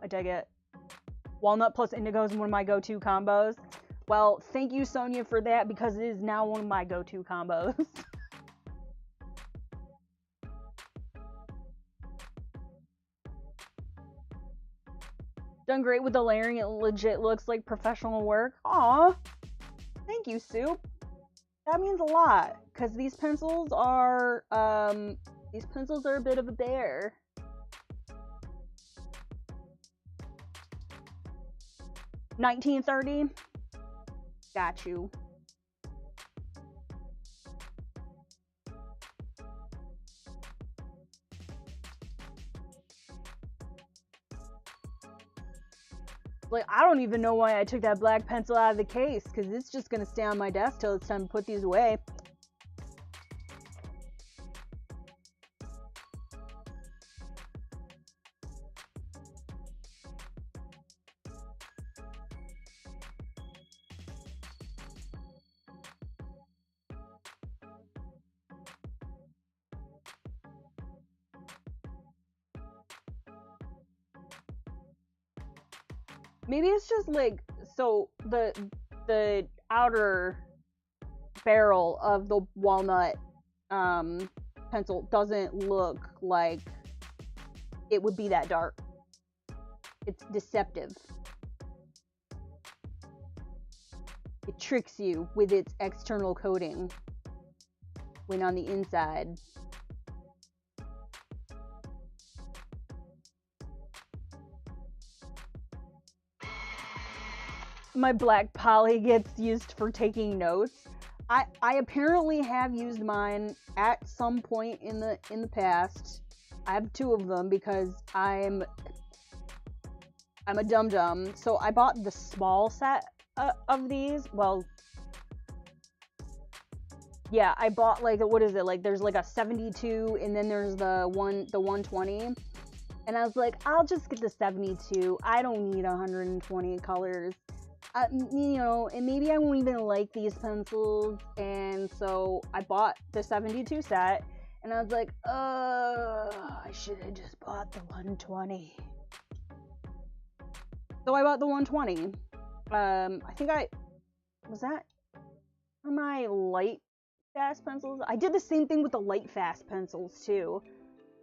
S1: dig it. Walnut plus indigo is one of my go-to combos. Well, thank you, Sonia, for that, because it is now one of my go-to combos. Done great with the layering. It legit looks like professional work. Aw, thank you, Soup. That means a lot, because these pencils are a bit of a bear. $19.30. Got you. Like, I don't even know why I took that black pencil out of the case, because it's just going to stay on my desk till it's time to put these away. Maybe it's just like, so the outer barrel of the walnut pencil doesn't look like it would be that dark. It's deceptive. It tricks you with its external coating when on the inside. My black poly gets used for taking notes. I apparently have used mine at some point in the past. I have 2 of them because I'm a dum-dum. So I bought the small set of these. Well, Yeah, I bought like, what is it? Like there's like a 72 and then there's the 120. And I was like, I'll just get the 72. I don't need 120 colors. You know, and maybe I won't even like these pencils. And so I bought the 72 set. And I was like, I should have just bought the 120. So I bought the 120. I think was that for my light fast pencils? I did the same thing with the light fast pencils too.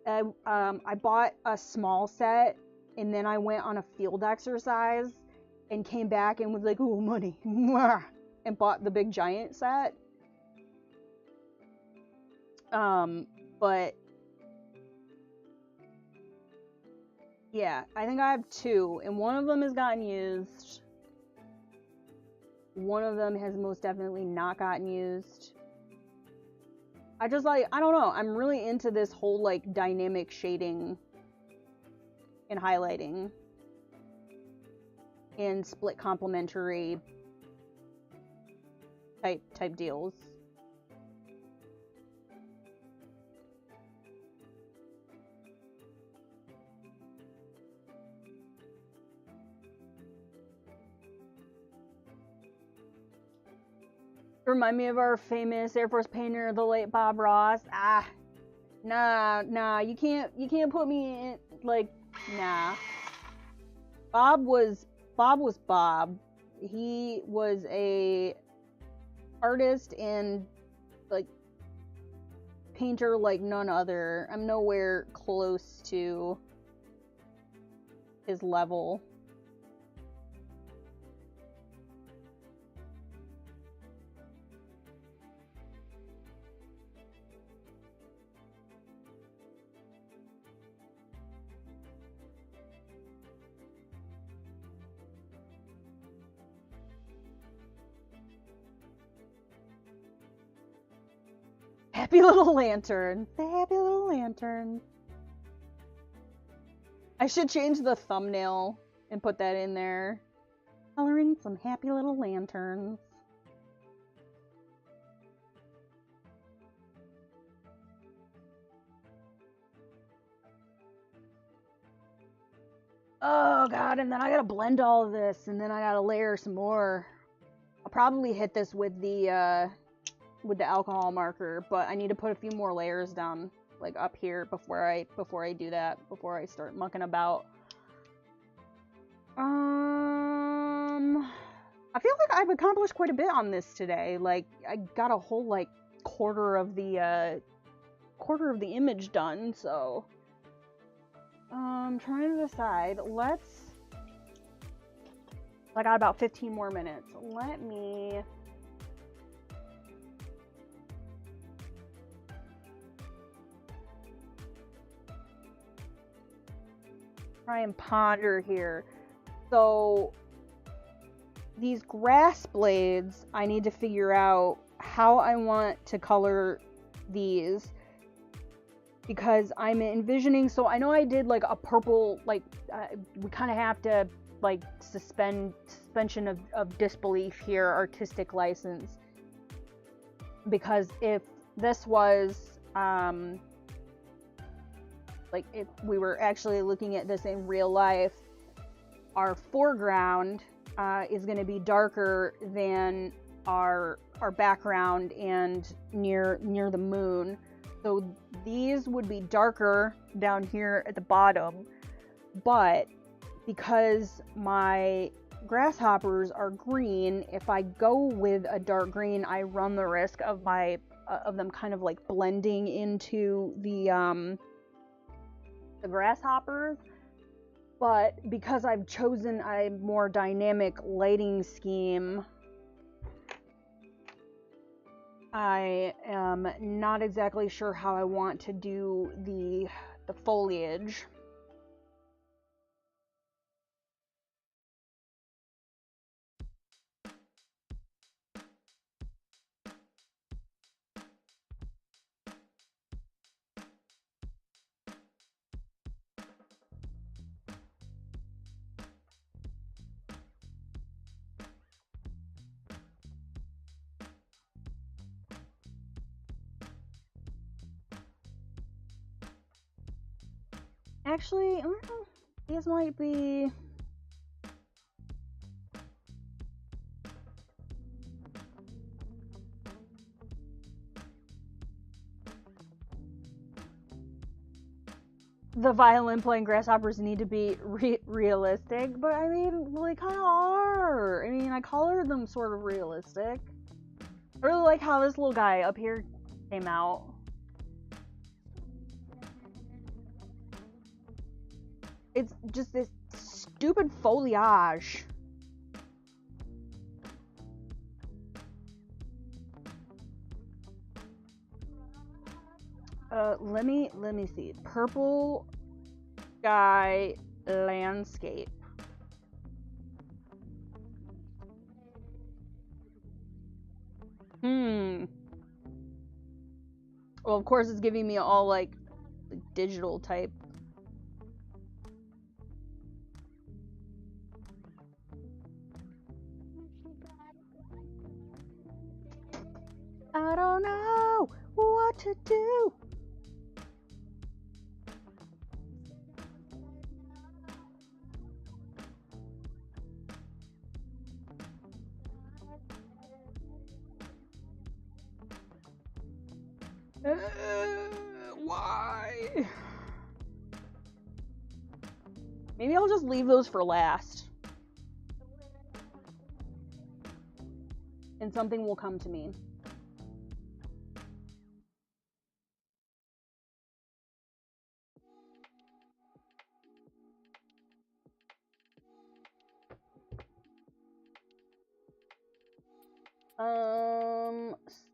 S1: I bought a small set and then I went on a field exercise and came back and was like, oh, money, and bought the big giant set. But yeah, I think I have two, and one of them has gotten used. One of them has most definitely not gotten used. I just like, I don't know, I'm really into this whole like dynamic shading and highlighting and split complementary type deals. Remind me of our famous Air Force painter, the late Bob Ross. Nah, you can't put me in, like, nah. Bob was Bob. He was a artist and like painter like none other. I'm nowhere close to his level. Happy little lantern. The happy little lantern. I should change the thumbnail and put that in there. Coloring some happy little lanterns. Oh god, and then I gotta blend all of this, and then I gotta layer some more. I'll probably hit this with the alcohol marker, but I need to put a few more layers down, like up here, before I do that, before I start mucking about. I feel like I've accomplished quite a bit on this today. Like, I got a whole, like, quarter of the image done, so... I'm trying to decide. I got about 15 more minutes. Let me... try and ponder here. So... these grass blades, I need to figure out how I want to color these, because I'm envisioning, so I know I did like a purple, like we kind of have to like suspension of disbelief here, artistic license, because if this was like if we were actually looking at this in real life, our foreground is going to be darker than our background and near the moon. So these would be darker down here at the bottom, but because my grasshoppers are green, if I go with a dark green, I run the risk of them kind of like blending into the grasshoppers. But because I've chosen a more dynamic lighting scheme, I am not exactly sure how I want to do the foliage. Actually, I don't know. These might be... The violin playing grasshoppers need to be realistic, but I mean, well, they kind of are. I mean, I colored them sort of realistic. I really like how this little guy up here came out. It's just this stupid foliage. Let me see. Purple sky landscape. Well, of course it's giving me all like digital type. I don't know what to do. Why? Maybe I'll just leave those for last. And something will come to me.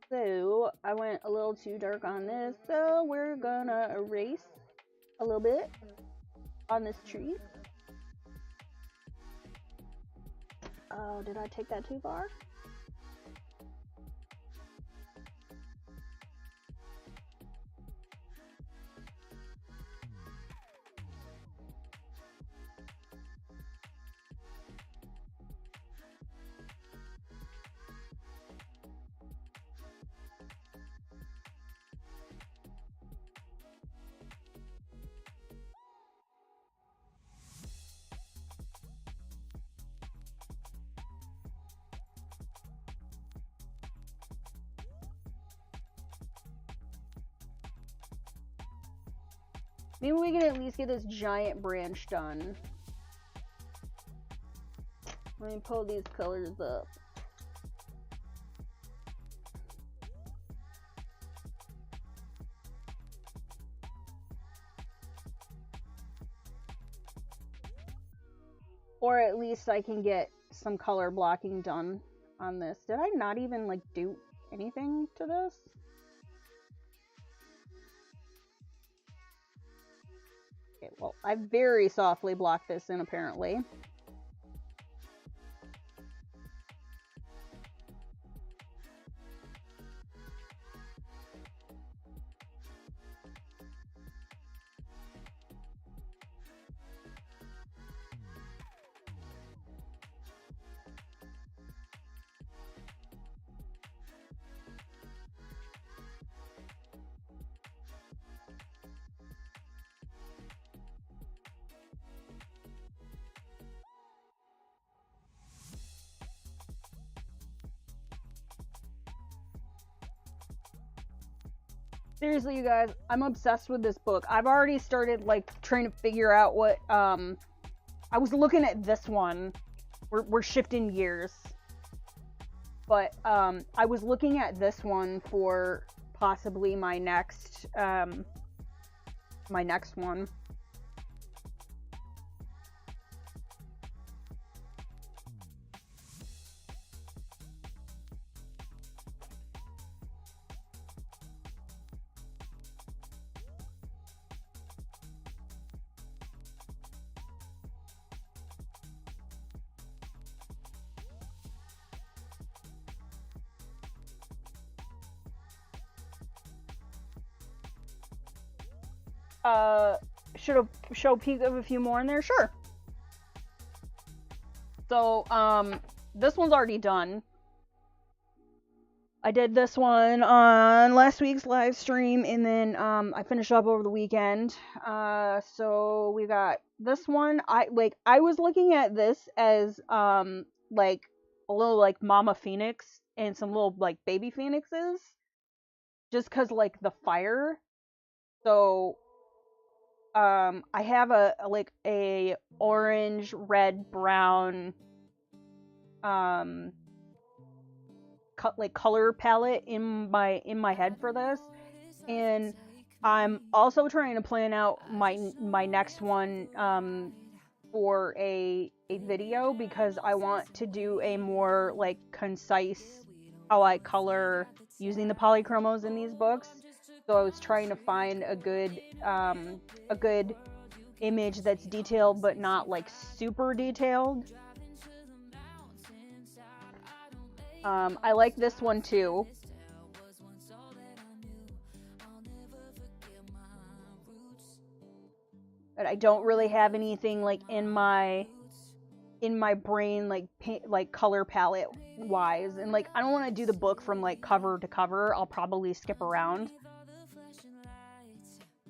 S1: So I went a little too dark on this, so we're gonna erase a little bit on this tree. Oh, did I take that too far? Maybe we can at least get this giant branch done. Let me pull these colors up. Or at least I can get some color blocking done on this. Did I not even like do anything to this? Okay, well, I very softly blocked this in apparently. Seriously, you guys, I'm obsessed with this book. I've already started, like, trying to figure out what, I was looking at this one. We're shifting gears. But, I was looking at this one for possibly my next one. Show a peek of a few more in there? Sure. So, this one's already done. I did this one on last week's live stream, and then I finished up over the weekend. So we got this one. I was looking at this as like a little like Mama Phoenix and some little like baby phoenixes, just cause like the fire. So I have a orange, red, brown color palette in my head for this, and I'm also trying to plan out my next one for a video, because I want to do a more like concise how I color using the polychromos in these books. So I was trying to find a good image that's detailed but not like super detailed. I like this one too. But I don't really have anything like in my brain like color palette wise, and like I don't want to do the book from like cover to cover. I'll probably skip around.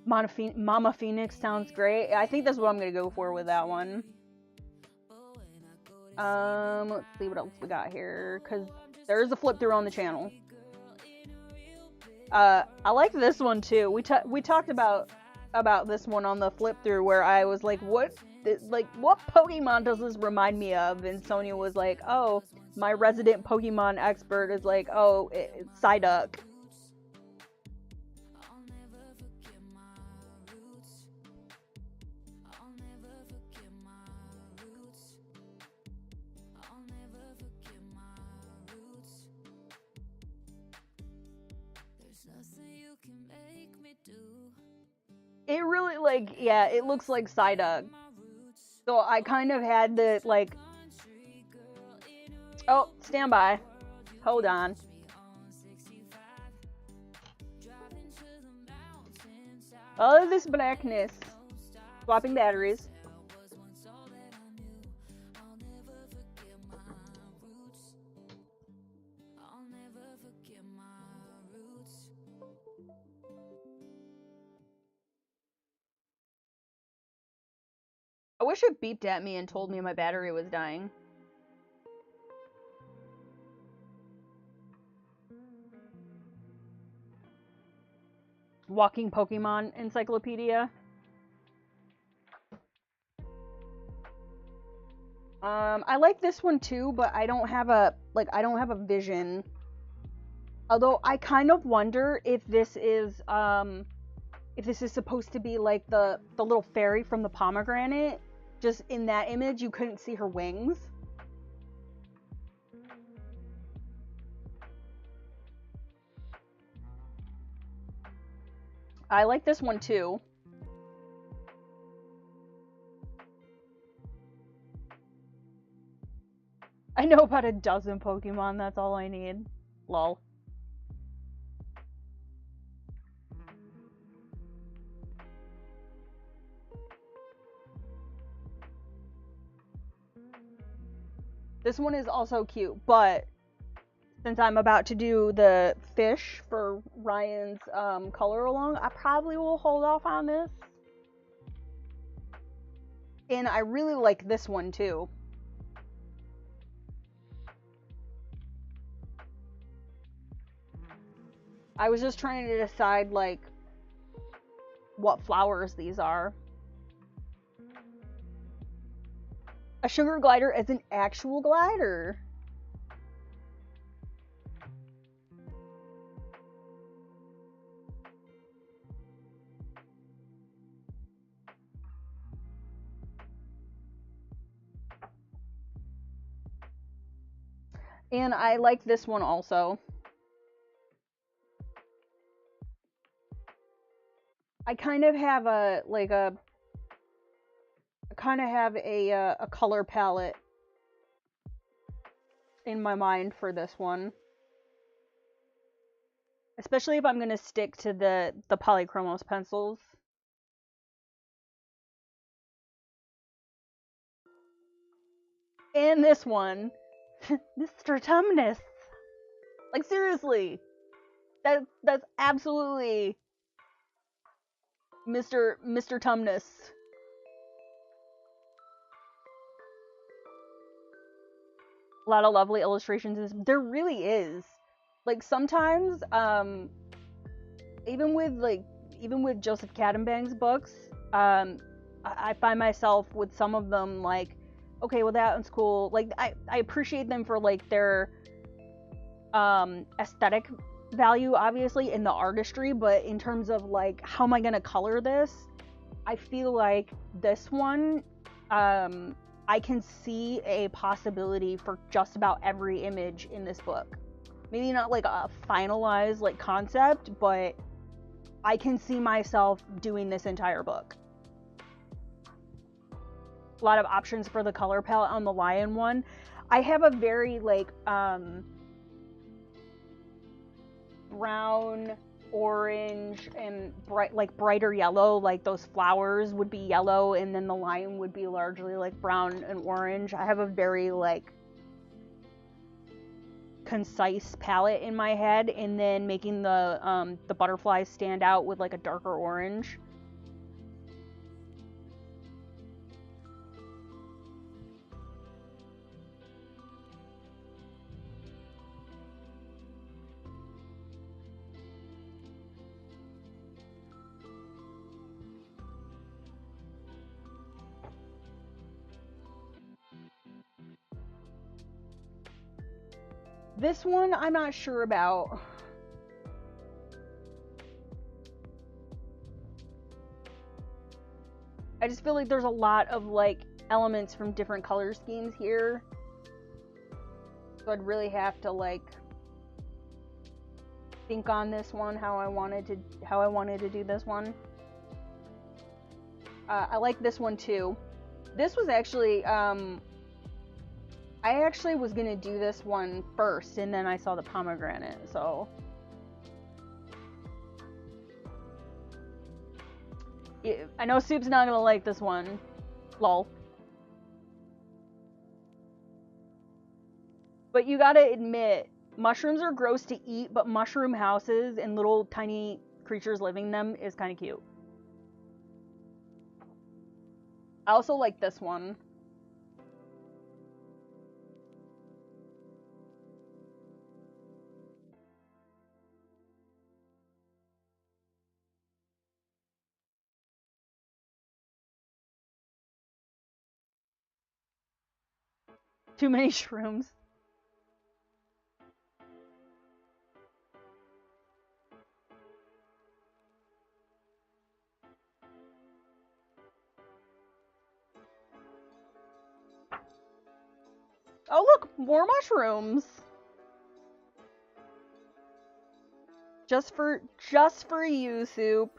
S1: Mama Phoenix sounds great. I think that's what I'm gonna go for with that one. Let's see what else we got here, because there's a flip through on the channel. I like this one too. We talked about this one on the flip through, where I was like, what Pokemon does this remind me of? And Sonia was like, oh, my resident Pokemon expert is like, oh, it's Psyduck. It really, like, yeah, it looks like Psyduck. So I kind of had the, like... Oh, stand by. Hold on. All of this blackness. Swapping batteries. I wish it beeped at me and told me my battery was dying. Walking Pokemon encyclopedia. I like this one too, but I don't have a vision. Although I kind of wonder if this is supposed to be like the little fairy from the pomegranate. Just in that image, you couldn't see her wings. I like this one too. I know about a dozen Pokemon, that's all I need. Lol. This one is also cute, but since I'm about to do the fish for Ryan's color along, I probably will hold off on this. And I really like this one too. I was just trying to decide like what flowers these are. A sugar glider is an actual glider. And I like this one also. I kind of have a color palette in my mind for this one. Especially if I'm going to stick to the Polychromos pencils. And this one, Mr. Tumnus. Like, seriously. That's absolutely Mr. Tumnus. A lot of lovely illustrations. There really is. Like, sometimes, even with Joseph Cadenbang's books, I find myself with some of them like, okay, well, that one's cool. Like, I appreciate them for like their aesthetic value, obviously, in the artistry, but in terms of like, how am I gonna color this? I feel like this one, I can see a possibility for just about every image in this book. Maybe not like a finalized like concept, but I can see myself doing this entire book. A lot of options for the color palette on the lion one. I have a very like brown, orange, and brighter yellow. Like those flowers would be yellow, and then the lion would be largely like brown and orange. I have a very like concise palette in my head, and then making the butterflies stand out with like a darker orange. This one, I'm not sure about. I just feel like there's a lot of like elements from different color schemes here. So I'd really have to like think on this one, how I wanted to do this one. I like this one too. This was actually, I actually was gonna do this one first, and then I saw the pomegranate, so. Yeah, I know Soup's not gonna like this one. Lol. But you gotta admit, mushrooms are gross to eat, but mushroom houses and little tiny creatures living in them is kind of cute. I also like this one. Too many shrooms. Oh look, more mushrooms. Just for you, Soup.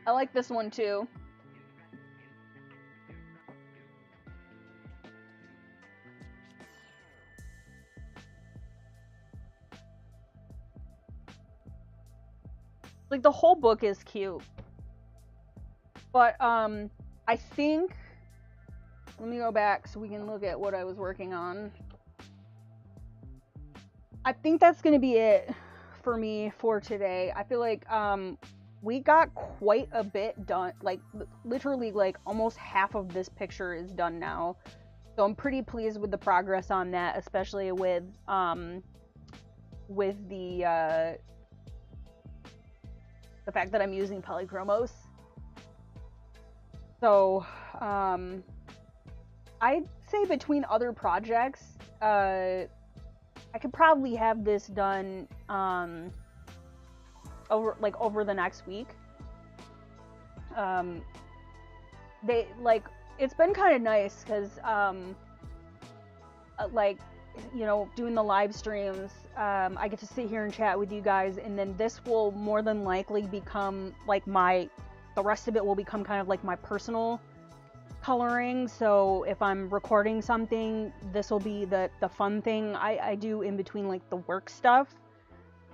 S1: I like this one too. Like, the whole book is cute. But, I think... Let me go back so we can look at what I was working on. I think that's gonna be it for me for today. I feel like, we got quite a bit done. Like, literally, like, almost half of this picture is done now. So I'm pretty pleased with the progress on that, especially with the fact that I'm using Polychromos. So, I'd say between other projects, I could probably have this done, over the next week. It's been kind of nice, because, you know, doing the live streams, I get to sit here and chat with you guys, and then this will more than likely become like the rest of it will become kind of like my personal coloring. So if I'm recording something, this will be the fun thing I do in between like the work stuff.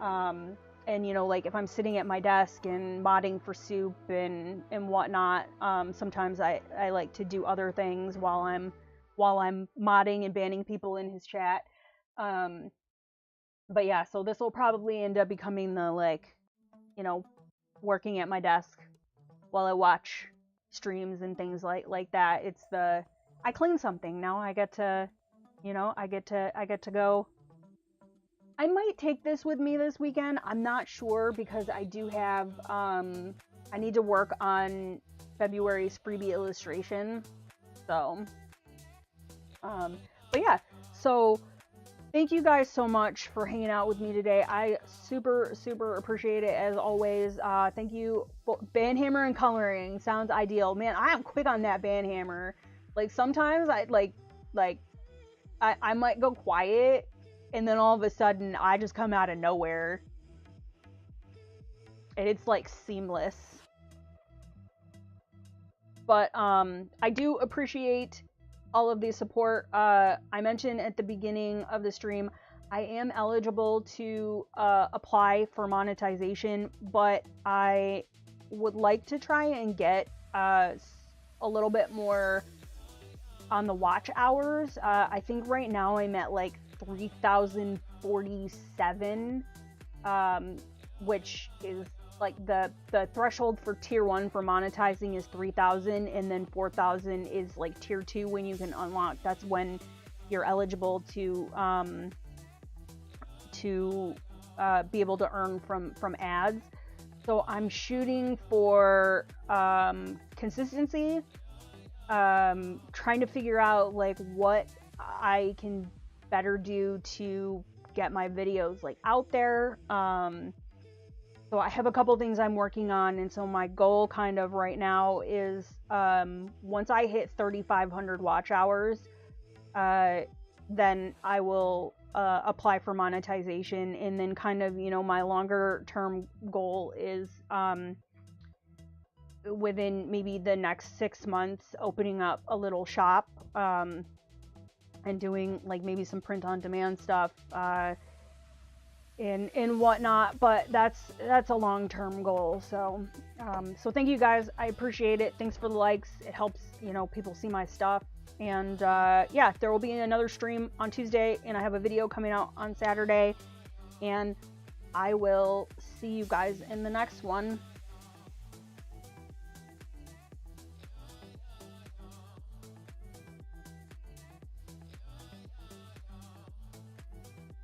S1: And you know, like if I'm sitting at my desk and modding for soup and whatnot, sometimes I like to do other things while I'm modding and banning people in his chat. But yeah, so this will probably end up becoming the, like, you know, working at my desk while I watch streams and things like that. It's the, I clean something now. I get to, you know, I get to go. I might take this with me this weekend. I'm not sure because I do have, I need to work on February's freebie illustration. So, but yeah, so thank you guys so much for hanging out with me today. I super appreciate it as always. Thank you. Bandhammer and coloring sounds ideal. Man, I am quick on that bandhammer. Like sometimes I I might go quiet and then all of a sudden I just come out of nowhere. And it's like seamless. But I do appreciate all of the support. I mentioned at the beginning of the stream, I am eligible to apply for monetization, but I would like to try and get a little bit more on the watch hours. I think right now I'm at like 3,047, which is like the threshold for tier 1 for monetizing is 3,000, and then 4,000 is like tier 2 when you can unlock. That's when you're eligible to be able to earn from ads. So I'm shooting for consistency, trying to figure out like what I can better do to get my videos like out there. So I have a couple things I'm working on, and so my goal kind of right now is once I hit 3,500 watch hours, then I will apply for monetization, and then kind of, you know, my longer term goal is within maybe the next 6 months opening up a little shop and doing like maybe some print on demand stuff and whatnot, but that's a long-term goal. So so thank you guys, I appreciate it. Thanks for the likes, it helps, you know, people see my stuff. And yeah, there will be another stream on Tuesday, and I have a video coming out on Saturday, and I will see you guys in the next one.